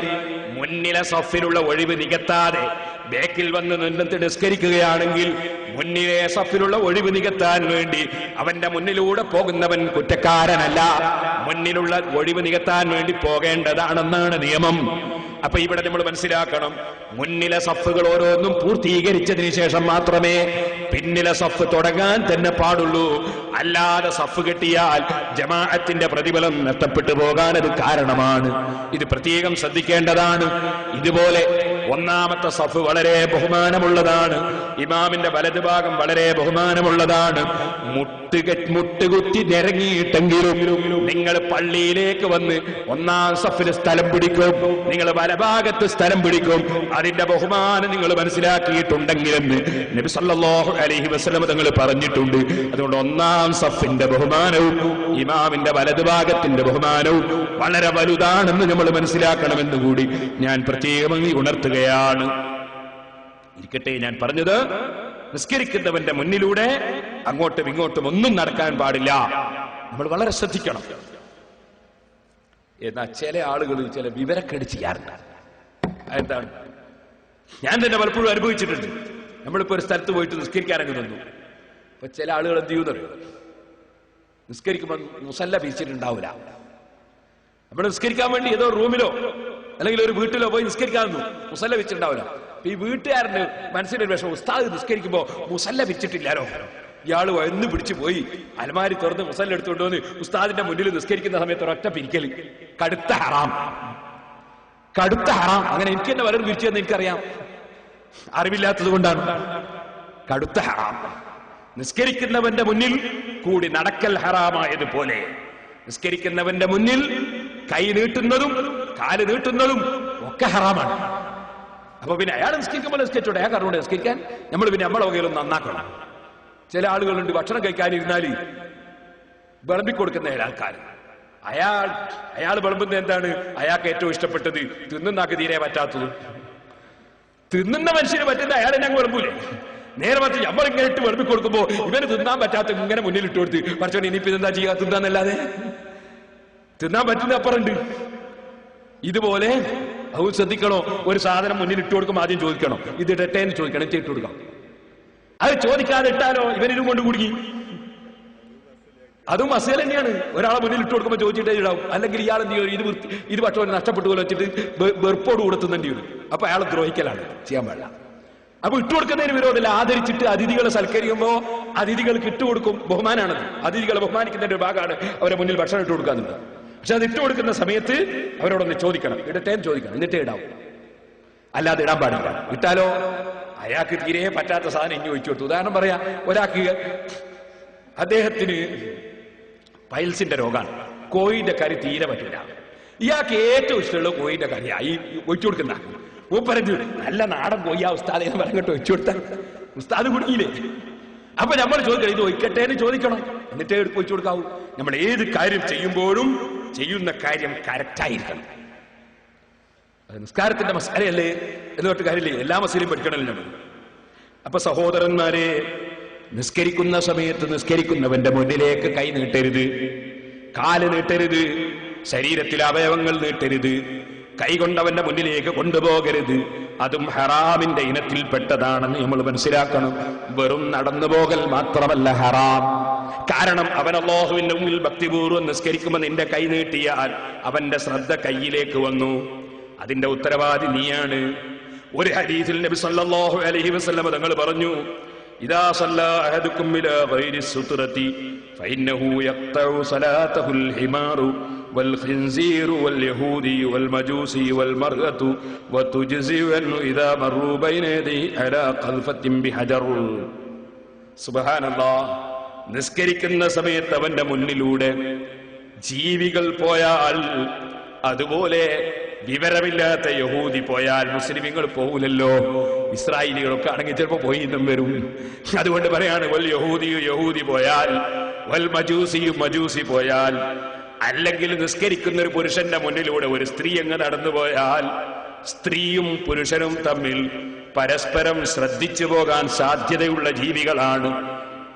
മുന്നിലെ സഫിലുള്ള ഒഴിവ് നികത്താതെ ബേക്കിൽ വന്ന് നിന്നിട്ട് നിസ്കരിക്കുകയാണെങ്കിൽ മുന്നിലെ സഫിലുള്ള ഒഴിവ് നികത്താൻ വേണ്ടി അവന്റെ മുന്നിലൂടെ പോകുന്നവൻ കുറ്റക്കാരനല്ല, മുന്നിലുള്ള ഒഴിവ് നികത്താൻ വേണ്ടി പോകേണ്ടതാണെന്നാണ് നിയമം. അപ്പൊ ഇവിടെ നമ്മൾ മനസ്സിലാക്കണം, മുന്നിലെ സഫുകൾ ഓരോന്നും പൂർത്തീകരിച്ചതിന് ശേഷം മാത്രമേ പിന്നിലെ സഫ് തുടങ്ങാൻ തന്നെ പാടുള്ളൂ. അല്ലാതെ സഫ് കെട്ടിയാൽ ജമാഅത്തിന്റെ പ്രതിഫലം നഷ്ടപ്പെട്ടു പോകാൻ അത് കാരണമാണ്. ഇത് പ്രത്യേകം ശ്രദ്ധിക്കേണ്ടതാണ്. ഇതുപോലെ ഒന്നാമത്തെ സഫ് വളരെ ബഹുമാനമുള്ളതാണ്. ഇമാമിന്റെ വലതു ഭാഗം വളരെ ബഹുമാനമുള്ളതാണ്. മുട്ടുകുത്തി നിരങ്ങിയിട്ടെങ്കിലും നിങ്ങൾ പള്ളിയിലേക്ക് വന്ന് ഒന്നാം സഫിന് സ്ഥലം പിടിക്കും, നിങ്ങൾ വലഭാഗത്ത് സ്ഥലം പിടിക്കും. അതിന്റെ ബഹുമാനം നിങ്ങൾ മനസ്സിലാക്കിയിട്ടുണ്ടെങ്കിലെന്ന് നബി സല്ലല്ലാഹു അലൈഹി വസല്ലം തങ്ങൾ പറഞ്ഞിട്ടുണ്ട്. അതുകൊണ്ട് ഒന്നാം സഫിന്റെ ബഹുമാനവും ഇമാമിന്റെ വലതുഭാഗത്തിന്റെ ബഹുമാനവും വളരെ വലുതാണെന്ന് നമ്മൾ മനസ്സിലാക്കണമെന്ന് കൂടി ഞാൻ പ്രത്യേകമായി ഉണർത്തുകയാണ്. ഇരിക്കട്ടെ, ഞാൻ പറഞ്ഞത് നിസ്കരിക്കുന്നവന്റെ മുന്നിലൂടെ അങ്ങോട്ടും ഇങ്ങോട്ടും ഒന്നും നടക്കാൻ പാടില്ല. നമ്മൾ വളരെ ശ്രദ്ധിക്കണം. എന്നാൽ ചില ആളുകൾ ചില വിവരക്കേട് ചെയ്യാറുണ്ട്. എന്താണ്, ഞാൻ തന്നെ പലപ്പോഴും അനുഭവിച്ചിട്ടുണ്ട്. നമ്മളിപ്പോ ഒരു സ്ഥലത്ത് പോയിട്ട് നിസ്കരിക്കാനങ്ങ് നിന്നു. അപ്പൊ ചില ആളുകൾ എന്ത് ചെയ്യുന്നറിയോ, നിസ്കരിക്കുമ്പോൾ മുസല്ല പിരിച്ചിട്ടുണ്ടാവില്ല. നമ്മൾ നിസ്കരിക്കാൻ വേണ്ടി ഏതോ റൂമിലോ അല്ലെങ്കിൽ ഒരു വീട്ടിലോ പോയി നിസ്കരിക്കാൻ മുസല്ല വെച്ചിട്ടുണ്ടാവില്ല. ഈ വീട്ടുകാരന് മനസ്സിലൊരു വിഷമം, ഉസ്താദ് നിസ്കരിക്കുമ്പോ മുസല്ല വെച്ചിട്ടില്ലാലോ. ഇയാള് വന്ന് പിടിച്ചു പോയി അലമാരി തുറന്ന് മുസല്ല എടുത്തുകൊണ്ടുവന്ന് ഉസ്താദിന്റെ മുന്നിൽ നിസ്കരിക്കുന്ന സമയത്ത് ഒരൊറ്റ പിരിക്കല്. കടുത്ത ഹറാം, കടുത്ത ഹറാം. അങ്ങനെ എനിക്ക് തന്നെ വലത് പിരിച്ചു എന്ന് എനിക്കറിയാം, അറിവില്ലാത്തത് കൊണ്ടാണ്. കടുത്ത ഹറാം. നിസ്കരിക്കുന്നവന്റെ മുന്നിൽ കൂടി നടക്കൽ ഹറാമായതുപോലെ നിസ്കരിക്കുന്നവന്റെ മുന്നിൽ കൈ നീട്ടുന്നതും കാല് നീട്ടുന്നതും ഒക്കെ ഹറാമാണ്. അപ്പൊ പിന്നെ അയാൾ നിസ്കരിക്കുമ്പോൾ നിസ്കരിച്ചോട്ടെ, അയാൾ അറിഞ്ഞൂടെ നിസ്കരിക്കാൻ. നമ്മൾ പിന്നെ നമ്മളെ വകയിലൊന്നും നന്നാക്കണം. ചില ആളുകളുണ്ട് ഭക്ഷണം കഴിക്കാനിരുന്നാല് വിളമ്പിക്കൊടുക്കുന്ന ആൾക്കാർ. അയാൾ വിളമ്പുന്ന എന്താണ്, അയാൾക്ക് ഏറ്റവും ഇഷ്ടപ്പെട്ടത്, തിന്നുന്നാക്ക് തീരെ പറ്റാത്തത്. തിന്നുന്ന മനുഷ്യന് പറ്റുന്ന അയാളെ ഞങ്ങൾ വിളമ്പൂലേ. നേരെ മറിച്ച് നമ്മളിങ്ങനെ ഇട്ട് വിളമ്പിക്കൊടുക്കുമ്പോ ഇവന് തിന്നാൻ പറ്റാത്ത ഇങ്ങനെ മുന്നിൽ ഇട്ട് കൊടുത്ത് പഠിച്ചോ ഇനിയിപ്പോ ഇതെന്താ ചെയ്യാ, തിന്നാന്നല്ലാതെ തിന്നാൻ പറ്റുന്ന അപ്പുറമുണ്ട്. ഇതുപോലെ അത് ശ്രദ്ധിക്കണോ, ഒരു സാധനം മുന്നിൽ ഇട്ട് കൊടുക്കുമ്പോൾ ആദ്യം ചോദിക്കണം, ഇത് ഇടട്ടെ എന്ന് ചോദിക്കണം, ഇട്ട് കൊടുക്കാം. അത് ചോദിക്കാതെ ഇട്ടാലോ ഇവനും കൊണ്ട് കുടുങ്ങി. അതും അസേൽ തന്നെയാണ്. ഒരാളെ മുന്നിൽ ഇട്ട് കൊടുക്കുമ്പോൾ ചോദിച്ചിട്ടേ ഇടാവും. അല്ലെങ്കിൽ ഇയാൾ എന്ത് ചെയ്യും, ഇത് പക്ഷേ നഷ്ടപ്പെട്ടു പോലെ വെച്ചിട്ട് വെറുപ്പോട് കൊടുത്തുന്നേണ്ടി വരും. അപ്പൊ അയാൾ ദ്രോഹിക്കലാണ്, ചെയ്യാൻ പാടില്ല. അപ്പൊ ഇട്ടുകൊടുക്കുന്നതിന് വിരോധമില്ല. ആദരിച്ചിട്ട് അതിഥികളെ സൽക്കരിക്കുമ്പോ അതിഥികൾക്ക് ഇട്ടുകൊടുക്കും, ബഹുമാനാണത്. അതിഥികളെ ബഹുമാനിക്കുന്നതിന്റെ ഒരു ഭാഗമാണ് അവരെ മുന്നിൽ ഭക്ഷണം ഇട്ട് കൊടുക്കാന്നുണ്ട്. പക്ഷെ അത് ഇട്ട് കൊടുക്കുന്ന സമയത്ത് അവരോടൊന്ന് ചോദിക്കണം, ഇടട്ടേന്ന് ചോദിക്കണം, എന്നിട്ടേ ഇടാവും. അല്ലാതെ ഇടാൻ പാടില്ല. ഇട്ടാലോ അയാൾക്ക് തീരെ പറ്റാത്ത സാധനം ഇനി ഒഴിച്ചു കൊടുത്തു. ഉദാഹരണം പറയാ, ഒരാൾക്ക് അദ്ദേഹത്തിന് പൈൽസിന്റെ രോഗമാണ്, കോഴിന്റെ കറി തീരെ പറ്റില്ല. ഇയാൾക്ക് ഏറ്റവും ഇഷ്ടമുള്ള കോഴിന്റെ കറിയായി ഒഴിച്ചു കൊടുക്കുന്ന മൂപ്പരഞ്ഞു നല്ല നാടൻ കോഴിയാ ഉസ്താദ് എന്ന് പറഞ്ഞിട്ട് ഒഴിച്ചു കൊടുത്താൽ ഉസ്താദ് കുടുങ്ങിയില്ലേ. അപ്പൊ നമ്മൾ ചോദിക്കണം, ഇത് ഒഴിക്കട്ടെ എന്ന് ചോദിക്കണം, എന്നിട്ടേ ഒഴിച്ചു കൊടുക്കാവൂ. നമ്മൾ ഏത് കാര്യം ചെയ്യുമ്പോഴും ചെയ്യുന്ന കാര്യം കറക്റ്റായിരിക്കണം. നിസ്കാരത്തിന്റെ മസാലയല്ലേ എന്നോട്ട് കാര്യമില്ലേ, എല്ലാ മസാലയും പഠിക്കണമല്ലോ നമ്മൾ. അപ്പൊ സഹോദരന്മാരെ, നിസ്കരിക്കുന്ന സമയത്ത് നിസ്കരിക്കുന്നവന്റെ മുന്നിലേക്ക് കൈ നീട്ടരുത്, കാല് നീട്ടരുത്, ശരീരത്തിലെ അവയവങ്ങൾ നീട്ടരുത്, കൈ കൊണ്ടവന്റെ മുന്നിലേക്ക് കൊണ്ടുപോകരുത്. അതും ഹറാമിന്റെ ഇനത്തിൽപ്പെട്ടതാണെന്ന് നമ്മൾ മനസ്സിലാക്കണം. വെറും നടന്നുപോകൽ മാത്രമല്ല ഹറാം. കാരണം അവൻ അല്ലാഹുവിന്റെ മുന്നിൽ ഭക്തിപൂർവ്വം നിസ്കരിക്കുമ്പോൾ നിന്റെ കൈ നീട്ടിയാൽ അവന്റെ ശ്രദ്ധ കൈയിലേക്ക് വന്നു, അതിന്റെ ഉത്തരവാദി നീയാണ്. ഒരു ഹദീസിൽ നബി സല്ലല്ലാഹു അലൈഹി വസല്ലം തങ്ങൾ പറഞ്ഞു, ഇദാ സല്ലാ അഹദുക്കും ഇലാ ഗൈരി സുത്രതി ഫഇന്നഹു യഖ്തഉ സലാതഹുൽ ഹിമാറു വൽ ഖിൻസീറു വൽ യഹൂദി വൽ മജൂസി വൽ മർഅതു വതുജ്സി അൻഹു ഇദാ മറു ബൈന യദൈ അലാ ഖൽഫത്തിൻ ബിഹജർ. സുബ്ഹാനല്ലാഹ്. നിസ്കരിക്കുന്ന സമയത്ത് അവന്റെ മുന്നിലൂടെ ജീവികൾ പോയാൽ, അതുപോലെ വിവരമില്ലാത്ത യഹൂദി പോയാൽ മുസ്ലിമീങ്ങൾ പോകില്ലല്ലോ. ഇസ്രായേലികളൊക്കെ ആണെങ്കിൽ ചിലപ്പോ പോയി എന്നും വരും. അതുകൊണ്ട് പറയാണ്, വൽ യഹൂദിയു യഹൂദി പോയാൽ, വൽ മജൂസിയു മജൂസി പോയാൽ, അല്ലെങ്കിൽ നിസ്കരിക്കുന്ന ഒരു പുരുഷന്റെ മുന്നിലൂടെ ഒരു സ്ത്രീ അങ്ങ് നടന്നു പോയാൽ സ്ത്രീയും പുരുഷനും തമ്മിൽ പരസ്പരം ശ്രദ്ധിച്ചു പോകാൻ സാധ്യതയുള്ള ജീവികളാണ്.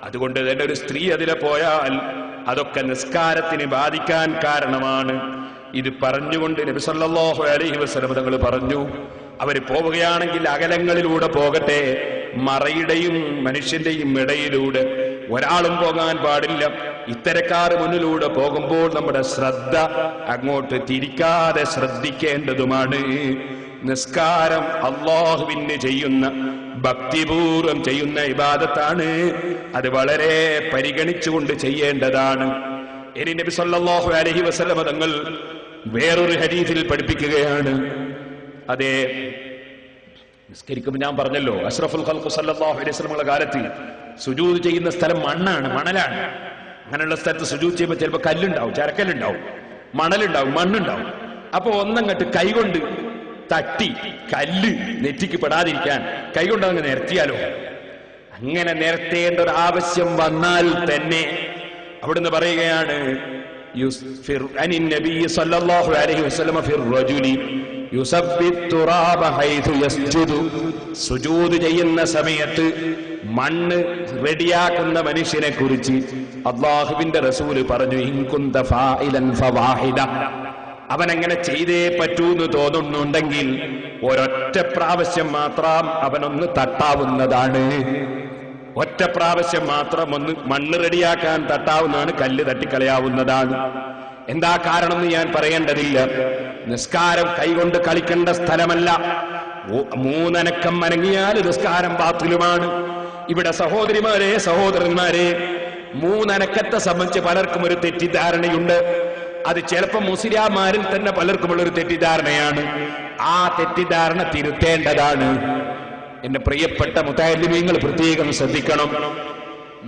അതുകൊണ്ട് തന്നെ ഒരു സ്ത്രീ അതിലെ പോയാൽ അതൊക്കെ നിസ്കാരത്തിന് ബാധിക്കാൻ കാരണമാണ്. ഇത് പറഞ്ഞുകൊണ്ട് നബി സല്ലല്ലാഹു അലൈഹി വസല്ലം തങ്ങൾ പറഞ്ഞു, അവര് പോവുകയാണെങ്കിൽ അകലങ്ങളിലൂടെ പോകട്ടെ, മറയുടെയും മനുഷ്യന്റെയും ഇടയിലൂടെ ഒരാളും പോകാൻ പാടില്ല. ഇത്തരക്കാർ മുന്നിലൂടെ പോകുമ്പോൾ നമ്മുടെ ശ്രദ്ധ അങ്ങോട്ട് തിരിക്കാതെ ശ്രദ്ധിക്കേണ്ടതുമാണ്. നിസ്കാരം അല്ലാഹുവിന് ചെയ്യുന്ന ഭക്തിപൂർവം ചെയ്യുന്ന ഇബാദത്താണ്. അത് വളരെ പരിഗണിച്ചുകൊണ്ട് ചെയ്യേണ്ടതാണ്. ഇനി നബി സല്ലല്ലാഹു അലൈഹി വസല്ലം തങ്ങൾ വേറൊരു ഹദീസിൽ പഠിപ്പിക്കുകയാണ്. അതെ, നിസ്കരിക്കുമ്പോൾ ഞാൻ പറഞ്ഞല്ലോ, അഷ്റഫുൽ ഖൽഖ് സല്ലല്ലാഹു അലൈഹി വസല്ലമയുടെ കാലത്ത് സുജൂദ് ചെയ്യുന്ന സ്ഥലം മണലാണ്. അങ്ങനെയുള്ള സ്ഥലത്ത് സുജൂദ് ചെയ്യുമ്പോൾ ചിലപ്പോൾ കല്ലുണ്ടാവും, ചരക്കല്ലുണ്ടാവും, മണലുണ്ടാവും, മണ്ണുണ്ടാവും. അപ്പൊ ഒന്നങ്ങട്ട് കൈകൊണ്ട് തട്ടി കല്ല് നെറ്റിക്ക് പെടാതിരിക്കാൻ കൈകൊണ്ട് അങ്ങ് നിരത്തിയാലോ? അങ്ങനെ നിരത്തേണ്ട ഒരു ആവശ്യം വന്നാൽ തന്നെ അവിടുന്ന് പറയുകയാണ്, സുജൂദ് ചെയ്യുന്ന സമയത്ത് മണ്ണ് റെഡിയാക്കുന്ന മനുഷ്യനെ കുറിച്ച് അല്ലാഹുവിന്റെ റസൂല് പറഞ്ഞു, ഇൻകുന്ത ഫാഇലൻ ഫവാഹിദ, അവനങ്ങനെ ചെയ്തേ പറ്റൂന്ന് തോന്നുന്നുണ്ടെങ്കിൽ ഒരൊറ്റ പ്രാവശ്യം മാത്രം അവനൊന്ന് തട്ടാവുന്നതാണ്. ഒറ്റ പ്രാവശ്യം മാത്രം ഒന്ന് മണ്ണ് റെഡിയാക്കാൻ തട്ടാവുന്നതാണ്, കല്ല് തട്ടിക്കളയാവുന്നതാണ്. എന്താ കാരണം എന്ന് ഞാൻ പറയേണ്ടതില്ല. നിസ്കാരം കൈകൊണ്ട് കളിക്കേണ്ട സ്ഥലമല്ല. മൂന്നനക്കം അനങ്ങിയാൽ നിസ്കാരം ബാത്തിലുമാണ്. ഇവിടെ സഹോദരിമാരെ, സഹോദരന്മാരെ, മൂന്നനക്കത്തെ സംബന്ധിച്ച് പലർക്കും ഒരു തെറ്റിദ്ധാരണയുണ്ട്. അത് ചിലപ്പോൾ മുസ്ലിയാമാരിൽ തന്നെ പലർക്കുമുള്ളൊരു തെറ്റിദ്ധാരണയാണ്. ആ തെറ്റിദ്ധാരണ തിരുത്തേണ്ടതാണ്. എന്റെ പ്രിയപ്പെട്ട മുതഅല്ലിമീങ്ങൾ പ്രത്യേകം ശ്രദ്ധിക്കണം.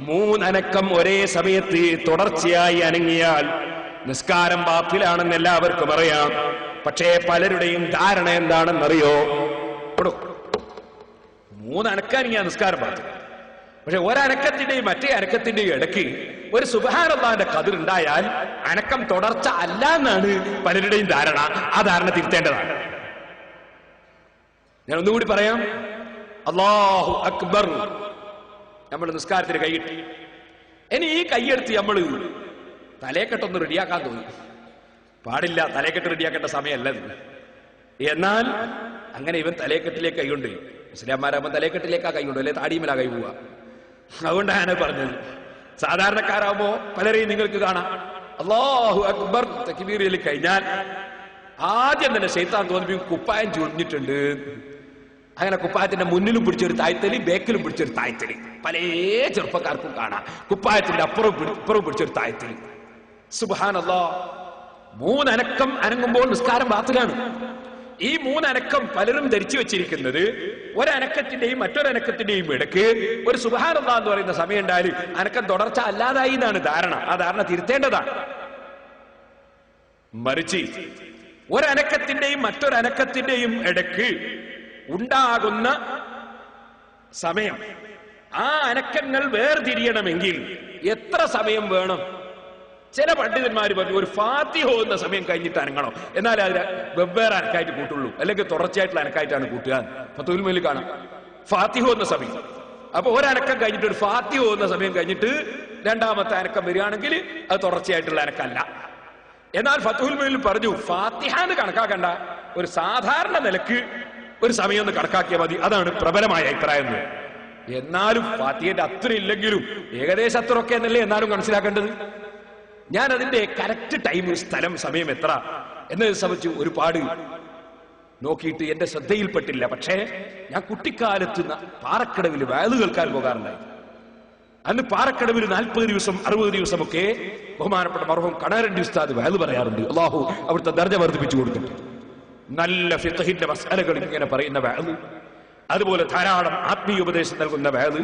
മൂന്നനക്കം ഒരേ സമയത്ത് തുടർച്ചയായി അനങ്ങിയാൽ നിസ്കാരം ബാത്തിലാണെന്ന് എല്ലാവർക്കും അറിയാം. പക്ഷേ പലരുടെയും ധാരണ എന്താണെന്നറിയോ? മൂന്നനക്കനങ്ങിയാൽ നിസ്കാരം ബാത്തിൽ. പക്ഷെ ഒരനക്കത്തിന്റെയും മറ്റേ അനക്കത്തിന്റെയും ഇടയ്ക്ക് ഒരു സുബ്ഹാനല്ലാഹിന്റെ ഖദർ ഉണ്ടായാൽ അനക്കം തുടർച്ച അല്ല എന്നാണ് പലരുടെയും ധാരണ. ആ ധാരണ തിരുത്തേണ്ടതാണ്. ഞാൻ ഒന്നുകൂടി പറയാം. അല്ലാഹു അക്ബർ, നമ്മൾ നിസ്കാരത്തിന് കൈയിട്ട്, ഇനി ഈ കൈയെടുത്ത് നമ്മൾ തലേക്കെട്ടൊന്ന് റെഡിയാക്കാൻ തോന്നി. പാടില്ല, തലേക്കെട്ട് റെഡിയാക്കേണ്ട സമയമല്ലത്. എന്നാൽ അങ്ങനെ ഇവൻ തലേക്കെട്ടിലേക്ക് കൈകൊണ്ട്, മുസ്ലിംമാരാകുമ്പോൾ തലേക്കെട്ടിലേക്കാ കൈകൊണ്ട്, അല്ലെ താടിയുമല കൈ പോവുക. അതുകൊണ്ടാണ് പറഞ്ഞത്. സാധാരണക്കാരാകുമ്പോ പലരെയും നിങ്ങൾക്ക് കാണാം, അല്ലാഹു അക്ബർ തക്ബീറിൽ കഴിഞ്ഞാൽ ആദ്യം തന്നെ ശൈത്താൻ തോന്നിപ്പിക്കും കുപ്പായം ചുഴിഞ്ഞിട്ടുണ്ട്. അങ്ങനെ കുപ്പായത്തിന്റെ മുന്നിലും പിടിച്ചൊരു താഴ്ത്തലി, ബേക്കിലും പിടിച്ചൊരു താഴ്ത്തലി. പല ചെറുപ്പക്കാർക്കും കാണാം കുപ്പായത്തിന്റെ അപ്പുറവും പിടിച്ചൊരു താഴ്ത്തലി. സുബ്ഹാനല്ലാഹ്, മൂന്നനക്കം അനങ്ങുമ്പോൾ നിസ്കാരം ബാത്തിലാണ്. ഈ മൂന്നനക്കം പലരും ധരിച്ചു വെച്ചിരിക്കുന്നത് ഒരനക്കത്തിന്റെയും മറ്റൊരനക്കത്തിന്റെയും ഇടയ്ക്ക് ഒരു സുബ്ഹാനല്ലാഹ് എന്ന് പറയുന്ന സമയം ഉണ്ടായാലും അനക്കം തുടർച്ച അല്ലാതായി എന്നാണ് ധാരണ. ആ ധാരണ തിരുത്തേണ്ടതാണ്. മറിച്ച് ഒരനക്കത്തിന്റെയും മറ്റൊരനക്കത്തിന്റെയും ഇടയ്ക്ക് ഉണ്ടാകുന്ന സമയം, ആ അനക്കങ്ങൾ വേർതിരിയണമെങ്കിൽ എത്ര സമയം വേണം? ചില പണ്ഡിതന്മാര് പറഞ്ഞു ഒരു ഫാത്തിഹ ഓതുന്ന സമയം കഴിഞ്ഞിട്ട് അനങ്ങണം, എന്നാൽ അതിന് വെവ്വേറെ അനക്കായിട്ട് കൂട്ടുള്ളൂ, അല്ലെങ്കിൽ തുടർച്ചയായിട്ടുള്ള അനക്കായിട്ടാണ് കൂട്ടുക. ഫതുൽ മുതൽ കാണാം ഫാത്തിഹ ഓതുന്ന സമയം. അപ്പൊ ഒരനക്കം കഴിഞ്ഞിട്ട് ഒരു ഫാത്തിഹ ഓതുന്ന സമയം കഴിഞ്ഞിട്ട് രണ്ടാമത്തെ അനക്കം വരികയാണെങ്കിൽ അത് തുടർച്ചയായിട്ടുള്ള അനക്കല്ല. എന്നാൽ ഫതുൽ മുതൽ പറഞ്ഞു ഫാത്തിഹ എന്ന് കണക്കാക്കണ്ട, ഒരു സാധാരണ നിലക്ക് ഒരു സമയം ഒന്ന് കണക്കാക്കിയാൽ മതി. അതാണ് പ്രബലമായ അഭിപ്രായം. എന്നാലും ഫാത്തിഹയുടെ അത്ര ഇല്ലെങ്കിലും ഏകദേശം അത്രയൊക്കെ എന്നല്ലേ എന്നാലും മനസ്സിലാക്കേണ്ടത്. ഞാൻ അതിന്റെ കറക്റ്റ് ടൈം, സ്ഥലം, സമയം എത്ര എന്നതിനെ സംബന്ധിച്ച് ഒരുപാട് നോക്കിയിട്ട് എന്റെ ശ്രദ്ധയിൽപ്പെട്ടില്ല. പക്ഷേ ഞാൻ കുട്ടിക്കാലത്ത് പാറക്കടവിൽ വയല് കേൾക്കാൻ പോകാറുണ്ടായി. അന്ന് പാറക്കടവിൽ 40 ദിവസം 60 ദിവസമൊക്കെ ബഹുമാനപ്പെട്ട മർഹൂം കണാരണ്ടി ഉസ്താദ് വയല് പറയാറുണ്ട്. അല്ലാഹു അവിടുത്തെ ദർജ വർദ്ധിപ്പിച്ചു കൊടുക്കട്ടെ. നല്ല ഫിഖ്ഹിന്റെ മസ്അലകൾ ഇങ്ങനെ പറയുന്ന വയല്, അതുപോലെ ധാരാളം ആത്മീയ ഉപദേശം നൽകുന്ന വയല്,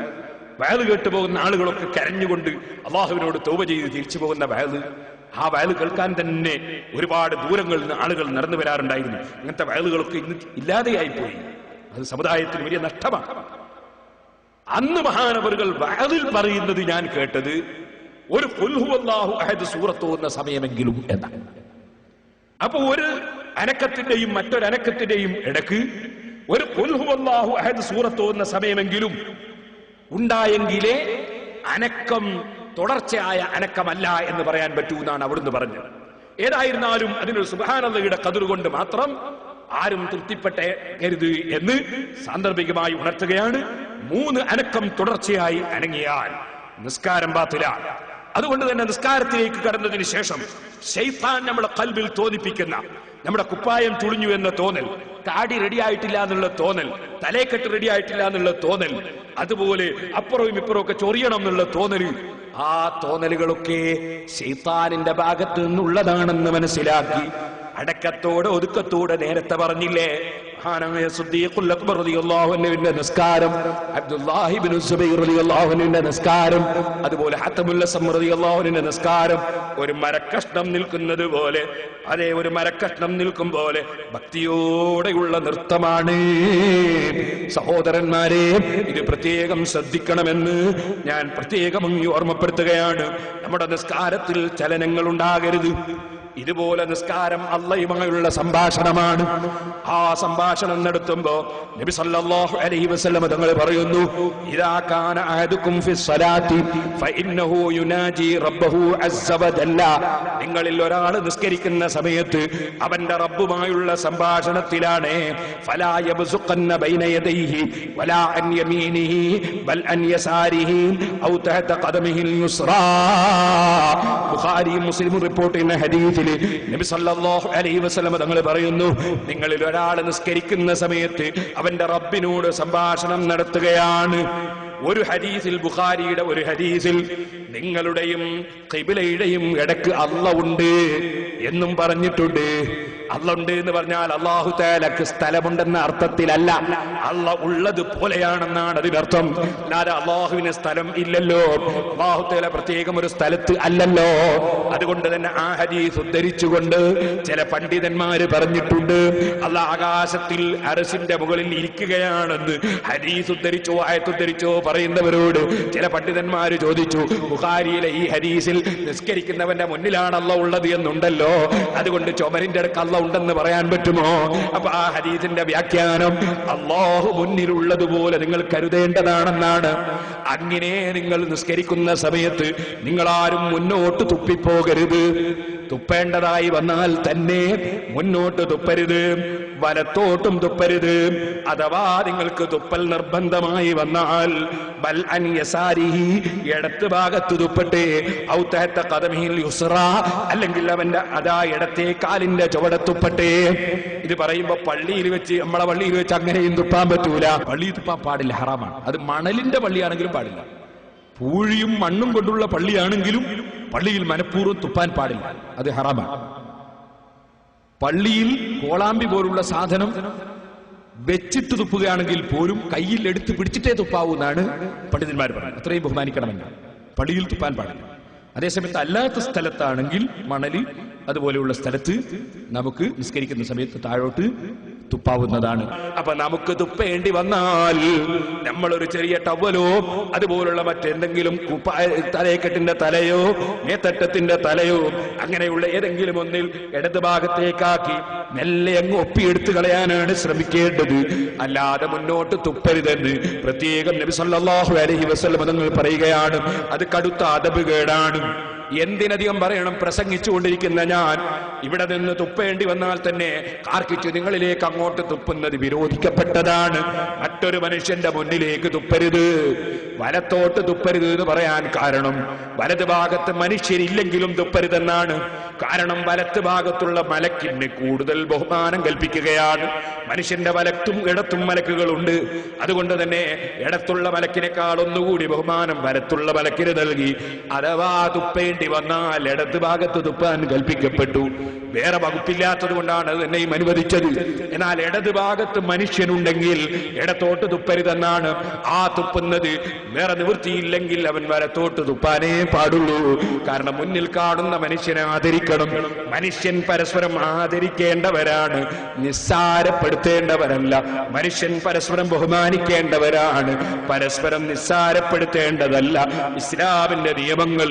വയല് കേട്ടു പോകുന്ന ആളുകളൊക്കെ കരഞ്ഞുകൊണ്ട് അള്ളാഹുവിനോട് തൗബ ചെയ്ത് തിരിച്ചു പോകുന്ന വയല്. ആ വയല് കേൾക്കാൻ തന്നെ ഒരുപാട് ദൂരങ്ങളിൽ നിന്ന് ആളുകൾ നടന്നു വരാറുണ്ടായിരുന്നു. അങ്ങനത്തെ വയലുകളൊക്കെ ഇന്ന് ഇല്ലാതെയായി പോയി. അത് സമുദായത്തിന് വലിയ നഷ്ടമാണ്. അന്ന് മഹാനവറുകൾ വയലിൽ പറയുന്നത് ഞാൻ കേട്ടത് ഒരു ഖുൽ ഹുവല്ലാഹു അഹദ് സൂറത്ത് ഓതുന്ന സമയമെങ്കിലും എന്നാണ്. അപ്പൊ ഒരു അനക്കത്തിന്റെയും മറ്റൊരനക്കത്തിന്റെയും ഇടക്ക് ഒരു ഖുൽ ഹുവല്ലാഹു അഹദ് സൂറത്ത് ഓതുന്ന സമയമെങ്കിലും ഉണ്ടായെങ്കിലേ അനക്കം തുടർച്ചയായ അനക്കമല്ല എന്ന് പറയാൻ പറ്റൂ എന്നാണ് അവിടുന്ന് പറഞ്ഞത്. ഏതായിരുന്നാലും അതിനൊരു സുബ്ഹാനല്ലാഹയുടെ ഖദർ കൊണ്ട് മാത്രം ആരും തൃപ്തിപ്പെട്ടരുത് എന്ന് സാന്ദർഭികമായി ഉണർത്തുകയാണ്. 3 അനക്കം തുടർച്ചയായി അനങ്ങിയാൽ നിസ്കാരം ബാത്തിലാണ്. അതുകൊണ്ട് തന്നെ നിസ്കാരത്തിലേക്ക് കടന്നതിന് ശേഷം ശൈത്താൻ നമ്മുടെ ഖൽബിൽ തോന്നിപ്പിക്കുന്ന നമ്മുടെ കുപ്പായം ചുളിഞ്ഞു എന്ന തോന്നൽ, താടി റെഡിയായിട്ടില്ല എന്നുള്ള തോന്നൽ, തലേക്കെട്ട് റെഡിയായിട്ടില്ല എന്നുള്ള തോന്നൽ, അതുപോലെ അപ്പുറവും ഇപ്പുറവും ഒക്കെ ചൊറിയണം എന്നുള്ള തോന്നൽ, ആ തോന്നലുകളൊക്കെ ശൈത്താനിന്റെ ഭാഗത്ത് നിന്നുള്ളതാണെന്ന് മനസ്സിലാക്കി അടക്കത്തോടെ ഒതുക്കത്തോടെ നേരത്തെ പറഞ്ഞില്ലേ മഹാനായ സിദ്ദീഖുൽ അക്ബർ റളിയല്ലാഹു അൻഹുവിന്റെ നിസ്കാരം, അബ്ദുല്ലാഹി ഇബ്നു സുബൈർ റളിയല്ലാഹു അൻഹുവിന്റെ നിസ്കാരം, അതുപോലെ ഹത്തമുൽ അസ്സം റളിയല്ലാഹു അൻഹുവിന്റെ നിസ്കാരം ഒരു മരക്കഷ്ണം നിൽക്കുന്നത് പോലെ, അതേ ഒരു മരക്കഷ്ണം നിൽക്കും പോലെ ഭക്തിയോടെയുള്ള നൃത്തമാണ്. സഹോദരന്മാരെ, ഇത് പ്രത്യേകം ശ്രദ്ധിക്കണമെന്ന് ഞാൻ പ്രത്യേകം ഓർമ്മപ്പെടുത്തുകയാണ്. നമ്മുടെ നിസ്കാരത്തിൽ ചലനങ്ങൾ ഉണ്ടാകരുത്. ഇതുപോലെ നിസ്കാരം അല്ലാഹുവുമായുള്ള സംഭാഷണമാണ്. ആ സംഭാഷണം നടത്തുമ്പോ നബി സല്ലല്ലാഹു അലൈഹി വസല്ലം തങ്ങൾ പറയുന്നു, ഇദാ കാന അഹദുകും ഫിസ് സ്വലാത്തി ഫഇന്നഹു യുനാജി റബ്ബഹു അസ്സ വജല്ല. നിങ്ങളിൽ ഒരാൾ നിസ്കരിക്കുന്ന സമയത്ത് അവന്റെ റബ്ബുമായുള്ള സംഭാഷണത്തിലാണ്. ഫലാ യബ്സുഖന്ന ബൈന യദൈഹി വലാ അൻ യമീനിഹി ബൽ അൻ യസാരിഹി ഔ തഹത ഖദമിഹിൽ യുസ്റാ. ബുഖാരി മുസ്ലിം റിപ്പോർട്ട് ചെയ്യുന്ന ഹദീസിൽ നബി സല്ലല്ലാഹു അലൈഹി വസല്ലം തങ്ങൾ പറയുന്നു, നിങ്ങളിൽ ഒരാൾ നിസ്കരിക്കുന്ന സമയത്ത് അവന്റെ റബ്ബിനോട് സംഭാഷണം നടത്തുകയാണ്. ഒരു ഹദീസിൽ, ബുഖാരിയുടെ ഒരു ഹദീസിൽ, നിങ്ങളുടെയും ഖിബ്ലയുടെയും ഇടക്ക് അല്ലാഹ് ഉണ്ട് എന്നും പറഞ്ഞിട്ടുണ്ട്. അല്ലാഹ് ഉണ്ട് എന്ന് പറഞ്ഞാൽ അല്ലാഹു തആലക്ക് സ്ഥലമുണ്ടെന്ന അർത്ഥത്തിലല്ല, അല്ലാഹ് ഉള്ളത് പോലെയാണെന്നാണ് അതിനർത്ഥം. അല്ലാതെ അല്ലാഹുവിന് സ്ഥലം ഇല്ലല്ലോ, അല്ലാഹു തആല പ്രത്യേകം ഒരു സ്ഥലത്ത് അല്ലല്ലോ. അതുകൊണ്ട് തന്നെ ആ ഹദീസ് ഉദ്ധരിച്ചുകൊണ്ട് ചില പണ്ഡിതന്മാര് പറഞ്ഞിട്ടുണ്ട്, അല്ലാഹ് ആകാശത്തിൽ അർശിന്റെ മുകളിൽ ഇരിക്കുകയാണെന്ന്. ഹദീസ് ഉദ്ധരിച്ചോ ആയത്തുദ്ധരിച്ചോ പറയുന്നവരോട് ചില പണ്ഡിതന്മാര് ചോദിച്ചു, ബുഖാരിയിലെ ഈ ഹദീസിൽ നിസ്കരിക്കുന്നവന്റെ മുന്നിലാണ് അല്ലാഹ് ഉള്ളത് എന്നുണ്ടല്ലോ, അതുകൊണ്ട് ചുമരിന്റെ അടുക്ക് അല്ലാഹ് ഉണ്ടെന്ന് പറയാൻ പറ്റുമോ? അപ്പൊ ആ ഹദീസിന്റെ വ്യാഖ്യാനം അല്ലാഹു മുന്നിലുള്ളതുപോലെ നിങ്ങൾ കരുതേണ്ടതാണെന്നാണ്. അങ്ങനെ നിങ്ങൾ നിസ്കരിക്കുന്ന സമയത്ത് നിങ്ങളാരും മുന്നോട്ട് തുപ്പിപ്പോകരുത്. തുപ്പേണ്ടതായി വന്നാൽ തന്നെ മുന്നോട്ട് തുപ്പരുത്, വലത്തോട്ടും തുപ്പരുത്. അഥവാ നിങ്ങൾക്ക് തുപ്പൽ നിർബന്ധമായി വന്നാൽ ബൽ അൻ യസാരിഹി, ഇടത്ത് ഭാഗത്ത് തുപ്പട്ടെ, ഔ തഹത ഖദമിഹിൽ യുസ്റാ, അല്ലെങ്കിൽ അവന്റെ അതാ ഇടത്തെ കാലിന്റെ ചുവടത്തുപ്പട്ടെ. ഇത് പറയുമ്പോ പള്ളിയിൽ വെച്ച്, നമ്മളെ പള്ളിയിൽ വെച്ച് അങ്ങനെയും തുപ്പാൻ പറ്റൂല. പള്ളിയിൽ തുപ്പാൻ പാടില്ല, ഹറാമാണ്. അത് മണലിന്റെ പള്ളിയാണെങ്കിലും പാടില്ല. പൂഴിയും മണ്ണും കൊണ്ടുള്ള പള്ളിയാണെങ്കിലും പള്ളിയിൽ മനഃപൂർവ്വം തുപ്പാൻ പാടില്ല, അത് ഹറാമാണ്. പള്ളിയിൽ കോളാമ്പി പോലുള്ള സാധനം വെച്ചിട്ട് തുപ്പുകയാണെങ്കിൽ പോലും കയ്യിൽ എടുത്ത് പിടിച്ചിട്ടേ തുപ്പാവൂ എന്നാണ് പണ്ഡിതന്മാർ പറയുന്നത്. അത്രയും ബഹുമാനിക്കണമെന്ന്. പള്ളിയിൽ തുപ്പാൻ പാടില്ല. അതേസമയത്ത് അല്ലാത്ത സ്ഥലത്താണെങ്കിൽ, മണല് അതുപോലെയുള്ള സ്ഥലത്ത് നമുക്ക് നിസ്കരിക്കുന്ന സമയത്ത് താഴോട്ട് തുപ്പാവുന്നതാണ്. അപ്പൊ നമുക്ക് തുപ്പേണ്ടി വന്നാൽ നമ്മളൊരു ചെറിയ ടവലോ അതുപോലുള്ള മറ്റെന്തെങ്കിലും തലയെക്കെട്ടിന്റെ തലയോ മേത്തട്ടത്തിന്റെ തലയോ അങ്ങനെയുള്ള ഏതെങ്കിലും ഒന്നിൽ ഇടത് ഭാഗത്തേക്കാക്കി മെല്ലെ അങ്ങ് ഒപ്പിയെടുത്ത് കളയാനാണ് ശ്രമിക്കേണ്ടത്. അല്ലാതെ മുന്നോട്ട് തുപ്പരുതെന്ന് പ്രത്യേകം നബി സല്ലല്ലാഹു അലൈഹി വസല്ലം തങ്ങൾ പറയുകയാണ്. അത് കടുത്ത അദബുകേടാണ്. എന്തിനധികം പറയണം, പ്രസംഗിച്ചുകൊണ്ടിരിക്കുന്ന ഞാൻ ഇവിടെ നിന്ന് തുപ്പേണ്ടി വന്നാൽ തന്നെ കാർക്കിച്ച് നിങ്ങളിലേക്ക് അങ്ങോട്ട് തുപ്പുന്നത് വിരോധിക്കപ്പെട്ടതാണ്. മറ്റൊരു മനുഷ്യന്റെ മുന്നിലേക്ക് തുപ്പരുത്, വലത്തോട്ട് തുപ്പരുത് എന്ന് പറയാൻ കാരണം വലത് ഭാഗത്ത് മനുഷ്യരില്ലെങ്കിലും തുപ്പരുതെന്നാണ്. കാരണം വലത്ത് ഭാഗത്തുള്ള മലക്കിന് കൂടുതൽ ബഹുമാനം കൽപ്പിക്കുകയാണ്. മനുഷ്യന്റെ വലത്തും ഇടത്തും മലക്കുകളുണ്ട്. അതുകൊണ്ട് തന്നെ ഇടത്തുള്ള മലക്കിനേക്കാൾ ഒന്നുകൂടി ബഹുമാനം വലത്തുള്ള മലക്കിന് നൽകി. അഥവാ തുപ്പേണ്ടി വന്നാൽ ഇടത് ഭാഗത്ത് തുപ്പാൻ കൽപ്പിക്കപ്പെട്ടു. വേറെ വകുപ്പില്ലാത്തത് കൊണ്ടാണ് അത് എന്നെയും അനുവദിച്ചത്. എന്നാൽ ഇടത് ഭാഗത്ത് മനുഷ്യനുണ്ടെങ്കിൽ ഇടത്തോട്ട് തുപ്പരുതെന്നാണ്. ആ തുപ്പുന്നത് വേറെ നിവൃത്തിയില്ലെങ്കിൽ അവൻ വലത്തോട്ട് തുപ്പാനേ പാടുള്ളൂ. കാരണം മുന്നിൽ കാണുന്ന മനുഷ്യനെ ആദരിക്കണം. മനുഷ്യൻ പരസ്പരം ആദരിക്കേണ്ടവരാണ്, നിസ്സാരപ്പെടുത്തേണ്ടവരല്ല. മനുഷ്യൻ പരസ്പരം ബഹുമാനിക്കേണ്ടവരാണ്, പരസ്പരം നിസ്സാരപ്പെടുത്തേണ്ടതല്ല. ഇസ്ലാമിന്റെ നിയമങ്ങൾ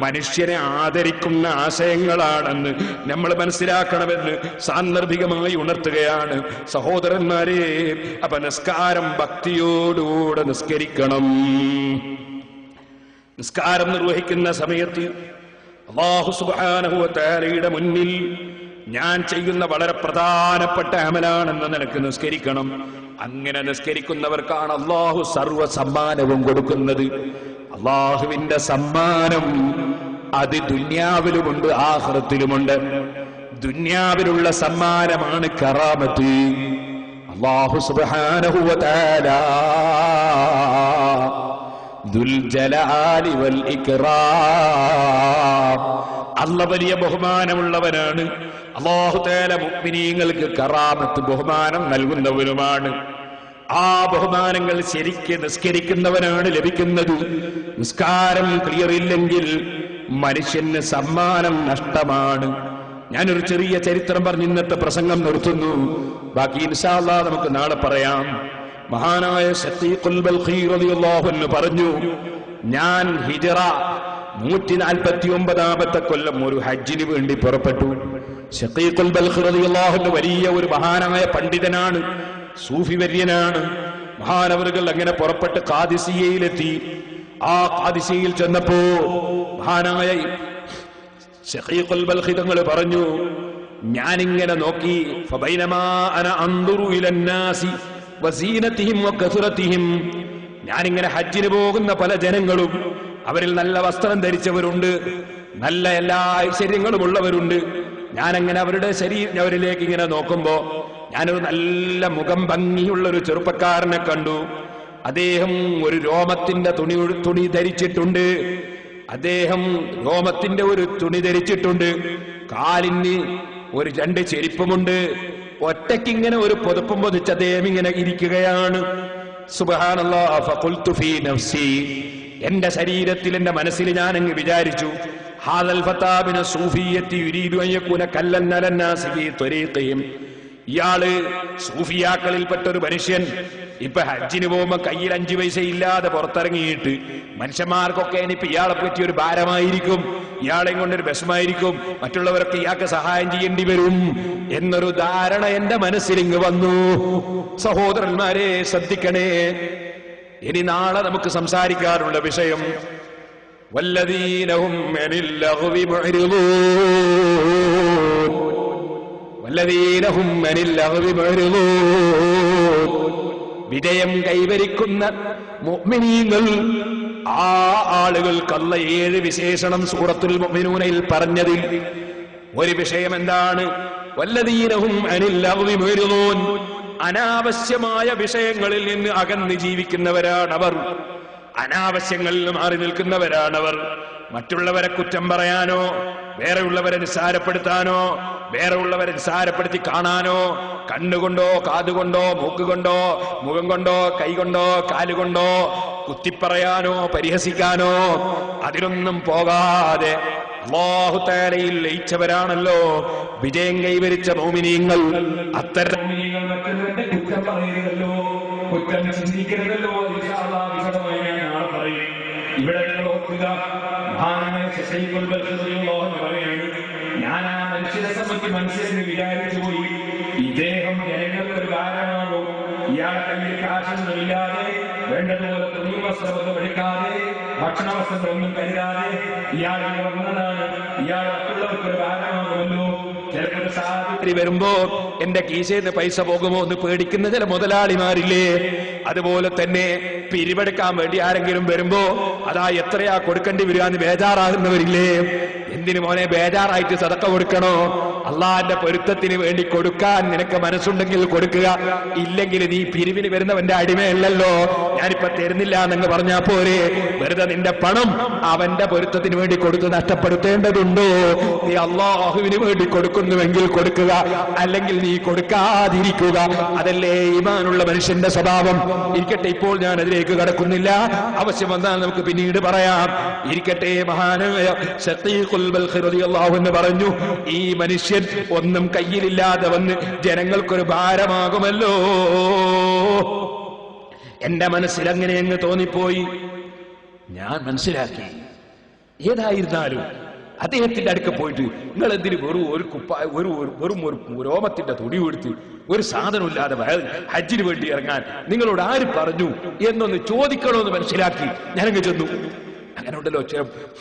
മനുഷ്യനെ ആദരിക്കുന്ന ആശയങ്ങളാണെന്ന് നമ്മൾ മനസ്സിലാക്കണമെന്ന് സാന്ദർഭികമായി ഉണർത്തുകയാണ് സഹോദരന്മാരെ. അപ്പൊ നിസ്കാരം ഭക്തിയോടുകൂടെ നിസ്കരിക്കണം. നിസ്കാരം നിർവഹിക്കുന്ന സമയത്ത് അല്ലാഹു സുബ്ഹാനഹു വ തആലയുടെ മുന്നിൽ ഞാൻ ചെയ്യുന്ന വളരെ പ്രധാനപ്പെട്ട അമലാണെന്ന നിലക്ക് നിസ്കരിക്കണം. അങ്ങനെ നിസ്കരിക്കുന്നവർക്കാണ് അല്ലാഹു സർവ്വ സമ്മാനവും കൊടുക്കുന്നത്. അല്ലാഹുവിന്റെ സമ്മാനം അത് ദുനിയാവിലുമുണ്ട് ആഖിറത്തിലുമുണ്ട്. ദുനിയാവിലുള്ള സമ്മാനമാണ് കറാമത്ത്. അല്ലാഹു സുബ്ഹാനഹു വ തആല ദുൽ ജലാലി വൽ ഇക്റാം, അല്ലാഹു വലിയ ബഹുമാനമുള്ളവനാണ്. അല്ലാഹു തആല മുഅ്മിനീങ്ങൾക്ക് കറാമത്ത് ബഹുമാനം നൽകുന്നവനുമാണ്. ആ ബഹുമാനങ്ങൾ ശരിക്ക് നിസ്കരിക്കുന്നവനാണ് ലഭിക്കുന്നത്. നിസ്കാരം ക്ലിയർ ഇല്ലെങ്കിൽ മനുഷ്യന് സമ്മാനം നഷ്ടമാണ്. ഞാനൊരു ചെറിയ ചരിത്രം പറഞ്ഞ് ഇന്നത്തെ പ്രസംഗം നിർത്തുന്നു. ബാക്കി ഇൻഷാ അല്ലാഹ് നമുക്ക് നാളെ പറയാം. മഹാനായ ശഖീഖുൽ ബൽഖി റളിയല്ലാഹു അൻഹു പറഞ്ഞു, ഞാൻ ഹിജ്റ 149 കൊല്ലം ഒരു ഹജ്ജിന് വേണ്ടി പുറപ്പെട്ടു. ശഖീഖുൽ ബൽഖി റളിയല്ലാഹു അൻഹു വലിയ ഒരു മഹാനായ പണ്ഡിതനാണ്, സൂഫി വര്യനാണ്. മഹാനവറുകൾ അങ്ങനെ പുറപ്പെട്ട് ഖാദിസിയയിലെത്തി. ആ ഖാദിസിയയിൽ ചെന്നപ്പോ മഹാനായ ശഖീഖുൽ ബൽഖി തങ്ങൾ പറഞ്ഞു, ഞാനിങ്ങനെ നോക്കി, ഫബൈനമാ അന അൻദുറു ഇലന്നാസി വസീനതിഹിം വകസറതിഹിം, ഞാനിങ്ങനെ ഹജ്ജിന് പോകുന്ന പല ജനങ്ങളും അവരിൽ നല്ല വസ്ത്രം ധരിച്ചവരുണ്ട്, നല്ല എല്ലാ ഐശ്വര്യങ്ങളും ഉള്ളവരുണ്ട്. ഞാനങ്ങനെ അവരിലേക്ക് ഇങ്ങനെ നോക്കുമ്പോ ഞാനൊരു നല്ല മുഖം ഭംഗിയുള്ള ഒരു ചെറുപ്പക്കാരനെ കണ്ടു. അദ്ദേഹം ഒരു രോമത്തിന്റെ തുണി ധരിച്ചിട്ടുണ്ട്. അദ്ദേഹം രോമത്തിന്റെ ഒരു തുണി ധരിച്ചിട്ടുണ്ട്. കാലിന് ഒരു 2 ചെരുപ്പുമുണ്ട്. ഒറ്റയ്ക്കിങ്ങനെ ഒരു പുതപ്പും പൊതിച്ച് അദ്ദേഹം ഇങ്ങനെ ഇരിക്കുകയാണ്. സുബ്ഹാനല്ലാഹ്. ഫഖുൽതു ഫീ നഫ്സി, എന്റെ ശരീരത്തിൽ എന്റെ മനസ്സിൽ ഞാൻ അങ്ങ് വിചാരിച്ചു, ഹാദൽ ഫതാ മിന സൂഫിയ്യത്തി യുരീദു അൻ യകൂന കല്ലൻ അലന്നാസി ഫീ ത്വരീഖിഹിം, ഇയാള് സൂഫിയാക്കളിൽപ്പെട്ട ഒരു മനുഷ്യൻ ഇപ്പൊ ഹജ്ജിന് പോകുമ്പോ കയ്യിൽ 5 പൈസ ഇല്ലാതെ പുറത്തിറങ്ങിയിട്ട് മനുഷ്യന്മാർക്കൊക്കെ ഇനിയിപ്പോ ഇയാളെ പറ്റി ഒരു ഭാരമായിരിക്കും, ഇയാളെയും കൊണ്ടൊരു വിഷമായിരിക്കും, മറ്റുള്ളവരൊക്കെ ഇയാൾക്ക് സഹായം ചെയ്യേണ്ടി വരും എന്നൊരു ധാരണ എന്റെ മനസ്സിലിങ്ങ് വന്നു. സഹോദരന്മാരെ ശ്രദ്ധിക്കണേ. ഇനി നാളെ നമുക്ക് സംസാരിക്കാറുള്ള വിഷയം വല്ലദീനഹും അനിൽ ലഗ്വി മുഅ്രിദൂൻ, വല്ലദീനഹും അനിൽ ലഗ്വി മുഅ്രിദൂൻ, വിജയം കൈവരിക്കുന്ന മുഅ്മിനീങ്ങൾ, ആ ആളുകൾക്ക് അല്ലാഹ് 7 വിശേഷണം സൂറത്തുൽ മുഅ്മിനൂനയിൽ പറഞ്ഞതിൽ ഒരു വിഷയം എന്താണ്? വല്ലദീനഹും അനിൽ ലഗ്വി മുഅ്രിദൂൻ, അനാവശ്യമായ വിഷയങ്ങളിൽ നിന്ന് അകന്ന് ജീവിക്കുന്നവരാണവർ, അനാവശ്യങ്ങളിൽ മാറി നിൽക്കുന്നവരാണവർ. മറ്റുള്ളവരെ കുറ്റം പറയാനോ, വേറെയുള്ളവരെ നിസ്സാരപ്പെടുത്താനോ, വേറെയുള്ളവരെ നിസ്സാരപ്പെടുത്തി കാണാനോ, കണ്ണുകൊണ്ടോ കാതുകൊണ്ടോ മൂക്കുകൊണ്ടോ മുഖം കൊണ്ടോ കൈകൊണ്ടോ കാലുകൊണ്ടോ കുത്തിപ്പറയാനോ പരിഹസിക്കാനോ അതിനൊന്നും പോകാതെ അല്ലാഹു തആലയിൽ ലയിച്ചവരാണല്ലോ വിജയം കൈവരിച്ച മുഅ്മിനീങ്ങൾ. അത്തരം കുറ്റം പറയരുതല്ലോ, കുറ്റം ചിന്തിക്കരുതല്ലോ. ഇൻഷാ അല്ലാഹ് വിശദമായി ഞാൻ നാളെ പറയും. ഇവിടെ നിങ്ങൾ ഓർക്കുക, മഹാനായ ശഖീഖുൽ ബൽഖി റളിയല്ലാഹു അൻഹു പറയുന്നു, ഞാൻ ആ മനുഷ്യനെ സംബന്ധിച്ച് മനസ്സിൽ വിചാരിച്ചു പോയി, ഇദ്ദേഹം ജനങ്ങൾക്ക് ഒരു ഭാരമാകും. ഇയാളെ കയ്യിൽ കാശൊന്നുമില്ലാതെ, വേണ്ടതുപോലെ തുണി വസ്ത്രമൊന്നും എടുക്കാതെ, ഭക്ഷണ വസ്ത്രങ്ങളൊന്നും കരുതാതെ ഇയാൾ വന്നതാണ്. ഇയാൾ മറ്റുള്ളവർക്കൊരു ഭാരമാകുമല്ലോ. ചിലപ്പോൾ സാധുത്രി വരുമ്പോ എന്റെ കീശയിൽ പൈസ പോകുമോ എന്ന് പേടിക്കുന്ന ചില മുതലാളിമാരില്ലേ? അതുപോലെ തന്നെ പിരിവെടുക്കാൻ വേണ്ടി ആരെങ്കിലും വരുമ്പോ അതാ എത്രയാ കൊടുക്കേണ്ടി വരിക എന്ന് ബേജാറാകുന്നവരില്ലേ? എന്തിനു മോനെ ബേജാറായിട്ട് സദക്ക കൊടുക്കണോ? അള്ളാന്റെ പൊരുത്തത്തിന് വേണ്ടി കൊടുക്കാൻ നിനക്ക് മനസ്സുണ്ടെങ്കിൽ കൊടുക്കുക, ഇല്ലെങ്കിൽ നീ പിരിവിന് വരുന്നവന്റെ അടിമയല്ലല്ലോ. ഞാനിപ്പോ തരുന്നില്ല എന്നങ്ങ് പറഞ്ഞാ പോരെ? വെറുതെ നിന്റെ പണം അവന്റെ പൊരുത്തത്തിന് വേണ്ടി കൊടുത്ത് നഷ്ടപ്പെടുത്തേണ്ടതുണ്ടോ? നീ അള്ളാഹുവിന് വേണ്ടി കൊടുക്കുന്നുവെങ്കിൽ കൊടുക്കുക, അല്ലെങ്കിൽ നീ കൊടുക്കാതിരിക്കുക. അതല്ലേ ഈമാനുള്ള മനുഷ്യന്റെ സ്വഭാവം. ഇരിക്കട്ടെ, ഇപ്പോൾ ഞാൻ അതിലേക്ക് കടക്കുന്നില്ല. ആവശ്യം വന്നാൽ നമുക്ക് പിന്നീട് പറയാം. ഇരിക്കട്ടെ, മഹാനായ ശഖീഖുൽ ബൽഖി റളിയല്ലാഹു അൻഹു പറഞ്ഞു, ഈ മനുഷ്യൻ ഒന്നും കയ്യിലില്ലാതെ വന്ന് ജനങ്ങൾക്കൊരു ഭാരമാകുമല്ലോ. എന്റെ മനസ്സിൽ അങ്ങനെ അങ്ങ് തോന്നിപ്പോയി. ഞാൻ മനസ്സിലാക്കി, ഏതായിരുന്നാലും അദ്ദേഹത്തിന്റെ അടുക്ക പോയിട്ട് നിങ്ങൾ എന്തിന് വെറും ഒരു രോമത്തിന്റെ തുണി കൊടുത്ത് ഒരു സാധനമില്ലാതെ ഹജ്ജിന് വേണ്ടി ഇറങ്ങാൻ നിങ്ങളോട് ആര് പറഞ്ഞു എന്നൊന്ന് ചോദിക്കണമെന്ന് മനസ്സിലാക്കി ഞാനങ്ങ് ചെന്നു. അങ്ങനെ ഉണ്ടല്ലോ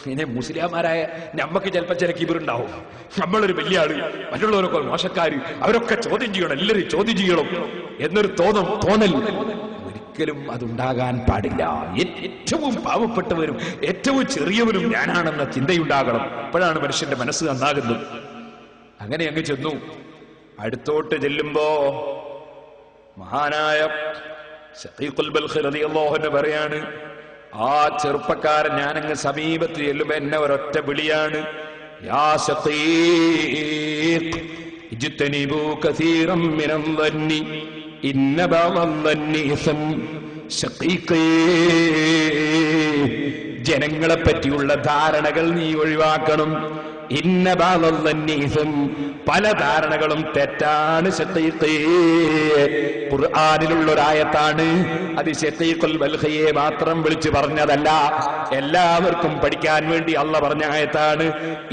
ഇങ്ങനെ മുസ്ലിംമാരായ നമ്മക്ക് ചിലപ്പോൾ ചില കിബിറുണ്ടാവും. നമ്മളൊരു വലിയ ആള്, മറ്റുള്ളവരൊക്കെ മോശക്കാര്, അവരൊക്കെ ചോദ്യം ചെയ്യണം, എല്ലാവരും ചോദ്യം ചെയ്യണം എന്നൊരു തോന്നൽ ഒരിക്കലും അതുണ്ടാകാൻ പാടില്ല. ഏറ്റവും പാവപ്പെട്ടവരും ഏറ്റവും ചെറിയവരും ഞാനാണെന്ന ചിന്തയുണ്ടാകണം. അപ്പോഴാണ് മനുഷ്യന്റെ മനസ്സ് നന്നാകുന്നത്. അങ്ങനെ അങ്ങ് ചെന്നു. അടുത്തോട്ട് ചെല്ലുമ്പോ മഹാനായ ശഖീഖുൽ ബൽഖി റളിയല്ലാഹു അൻഹു പറയാണ്, ആ ചെറുപ്പക്കാരൻ ഞാനങ്ങ് സമീപത്ത് ചെല്ലുമ്പോ എന്നെ ഒരൊറ്റ വിളിയാണ്, യാ ശഖീഖ് ഇജ്തനിബൂ കസീറൻ മിനൽ ദന്നി ഇന്ന ബഅദൽ ദന്നി ഇസ്ം. ശഖീഖേ, ജനങ്ങളെ പറ്റിയുള്ള ധാരണകൾ നീ ഒഴിവാക്കണം. ഇന്ന ബഅദൽ ദന്നി ഇസ്ം, പല ധാരണകളും തെറ്റാണ്. ശഖീഖേ, ഖുർആനിലുള്ള ഒരായത്താണ്. അത് ശഖീഖുൽ ബൽഖിയെ മാത്രം വിളിച്ചു പറഞ്ഞതല്ല, എല്ലാവർക്കും പഠിക്കാൻ വേണ്ടി അള്ളാഹ് പറഞ്ഞ ആയത്താണ്.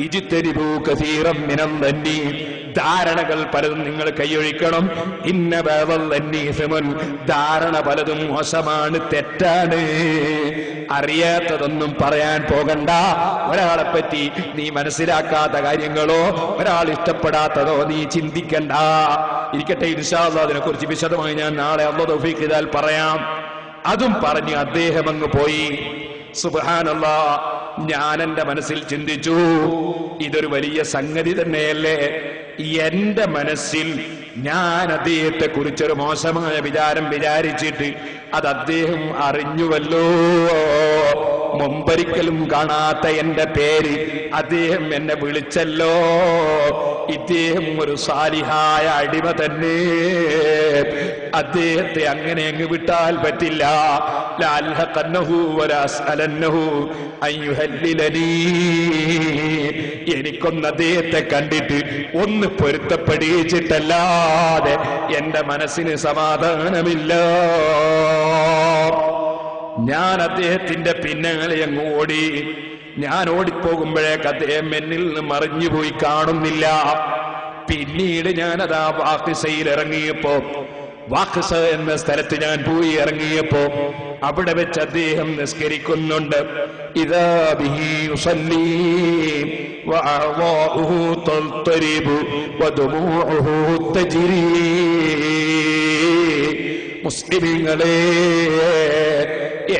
ഇജ്തനിബൂ കസീറൻ മിനൽ ദന്നി, ധാരണകൾ പലതും നിങ്ങൾ കൈയൊഴിക്കണം. ഇന്ന ബഅദൽ ദന്നി ഇസ്മുൻ, ധാരണ പലതും മോശമാണ്, തെറ്റാണ്. അറിയാത്തതൊന്നും പറയാൻ പോകണ്ട. ഒരാളെ പറ്റി നീ മനസ്സിലാക്കാത്ത കാര്യങ്ങളോ ഒരാൾ ഇഷ്ടപ്പെടാത്തതോ നീ ചിന്തിക്കണ്ട. ഇരിക്കട്ടെ, ഇൻഷാ അല്ലാഹ് അതിനെ കുറിച്ച് വിശദമായി ഞാൻ നാളെ അല്ലാഹു തൗഫീഖ് ചെയ്താൽ പറയാം. അതും പറഞ്ഞ് അദ്ദേഹം അങ്ങ് പോയി. സുബ്ഹാനല്ലാഹ്, ഞാൻ എന്റെ മനസ്സിൽ ചിന്തിച്ചു, ഇതൊരു വലിയ സംഗതി തന്നെയല്ലേ. എന്റെ മനസ്സിൽ ഞാൻ അദ്ദേഹത്തെ കുറിച്ചൊരു മോശമായ വിചാരം വിചാരിച്ചിട്ട് അത് അദ്ദേഹം അറിഞ്ഞുവല്ലോ. മുമ്പൊരിക്കലും കാണാത്ത എന്റെ പേര് അദ്ദേഹം എന്നെ വിളിച്ചല്ലോ. ഇദ്ദേഹം ഒരു സാലിഹായ അടിമ തന്നെ. അദ്ദേഹത്തെ അങ്ങനെ അങ്ങ് വിട്ടാൽ പറ്റില്ല. എനിക്കൊന്ന് അദ്ദേഹത്തെ കണ്ടിട്ട് ഒന്ന് പൊരുത്തപ്പെടിച്ചിട്ടല്ലാതെ എന്റെ മനസ്സിന് സമാധാനമില്ല. ഞാൻ അദ്ദേഹത്തിന്റെ പിന്നാലെ അങ്ങ് ഓടി. ഞാൻ ഓടിപ്പോകുമ്പോഴേക്ക് അദ്ദേഹം എന്നിൽ നിന്ന് മറിഞ്ഞുപോയി, കാണുന്നില്ല. പിന്നീട് ഞാനതാ വാഖിസയിൽ ഇറങ്ങിയപ്പോ, വാഖിസ എന്ന സ്ഥലത്ത് ഞാൻ പോയി ഇറങ്ങിയപ്പോ അവിടെ വെച്ച് അദ്ദേഹം നിസ്കരിക്കുന്നുണ്ട്. ഇദാ ബിഹി യുസല്ലി വഅഅദാഉഹു തൽതരിബു വദുമൂഉഹു തജ്രി. മുസ്ലിമീങ്ങളെ,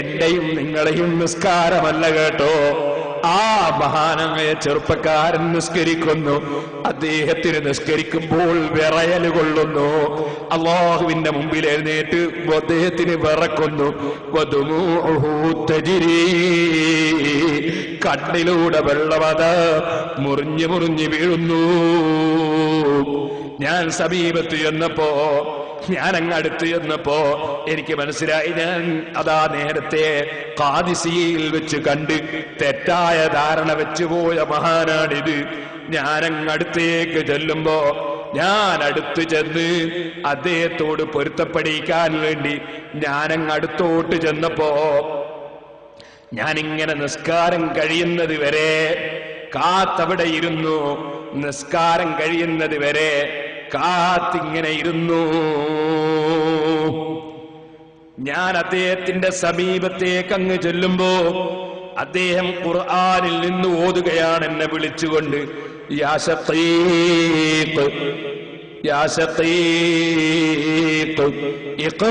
എന്റെയും നിങ്ങളെയും നിസ്കാരമല്ല കേട്ടോ, ആ മഹാനായ ചെറുപ്പക്കാരൻ നിസ്കരിക്കുന്നു. അദ്ദേഹത്തിന് നിസ്കരിക്കുമ്പോൾ വിറയല് കൊള്ളുന്നു. അല്ലാഹുവിന്റെ മുമ്പിൽ എഴുന്നേറ്റ് അദ്ദേഹത്തിന് വിറക്കുന്നു. കണ്ണിലൂടെ വെള്ളമത മുറിഞ്ഞു വീഴുന്നു. ഞാൻ സമീപത്ത് ചെന്നപ്പോ, ഞാൻ അങ്ങ് അടുത്ത് ചെന്നപ്പോ എനിക്ക് മനസ്സിലായി, ഞാൻ അതാ നേരത്തെ ഖാദിസിയിൽ വെച്ച് കണ്ട് തെറ്റായ ധാരണ വെച്ചുപോയ മഹാനാണിത്. ഞാനങ്ങടുത്തേക്ക് ചെല്ലുമ്പോ, ഞാൻ അടുത്ത് ചെന്ന് അദ്ദേഹത്തോട് പൊരുത്തപ്പെടിക്കാൻ വേണ്ടി ഞാനങ്ങടുത്തോട്ട് ചെന്നപ്പോ, ഞാനിങ്ങനെ നിസ്കാരം കഴിയുന്നത് വരെ കാത്തവിടെ ഇരുന്നു. നിസ്കാരം കഴിയുന്നത് വരെ കാത്തിങ്ങനെ ഇരുന്നു. ഞാൻ അദ്ദേഹത്തിന്റെ സമീപത്തേക്ക് അങ്ങ് ചെല്ലുമ്പോ അദ്ദേഹം ഖുർആനിൽ നിന്ന് ഓതുകയാണ് എന്നെ വിളിച്ചുകൊണ്ട്. യാ ശഖീഖ്, യാ ശഖീഖ് ഇഖ്റ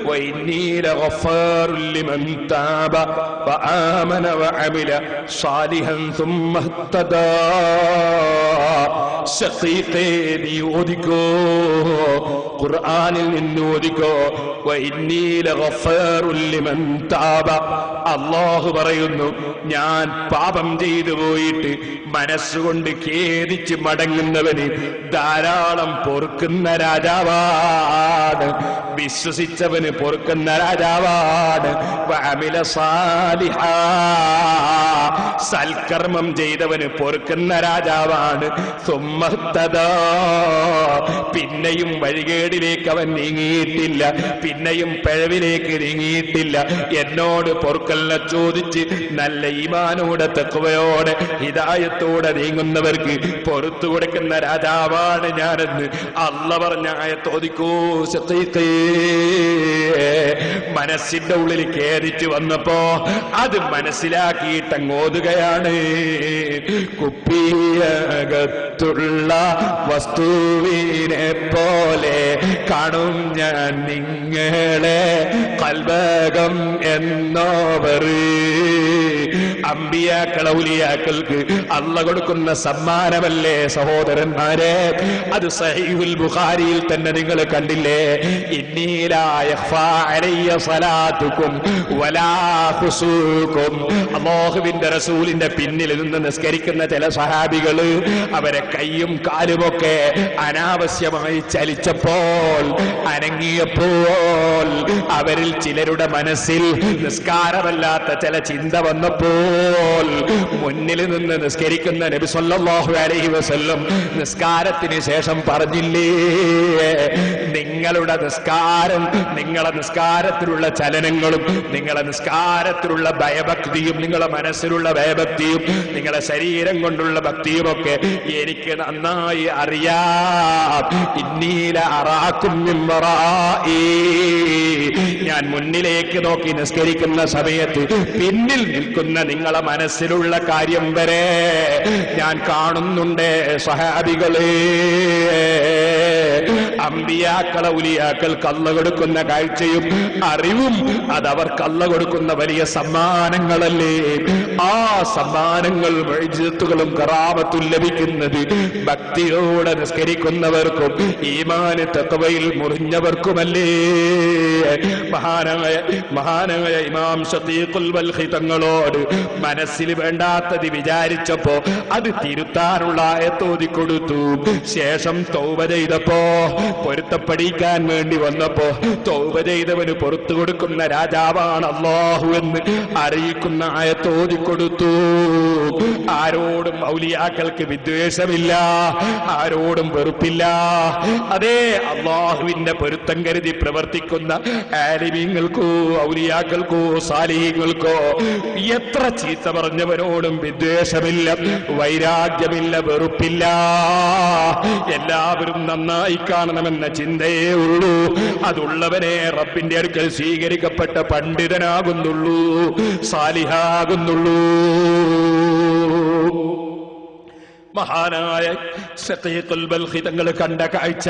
വഇന്നീ ലഗഫാറുൻ ലിമൻ താബ വആമന വഅമില സാലിഹൻ സുമ്മ ഇഹ്തദാ. ശഖീഖേ, നീ ഓതിക്കോ, ഖുർആനിൽ നിന്ന് ഓതിക്കോ. വഇന്നീ ലഗഫാറുൻ ലിമൻ താബ, അല്ലാഹു പറയുന്നു, ഞാൻ പാപം ചെയ്തു പോയിട്ട് മനസ്സുകൊണ്ട് ഖേദിച്ച് മടങ്ങുന്നവന് ധാരാളം പൊറുക്കുന്ന രാജാവാണ്. വിശ്വസിച്ചവന് പൊറുക്കുന്ന രാജാവാണ്. വഅമില സാലിഹാ, സൽക്കർമ്മം ചെയ്തവന് പൊറുക്കുന്ന രാജാവാണ്. സുമ്മഹ്തദാ, പിന്നെയും വഴികേടിലേക്ക് അവൻ നീങ്ങിയിട്ടില്ല, പിന്നെയും പിഴവിലേക്ക് നീങ്ങിയിട്ടില്ല. എന്നോട് പൊറുക്കലിനെ ചോദിച്ച് നല്ല ഈമാനോടെ തഖ്വയോടെ ഹിദായത്തോടെ നീങ്ങുന്നവർക്ക് പൊറുത്തു കൊടുക്കുന്ന രാജാവാണ് ഞാനെന്ന് അല്ലാഹ് പറഞ്ഞ ആയത്ത് ഓതിക്കൂ. മനസ്സിന്റെ ഉള്ളിൽ ഖേദിച്ചു വന്നപ്പോ അത് മനസ്സിലാക്കിയിട്ട് അങ്ങോതുകയാണ്. കുപ്പിയകത്തുള്ള വസ്തുവിനെ പോലെ കാണും ഞാൻ നിങ്ങളെ, കൽബകം എന്നോവർ. അമ്പിയാക്കൾ ഔലിയാക്കൾക്ക് അല്ലാഹ് കൊടുക്കുന്ന സമ്മാനമല്ലേ സഹോദരന്മാരെ? അത് സഹീഹുൽ ബുഖാരിയിൽ തന്നെ നിങ്ങൾ കണ്ടില്ലേ? ഇന്നി ലാ യഖ്ഫാ അലയ്യ സലാത്തുക്കും വലാ ഖുസൂക്കും. അല്ലാഹുവിന്റെ റസൂലിന്റെ പിന്നിൽ നിന്ന് നിസ്കരിക്കുന്ന ചില സഹാബികള് അവരെ കൈയും കാലുമൊക്കെ അനാവശ്യമായി ചലിച്ചപ്പോൾ, അനങ്ങിയപ്പോൾ, അവരിൽ ചിലരുടെ മനസ്സിൽ നിസ്കാരമല്ലാത്ത ചില ചിന്ത വന്നപ്പോൾ മുന്നിൽ നിന്ന് നിസ്കരിക്കുന്ന നബി സല്ലല്ലാഹു അലൈഹി വസല്ലം നിസ്കാരത്തിന് ശേഷം പറഞ്ഞില്ലേ, നിങ്ങളുടെ നിസ്കാരം, നിങ്ങളെ നിസ്കാരത്തിലുള്ള ചലനങ്ങളും നിങ്ങളെ നിസ്കാരത്തിലുള്ള ഭയഭക്തിയും നിങ്ങളെ മനസ്സിലുള്ള ഭയഭക്തിയും നിങ്ങളെ ശരീരം കൊണ്ടുള്ള ഭക്തിയുമൊക്കെ എനിക്ക് നന്നായി അറിയാം. ഇന്നീല അറാക്കും മിൻ വറാഇ, ഞാൻ മുന്നിലേക്ക് നോക്കി നിസ്കരിക്കുന്ന സമയത്ത് പിന്നിൽ നിൽക്കുന്ന നിങ്ങളെ മനസ്സിലുള്ള കാര്യം വരെ ഞാൻ കാണുന്നുണ്ട്. സഹാബികളെ, അമ്പിയാക്കളെ ഔലിയാക്കൾക്ക് അല്ലാഹ് കൊടുക്കുന്ന കാഴ്ചയും അറിവും അതവർക്ക് അല്ലാഹ് കൊടുക്കുന്ന വലിയ സമ്മാനങ്ങളല്ലേ. ആ സമ്മാനങ്ങൾ മുഅ്ജിസത്തുകളും കറാമത്തും ലഭിക്കുന്നത് ഭക്തിയോടെ നിസ്കരിക്കുന്നവർക്കും ഈമാന് തഖ്വയിൽ മുറിഞ്ഞവർക്കുമല്ലേ. മഹാനായ ഇമാം ശതീഖുൽ ബൽഖി തങ്ങളോട് മനസ്സിൽ വേണ്ടാത്തത് വിചാരിച്ചപ്പോ അത് തിരുത്താനുള്ള ആയത്ത് ഓതിക്കൊടുത്തു. ശേഷം തൗബ ചെയ്തപ്പോ, പൊരുത്തപ്പെടിക്കാൻ വേണ്ടി വന്നപ്പോ, തൗബ ചെയ്തവന് പുറത്തു കൊടുക്കുന്ന രാജാവാണ് അല്ലാഹു എന്ന് അറിയിക്കുന്ന ആയത്ത് ഓതിക്കൊടുത്തു. ആരോടും ഔലിയാക്കൾക്ക് വിദ്വേഷമില്ല, ആരോടും വെറുപ്പില്ല. അതേ അല്ലാഹുവിന്റെ പൊരുത്തം കരുതി പ്രവർത്തിക്കുന്ന ആലിമീങ്ങൾക്കോ ഔലിയാക്കൾക്കോ സാലിഹീങ്ങൾക്കോ എത്ര ചീത്ത പറഞ്ഞവരോടും വിദ്വേഷമില്ല, വൈരാഗ്യമില്ല, വെറുപ്പില്ല. എല്ലാവരും നന്നായി കാണണമെന്ന ചിന്തയേ ഉള്ളൂ. അതുള്ളവനെ റബ്ബിന്റെ അടുക്കൽ സ്വീകരിക്കപ്പെട്ട പണ്ഡിതനാകുന്നുള്ളൂ, സാലിഹാകുന്നുള്ളൂ. മഹാനായ ശതീഖുൽ ബൽഖി തങ്ങൾ കണ്ട കാഴ്ച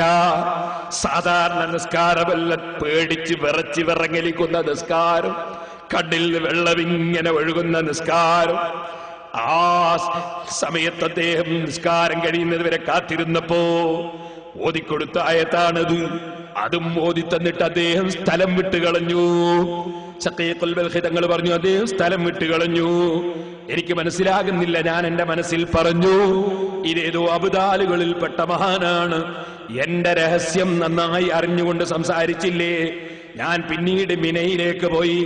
സാധാരണ നിസ്കാരമല്ല, പേടിച്ച് വിറച്ച് വിറങ്ങലിക്കുന്ന നിസ്കാരം, കണ്ണിൽ വെള്ളമിങ്ങനെ ഒഴുകുന്ന നിസ്കാരം. ആ സമയത്ത് അദ്ദേഹം നിസ്കാരം കഴിയുന്നത് വരെ കാത്തിരുന്നപ്പോ ഓതിക്കൊടുത്ത ആയത്താണത്. അതും ഓതി തന്നിട്ട് അദ്ദേഹം സ്ഥലം വിട്ടുകളഞ്ഞു. ശതീഖുൽ ബൽഖി തങ്ങൾ പറഞ്ഞു, അദ്ദേഹം സ്ഥലം വിട്ടുകളഞ്ഞു. എനിക്ക് മനസ്സിലാകുന്നില്ല. ഞാൻ എന്റെ മനസ്സിൽ പറഞ്ഞു, ഇതേതോ അബ്ദാലുകളിൽപ്പെട്ട മഹാനാണ്, എന്റെ രഹസ്യം നന്നായി അറിഞ്ഞുകൊണ്ട് സംസാരിച്ചില്ലേ. ഞാൻ പിന്നീട് മിനയിലേക്ക് പോയി.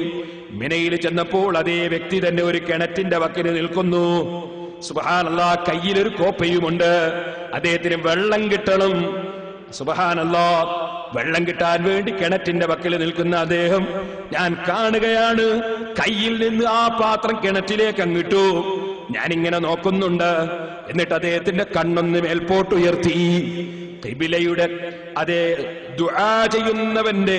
മിനയിൽ ചെന്നപ്പോൾ അതേ വ്യക്തി തന്നെ ഒരു കിണറ്റിന്റെ വക്കിന് നിൽക്കുന്നു. സുബ്ഹാനല്ലാഹ്, കയ്യിലൊരു കോപ്പയുമുണ്ട്. അദ്ദേഹത്തിന് വെള്ളം കിട്ടണം. സുബ്ഹാനല്ലാഹ്, വെള്ളം കിട്ടാൻ വേണ്ടി കിണറ്റിന്റെ വക്കിൽ നിൽക്കുന്ന അദ്ദേഹം ഞാൻ കാണുകയാണ്. കയ്യിൽ നിന്ന് ആ പാത്രം കിണറ്റിലേക്ക് അങ്ങിട്ടു. ഞാനിങ്ങനെ നോക്കുന്നുണ്ട്. എന്നിട്ട് അദ്ദേഹത്തിന്റെ കണ്ണൊന്ന് മേൽപോട്ടുയർത്തി. ഖിബിലയുടെ അതേ ദുആ ചെയ്യുന്നവന്റെ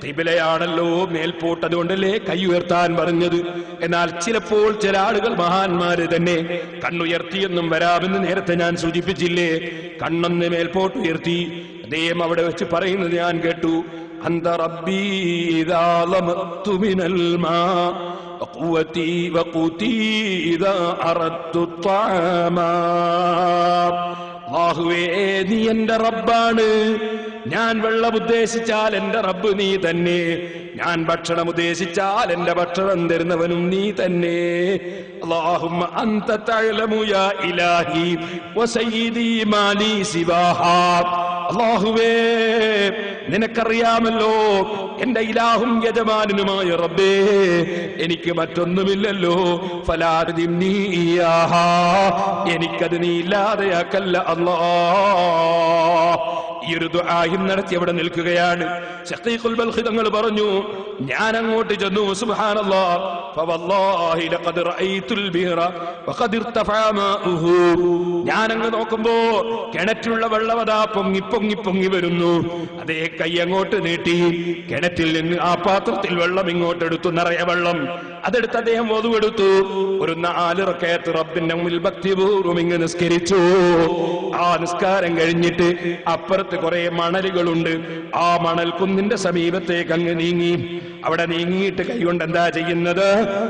ഖിബിലയാണല്ലോ മേൽപോട്ട്, അതുകൊണ്ടല്ലേ കൈ ഉയർത്താൻ പറഞ്ഞത്. എന്നാൽ ചിലപ്പോൾ ചില ആളുകൾ മഹാന്മാര് തന്നെ കണ്ണുയർത്തിയെന്നും വരാമെന്ന് നേരത്തെ ഞാൻ സൂചിപ്പിച്ചില്ലേ. കണ്ണൊന്ന് മേൽപോട്ട് ഉയർത്തി. അദ്ദേഹം അവിടെ വെച്ച് പറയുന്നത് ഞാൻ കേട്ടു, അന്ത റബ്ബീ ഇദാ ലമത്തു മിനൽ മാ വഖുവതി വഖുതി ഇദാ അറദ്തു ത്വഅമാ. അല്ലാഹുവേ, നീ എന്റെ റബ്ബാണ്. ഞാൻ വെള്ളം ഉദ്ദേശിച്ചാൽ എന്റെ റബ്ബ് നീ തന്നെ. ഞാൻ ഭക്ഷണം ഉദ്ദേശിച്ചാൽ എന്റെ ഭക്ഷണം തരുന്നവനും നീ തന്നെ. അല്ലാഹുമ്മ അൻത തഅലമു യാ ഇലാഹി വസയ്യിദി മാലി സിവാഹാ. അല്ലാഹുവേ, നിനക്കറിയാമല്ലോ എന്റെ ഇലാഹും യജമാനനുമായ റബ്ബേ, എനിക്ക് മറ്റൊന്നുമില്ലല്ലോ. ഫലാദിംനി ഇയ്യാഹാ, എനിക്കത് നീ ഇല്ലാതെയാക്കല്ല അല്ലാ. ഈ ഒരു ദുആയും നടത്തി അവിടെ നിൽക്കുകയാണ്. ശഖീഖുൽ ബൽഖി തങ്ങൾ പറഞ്ഞു, ഞാൻ അങ്ങോട്ട് ചെന്നു. സുബ്ഹാനല്ലാഹ്, ഫവല്ലാഹി ലഖദ് റഅയ്തുൽ ബിഹ്റ വഖദ് ഇർതഫഅ മാഉഹു. ഞാൻ അങ്ങ് നോക്കുമ്പോ കിണറ്റിലുള്ള വെള്ളമതാ പൊങ്ങി പൊങ്ങി പൊങ്ങി വരുന്നു. അതേ കൈ അങ്ങോട്ട് നീട്ടി കിണറ്റിൽ നിന്ന് ആ പാത്രത്തിൽ വെള്ളം ഇങ്ങോട്ട് എടുത്തു, നിറയെ വെള്ളം. അതെടുത്ത് അദ്ദേഹം വധുവെടുത്തു. ഒരു 4 റക്അത്ത് റബ്ബിന്റെ മുന്നിൽ ഭക്തിപൂർവ്വം ഇങ്ങ് നിസ്കരിച്ചു. ആ നിസ്കാരം കഴിഞ്ഞിട്ട് അപ്പുറത്ത് കുറെ മണലുകളുണ്ട്. ആ മണൽ കുന്നിന്റെ സമീപത്തേക്ക് അങ്ങ് നീങ്ങി. അവിടെ നീങ്ങിയിട്ട് കൈകൊണ്ട് എന്താ ചെയ്യുന്നത്?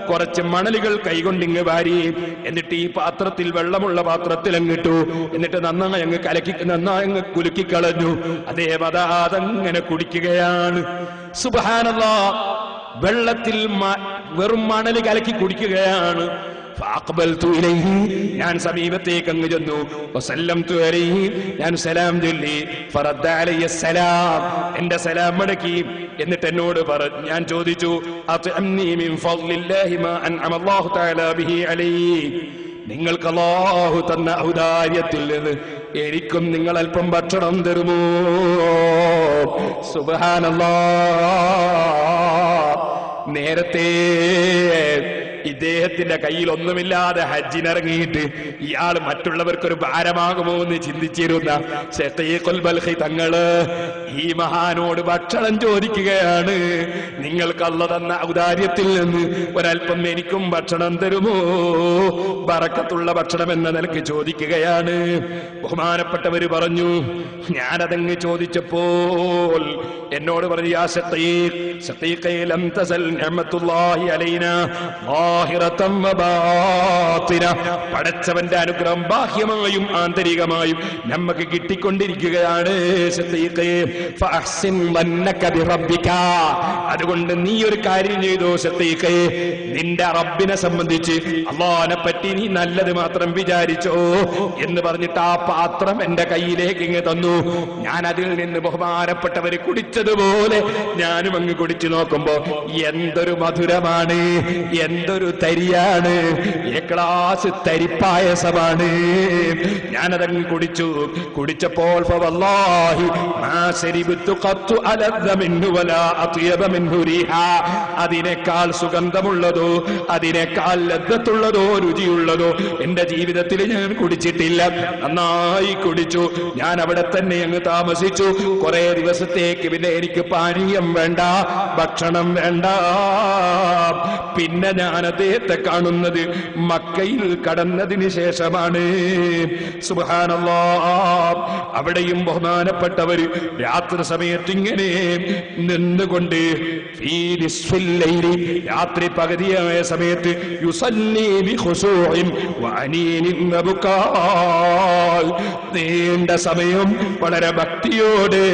കുറച്ച് മണലുകൾ കൈകൊണ്ട് ഇങ്ങ് വാരി, എന്നിട്ട് ഈ പാത്രത്തിൽ, വെള്ളമുള്ള പാത്രത്തിൽ അങ്ങിട്ടു. എന്നിട്ട് നന്നായി അങ്ങ് നന്നായി അങ്ങ് കുലുക്കിക്കളഞ്ഞു. അതങ്ങനെ കുടിക്കുകയാണ്. സുബ്ഹാനല്ലാഹ്, വെള്ളത്തിൽ വെറും മണല് കലക്കി കുടിക്കുകയാണ്. ഞാൻ സമീപത്തേക്ക് അങ്ങ് ചെന്നു. ഞാൻ സലാം ചൊല്ലി. എന്റെ സലാം മടക്കി. എന്നിട്ട് എന്നോട് ഞാൻ ചോദിച്ചു, നിങ്ങൾക്ക് അല്ലാഹു തന്ന ഔദാര്യത്തിൽ നിന്ന് എനിക്കും നിങ്ങൾ അല്പം ഭക്ഷണം തരുമോ? സുബ്ഹാനല്ലാഹ്, നേരത്തെ ഇദ്ദേഹത്തിന്റെ കയ്യിൽ ഒന്നുമില്ലാതെ ഹജ്ജിനിറങ്ങിയിട്ട് ഇയാൾ മറ്റുള്ളവർക്കൊരു ഭാരമാകുമോ എന്ന് ചിന്തിച്ചിരുന്ന ശഖീഖുൽ ബൽഖി തങ്ങള് ഈ മഹാനോട് ഭക്ഷണം ചോദിക്കുകയാണ്. നിങ്ങൾക്ക് അല്ലാഹു തന്ന ഔദാര്യത്തിൽ നിന്ന് ഒരൽപ്പം എനിക്കും ഭക്ഷണം തരുമോ? ബറക്കത്തുള്ള ഭക്ഷണം എന്ന നിലയ്ക്ക് ചോദിക്കുകയാണ്. ബഹുമാനപ്പെട്ടവര് പറഞ്ഞു, ഞാനതങ്ങ് ചോദിച്ചപ്പോൾ എന്നോട് പറഞ്ഞു, യാ ശഖീഖേ ലം തസൽ നിഅമത്തുല്ലാഹി അലൈനാ പടച്ചവന്റെ അനുഗ്രഹം ബാഹ്യമായും ആന്തരികമായും നമുക്ക് കിട്ടിക്കൊണ്ടിരിക്കുകയാണ്. അതുകൊണ്ട് നീ ഒരു കാര്യം ചെയ്തോ ശഖീഖേ, നിന്റെ റബ്ബിനെ സംബന്ധിച്ച്, അല്ലാഹുവിനെ പറ്റി നീ നല്ലത് മാത്രം വിചാരിച്ചോ എന്ന് പറഞ്ഞിട്ട് ആ പാത്രം എന്റെ കയ്യിലേക്ക് ഇങ്ങ് തന്നു. ഞാൻ അതിൽ നിന്ന് ബഹുമാനപ്പെട്ടവര് കുടിച്ചതുപോലെ ഞാനും അങ്ങ് കുടിച്ചു നോക്കുമ്പോ എന്തൊരു മധുരമാണ്, എന്തൊരു തരിയാണ്, ക്ലാസ് തരിപ്പായസമാണ്. ഞാനതങ്ങ് കുടിച്ചു. കുടിച്ചപ്പോൾ അതിനേക്കാൾ സുഗന്ധമുള്ളതോ അതിനേക്കാൾ ലദ്ദത്തുള്ളതോ രുചിയുള്ളതോ എന്റെ ജീവിതത്തിൽ ഞാൻ കുടിച്ചിട്ടില്ല. നന്നായി കുടിച്ചു. ഞാൻ അവിടെ തന്നെ അങ്ങ് താമസിച്ചു കുറെ ദിവസത്തേക്ക്. പിന്നെ എനിക്ക് പാനീയം വേണ്ട, ഭക്ഷണം വേണ്ട. പിന്നെ ഞാൻ അദ്ദേഹത്തെ കാണുന്നത് മക്കയിൽ കടന്നതിന് ശേഷമാണ്. സുബ്ഹാനല്ലാഹ്, അവിടെയും ബഹുമാനപ്പെട്ടവര് രാത്രി സമയത്ത് ഇങ്ങനെ നിന്നുകൊണ്ട് രാത്രി പകുതിയായ സമയത്ത് നീണ്ട സമയം വളരെ ഭക്തിയോടെ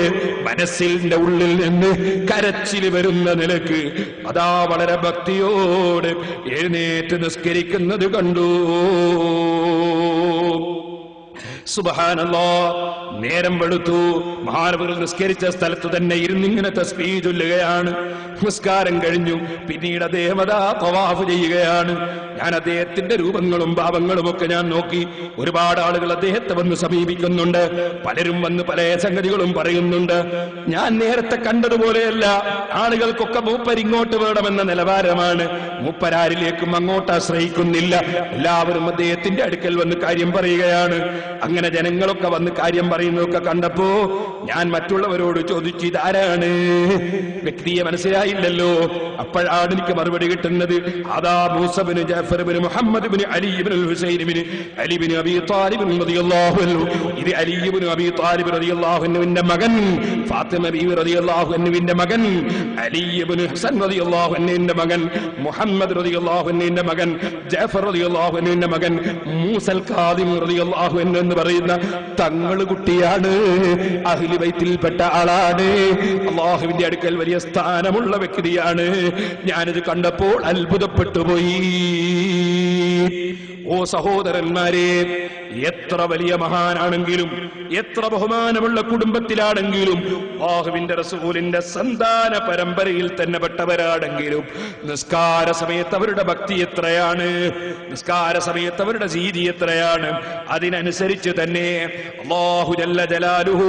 മനസ്സിന്റെ ഉള്ളിൽ നിന്ന് കരച്ചിൽ വരുന്ന നിലക്ക് അതാ വളരെ ഭക്തിയോടെ എഴുന്നേറ്റ് നിസ്കരിക്കുന്നത് കണ്ടു. സുബ്ഹാനല്ലാഹ്, നേരം വെളുത്തു. മഹാനവറുകൾ നിസ്കരിച്ച സ്ഥലത്ത് തന്നെ ഇരുന്നിങ്ങനെ തസ്ബീഹ് ചൊല്ലുകയാണ്. നിസ്കാരം കഴിഞ്ഞു. പിന്നീട് അദ്ദേഹം അതാ തവാഫ് ചെയ്യുകയാണ്. ഞാൻ അദ്ദേഹത്തിന്റെ രൂപങ്ങളും ഭാവങ്ങളും ഒക്കെ ഞാൻ നോക്കി. ഒരുപാട് ആളുകൾ അദ്ദേഹത്തെ വന്ന് സമീപിക്കുന്നുണ്ട്. പലരും വന്ന് പല സംഗതികളും പറയുന്നുണ്ട്. ഞാൻ നേരത്തെ കണ്ടതുപോലെയല്ല. ആളുകൾക്കൊക്കെ മൂപ്പരിങ്ങോട്ട് വേണമെന്ന നിലവാരമാണ്. മൂപ്പരാരിലേക്കും അങ്ങോട്ട് ആശ്രയിക്കുന്നില്ല. എല്ലാവരും അദ്ദേഹത്തിന്റെ അടുക്കൽ വന്ന് കാര്യം പറയുകയാണ്. അങ്ങനെ ജനങ്ങളൊക്കെ വന്ന് കാര്യം പറയുന്നതൊക്കെ കണ്ടപ്പോ ഞാൻ മറ്റുള്ളവരോട് ചോദിച്ചു, ഇതാരാണ്? വ്യക്തിയെ മനസ്സിലായില്ലല്ലോ. അപ്പോഴാണ് എനിക്ക് മറുപടി കിട്ടുന്നത്, അതാ മൂസ ബിൻ ജഅഫർ ബിൻ മുഹമ്മദ് ബിൻ അലി ബിൻ ഹുസൈൻ ബിൻ അലി ബിൻ അബി താലിബ് റളിയല്ലാഹു അൻഹു. ഇത് അലി ബിൻ അബി താലിബ് റളിയല്ലാഹു അൻഹുവിന്റെ മകൻ, ഫാത്തിമ ബീവി റളിയല്ലാഹു അൻഹുവിന്റെ മകൻ, അലി ബിൻ ഹസൻ റളിയല്ലാഹു അൻഹുവിന്റെ മകൻ, മുഹമ്മദ് റളിയല്ലാഹു അൻഹുവിന്റെ മകൻ, ജഅഫർ റളിയല്ലാഹു അൻഹുവിന്റെ മകൻ, മൂസൽ കാദിം റളിയല്ലാഹു അൻഹു എന്ന് പറയുന്ന തങ്ങളുകുട്ടി കുട്ടിയാണ്, അഹ്ലു ബൈത്തിൽപ്പെട്ട ആളാണ്, അല്ലാഹുവിന്റെ അടുക്കൽ വലിയ സ്ഥാനമുള്ള വ്യക്തിയാണ്. ഞാനിത് കണ്ടപ്പോൾ അത്ഭുതപ്പെട്ടു പോയി. ഓ സഹോദരന്മാരെ, എത്ര വലിയ മഹാനാണെങ്കിലും എത്ര ബഹുമാനമുള്ള കുടുംബത്തിലാണെങ്കിലും അല്ലാഹുവിന്റെ റസൂലിന്റെ സന്താന പരമ്പരയിൽ തന്നെ പെട്ടവരാണെങ്കിലും നിസ്കാര സമയത്ത് അവരുടെ ഭക്തി എത്രയാണ്, നിസ്കാര സമയത്ത് അവരുടെ രീതി എത്രയാണ്, അതിനനുസരിച്ച് തന്നെ അല്ലാഹു ജല്ല ജലാലുഹു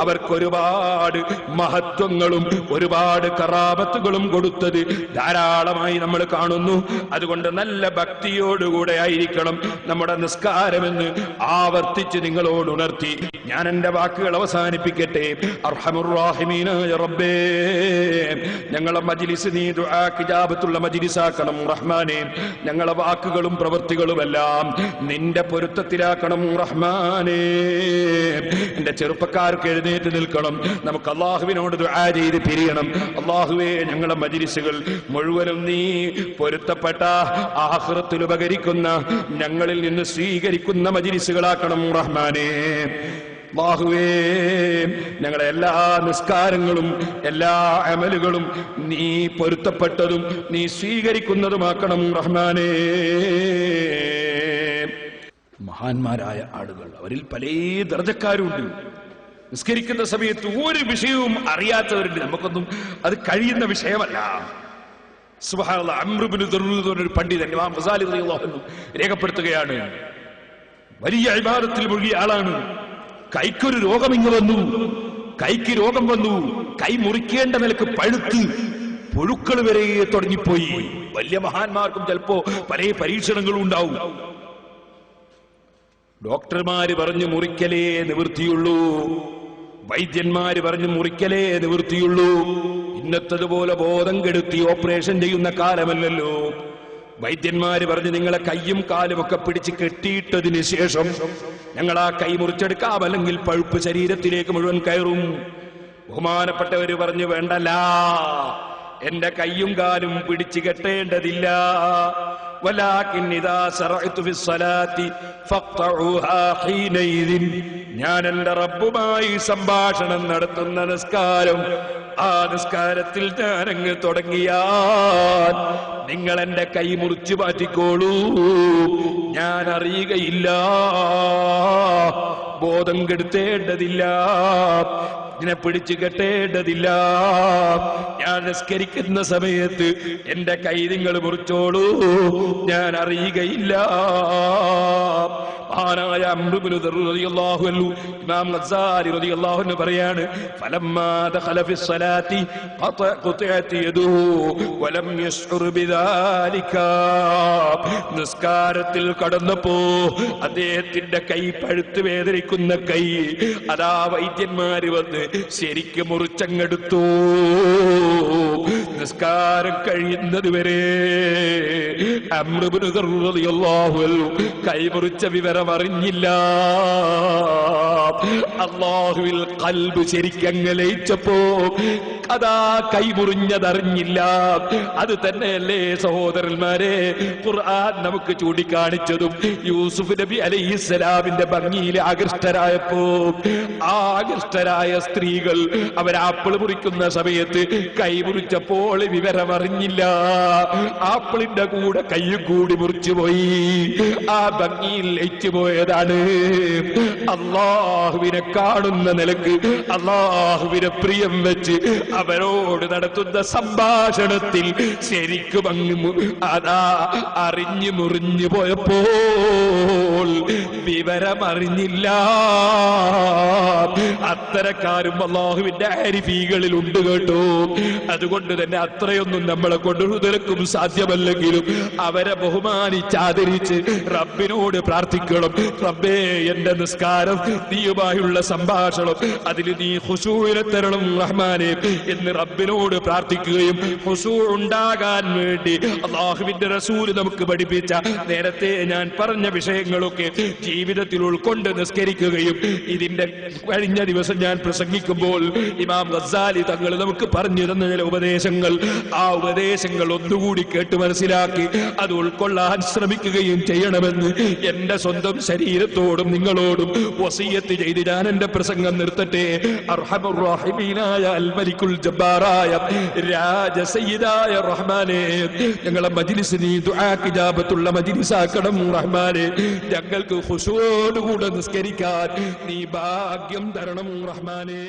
അവർക്ക് ഒരുപാട് മഹത്വങ്ങളും ഒരുപാട് കറാമത്തുകളും കൊടുത്തത് ധാരാളമായി നമ്മൾ കാണുന്നു. അതുകൊണ്ട് നല്ല ഭക്തിയോടുകൂടെ ആയിരിക്കണം നമ്മുടെ നിസ്കാരമെന്ന് ആവർത്തിച്ച് നിങ്ങളോട് ഉണർത്തി ഞാൻ എന്റെ വാക്കുകൾ അവസാനിപ്പിക്കട്ടെ. അർഹമുർ റഹീമീനായ റബ്ബേ, ഞങ്ങളെ മജ്ലിസ് നീ ദുആക്ക് ഇജാബത്തുള്ള മജ്ലിസാക്കണം റഹ്മാനേ. ഞങ്ങളെ വാക്കുകളും പ്രവൃത്തികളുമെല്ലാം നിന്റെ പൊരുത്തത്തിലാക്കണം റഹ്മാനേ. എന്റെ ചെറുപ്പക്കാർക്ക് എഴുന്നേറ്റ് നിൽക്കണം, നമുക്ക് അല്ലാഹുവിനോട് ദുആ ചെയ്ത് പിരിയണം. അല്ലാഹുവേ, ഞങ്ങളെ മജ്ലിസുകൾ മുഴുവനും നീ പൊരുത്തപ്പെട്ട ആഖിറത്തിൽ ഉപകരിക്കുന്ന ഞങ്ങളിൽ നിന്ന് സ്വീകരിക്കുന്ന മജ്ലിസുകളാക്കണം റഹ്മാനേ. അല്ലാഹുവേ, ഞങ്ങളെ എല്ലാ നിസ്കാരങ്ങളും എല്ലാ അമലുകളും നീ പൊരുത്തപ്പെട്ടതും നീ സ്വീകരിക്കുന്നതുമാക്കണം റഹ്മാനേ. മഹാന്മാരായ ആളുകൾ, അവരിൽ പല ദർജക്കാരുണ്ട്. നിസ്കരിക്കുന്ന സമയത്ത് ഒരു വിഷയവും അറിയാത്തവരുണ്ട്. നമുക്കൊന്നും അത് കഴിയുന്ന വിഷയമല്ല. സുബ്ഹാനല്ലാഹ്, അംർ ഇബ്നു ദർറൂദ് എന്നൊരു പണ്ഡിതൻ ഇമാം ഗസാലി റളിയല്ലാഹു അൻഹു രേഖപ്പെടുത്തുകയാണ്, വലിയ ഇബാദത്തിൽ മുഴുകിയ ആളാണ്. കൈക്കൊരു രോഗം ഇങ്ങ് വന്നു, കൈക്ക് രോഗം വന്നു, കൈ മുറിക്കേണ്ട നിലക്ക് പഴുത്ത് പുഴുക്കൾ വരെ തുടങ്ങിപ്പോയി. വലിയ മഹാന്മാർക്കും ചിലപ്പോ പല പരീക്ഷണങ്ങളും ഉണ്ടാവും. ഡോക്ടർമാര് പറഞ്ഞു മുറിക്കലേ നിവൃത്തിയുള്ളൂ, വൈദ്യന്മാര് പറഞ്ഞു മുറിക്കലേ നിവൃത്തിയുള്ളൂ. ഇന്നത്തതുപോലെ ബോധം കെടുത്തി ഓപ്പറേഷൻ ചെയ്യുന്ന കാലമല്ലല്ലോ. വൈദ്യന്മാര് പറഞ്ഞു നിങ്ങളെ കയ്യും കാലും ഒക്കെ പിടിച്ച് കെട്ടിയിട്ടതിന് ശേഷം ഞങ്ങൾ ആ കൈ മുറിച്ചെടുക്കാം, അല്ലെങ്കിൽ പഴുപ്പ് ശരീരത്തിലേക്ക് മുഴുവൻ കയറും. ബഹുമാനപ്പെട്ടവര് പറഞ്ഞു വേണ്ടല്ല, എന്റെ കയ്യും കാലും പിടിച്ചു കെട്ടേണ്ടതില്ല. ഞാൻ എന്റെ റബ്ബുമായി സംഭാഷണം നടത്തുന്ന നിസ്കാരം, ആ നിസ്കാരത്തിൽ ഞാനങ്ങ് തുടങ്ങിയാൽ നിങ്ങൾ എന്റെ കൈ മുറിച്ചു മാറ്റിക്കോളൂ, ഞാൻ അറിയുകയില്ല, ബോധം കെടുത്തേണ്ടതില്ല, ഇതിനെ പിടിച്ചു കെട്ടേണ്ടതില്ല. ഞാൻ നിസ്കരിക്കുന്ന സമയത്ത് എന്റെ കൈ നിങ്ങൾ മുറിച്ചോളൂ, ഞാൻ അറിയുകയില്ല. മഹാനായ അംർ ഇബ്നു ദർറൂദ് റളിയല്ലാഹു അൻഹു ഇമാം ഗസാലി റളിയല്ലാഹു അൻഹു പറയാണ്, ഫലമ്മാ ദഖല ഫി സ്വലാത്തി ഖതഅത് യദുഹു വലം യശ്ഉർ ബിദാലിക. നിസ്കാരത്തിൽ കടന്നപ്പോ അദ്ദേഹത്തിന്റെ കൈ പഴുത്ത് വേദനിക്കുന്ന കൈ അതാ വൈദ്യന്മാര് വന്ന് ശരിക്കും മുറിച്ചങ്ങെടുത്തു. നിസ്കാരം കഴിയുന്നത് വരെ അംർ ഇബ്നു ദർറൂദ് റളിയല്ലാഹു അൻഹു കൈ മുറിച്ച വിവരം അറിഞ്ഞില്ല. അല്ലാഹുവിൽ ഖൽബ് ശരിക്കങ്ങ് ലയിച്ചപ്പോ അതാ കൈമുറിഞ്ഞതറിഞ്ഞില്ല. അത് തന്നെയല്ലേ സഹോദരന്മാരെ ഖുർആൻ നമുക്ക് ചൂണ്ടിക്കാണിച്ചതും. യൂസുഫ് നബി അലൈഹിസ്സലാമിന്റെ ഭംഗിയിൽ ആകൃഷ്ടരായപ്പോ ആ ആകൃഷ്ടരായ സ്ത്രീകൾ അവരാപ്പിൾ മുറിക്കുന്ന സമയത്ത് കൈ മുറിച്ചപ്പോൾ വിവരമറിഞ്ഞില്ല. ആപ്പിളിന്റെ കൂടെ കൈയും കൂടി മുറിച്ചു പോയി. ആ ഭംഗിയിൽ ലയിച്ചു പോയതാണ്. അല്ലാഹുവിനെ കാണുന്ന നിലക്ക് അല്ലാഹുവിനെ പ്രിയം വെച്ച് അവരോട് നടത്തുന്ന സംഭാഷണത്തിൽ ശരിക്കും അങ്ങ് അതാ അറിഞ്ഞു മുറിഞ്ഞു പോയപ്പോൾ വിവരമറിഞ്ഞില്ല. അത്തരക്കാരും അല്ലാഹുവിന്റെ ആരിഫീകളിൽ ഉണ്ട് കേട്ടോ. അതുകൊണ്ട് തന്നെ അത്രയൊന്നും നമ്മളെ കൊണ്ട് നിലക്കും സാധ്യമല്ലെങ്കിലും അവരെ ബഹുമാനിച്ചാദരിച്ച് റബ്ബിനോട് പ്രാർത്ഥിക്കണം. റബ്ബേ, എന്റെ നിസ്കാരം നീയുമായുള്ള സംഭാഷണം അതിൽ നീ ഖുശൂഇനെ തരണം റഹ്മാനേ എന്ന് റബ്ബിനോട് പ്രാർത്ഥിക്കുകയും ഖുശൂ ഉണ്ടാകാൻ വേണ്ടി അല്ലാഹുവിന്റെ റസൂൽ നമുക്ക് പഠിപ്പിച്ച നേരത്തെ ഞാൻ പറഞ്ഞ വിഷയങ്ങളൊക്കെ ജീവിതത്തിൽ ഉൾക്കൊണ്ട് നിസ്കരിക്കുകയും ഇതിന്റെ കഴിഞ്ഞ ദിവസം ഞാൻ പ്രസംഗിക്കുമ്പോൾ ഇമാം ഗസാലി തങ്ങൾ നമുക്ക് പറഞ്ഞു തന്ന ചില ഉപദേശങ്ങൾ, ആ ഉപദേശങ്ങൾ ഒന്നുകൂടി കേട്ട് മനസ്സിലാക്കി അത് ഉൾക്കൊള്ളാൻ ശ്രമിക്കുകയും ചെയ്യണമെന്ന് എന്റെ സ്വന്തം ഞങ്ങളോടും ശരീരത്തോടും നിങ്ങളോടും വസിയത്ത് ചെയ്ത് ഞാൻ എന്റെ പ്രസംഗം നിർത്തട്ടെ. അർഹമുർ റഹീമീനായ അൽ മലിക്കുൽ ജബ്ബാറായ രാജസയ്യിദായ റഹ്മാനേ, ഞങ്ങളെ മജ്ലിസ് നീ ദുആക്ക് ഇജാബത്തുള്ള മജ്ലിസാക്കണം റഹ്മാനേ. ഞങ്ങൾക്ക് ഖുശൂഅോടുകൂടെ നിസ്കരിക്കാൻ നീ ഭാഗ്യം തരണം റഹ്മാനേ.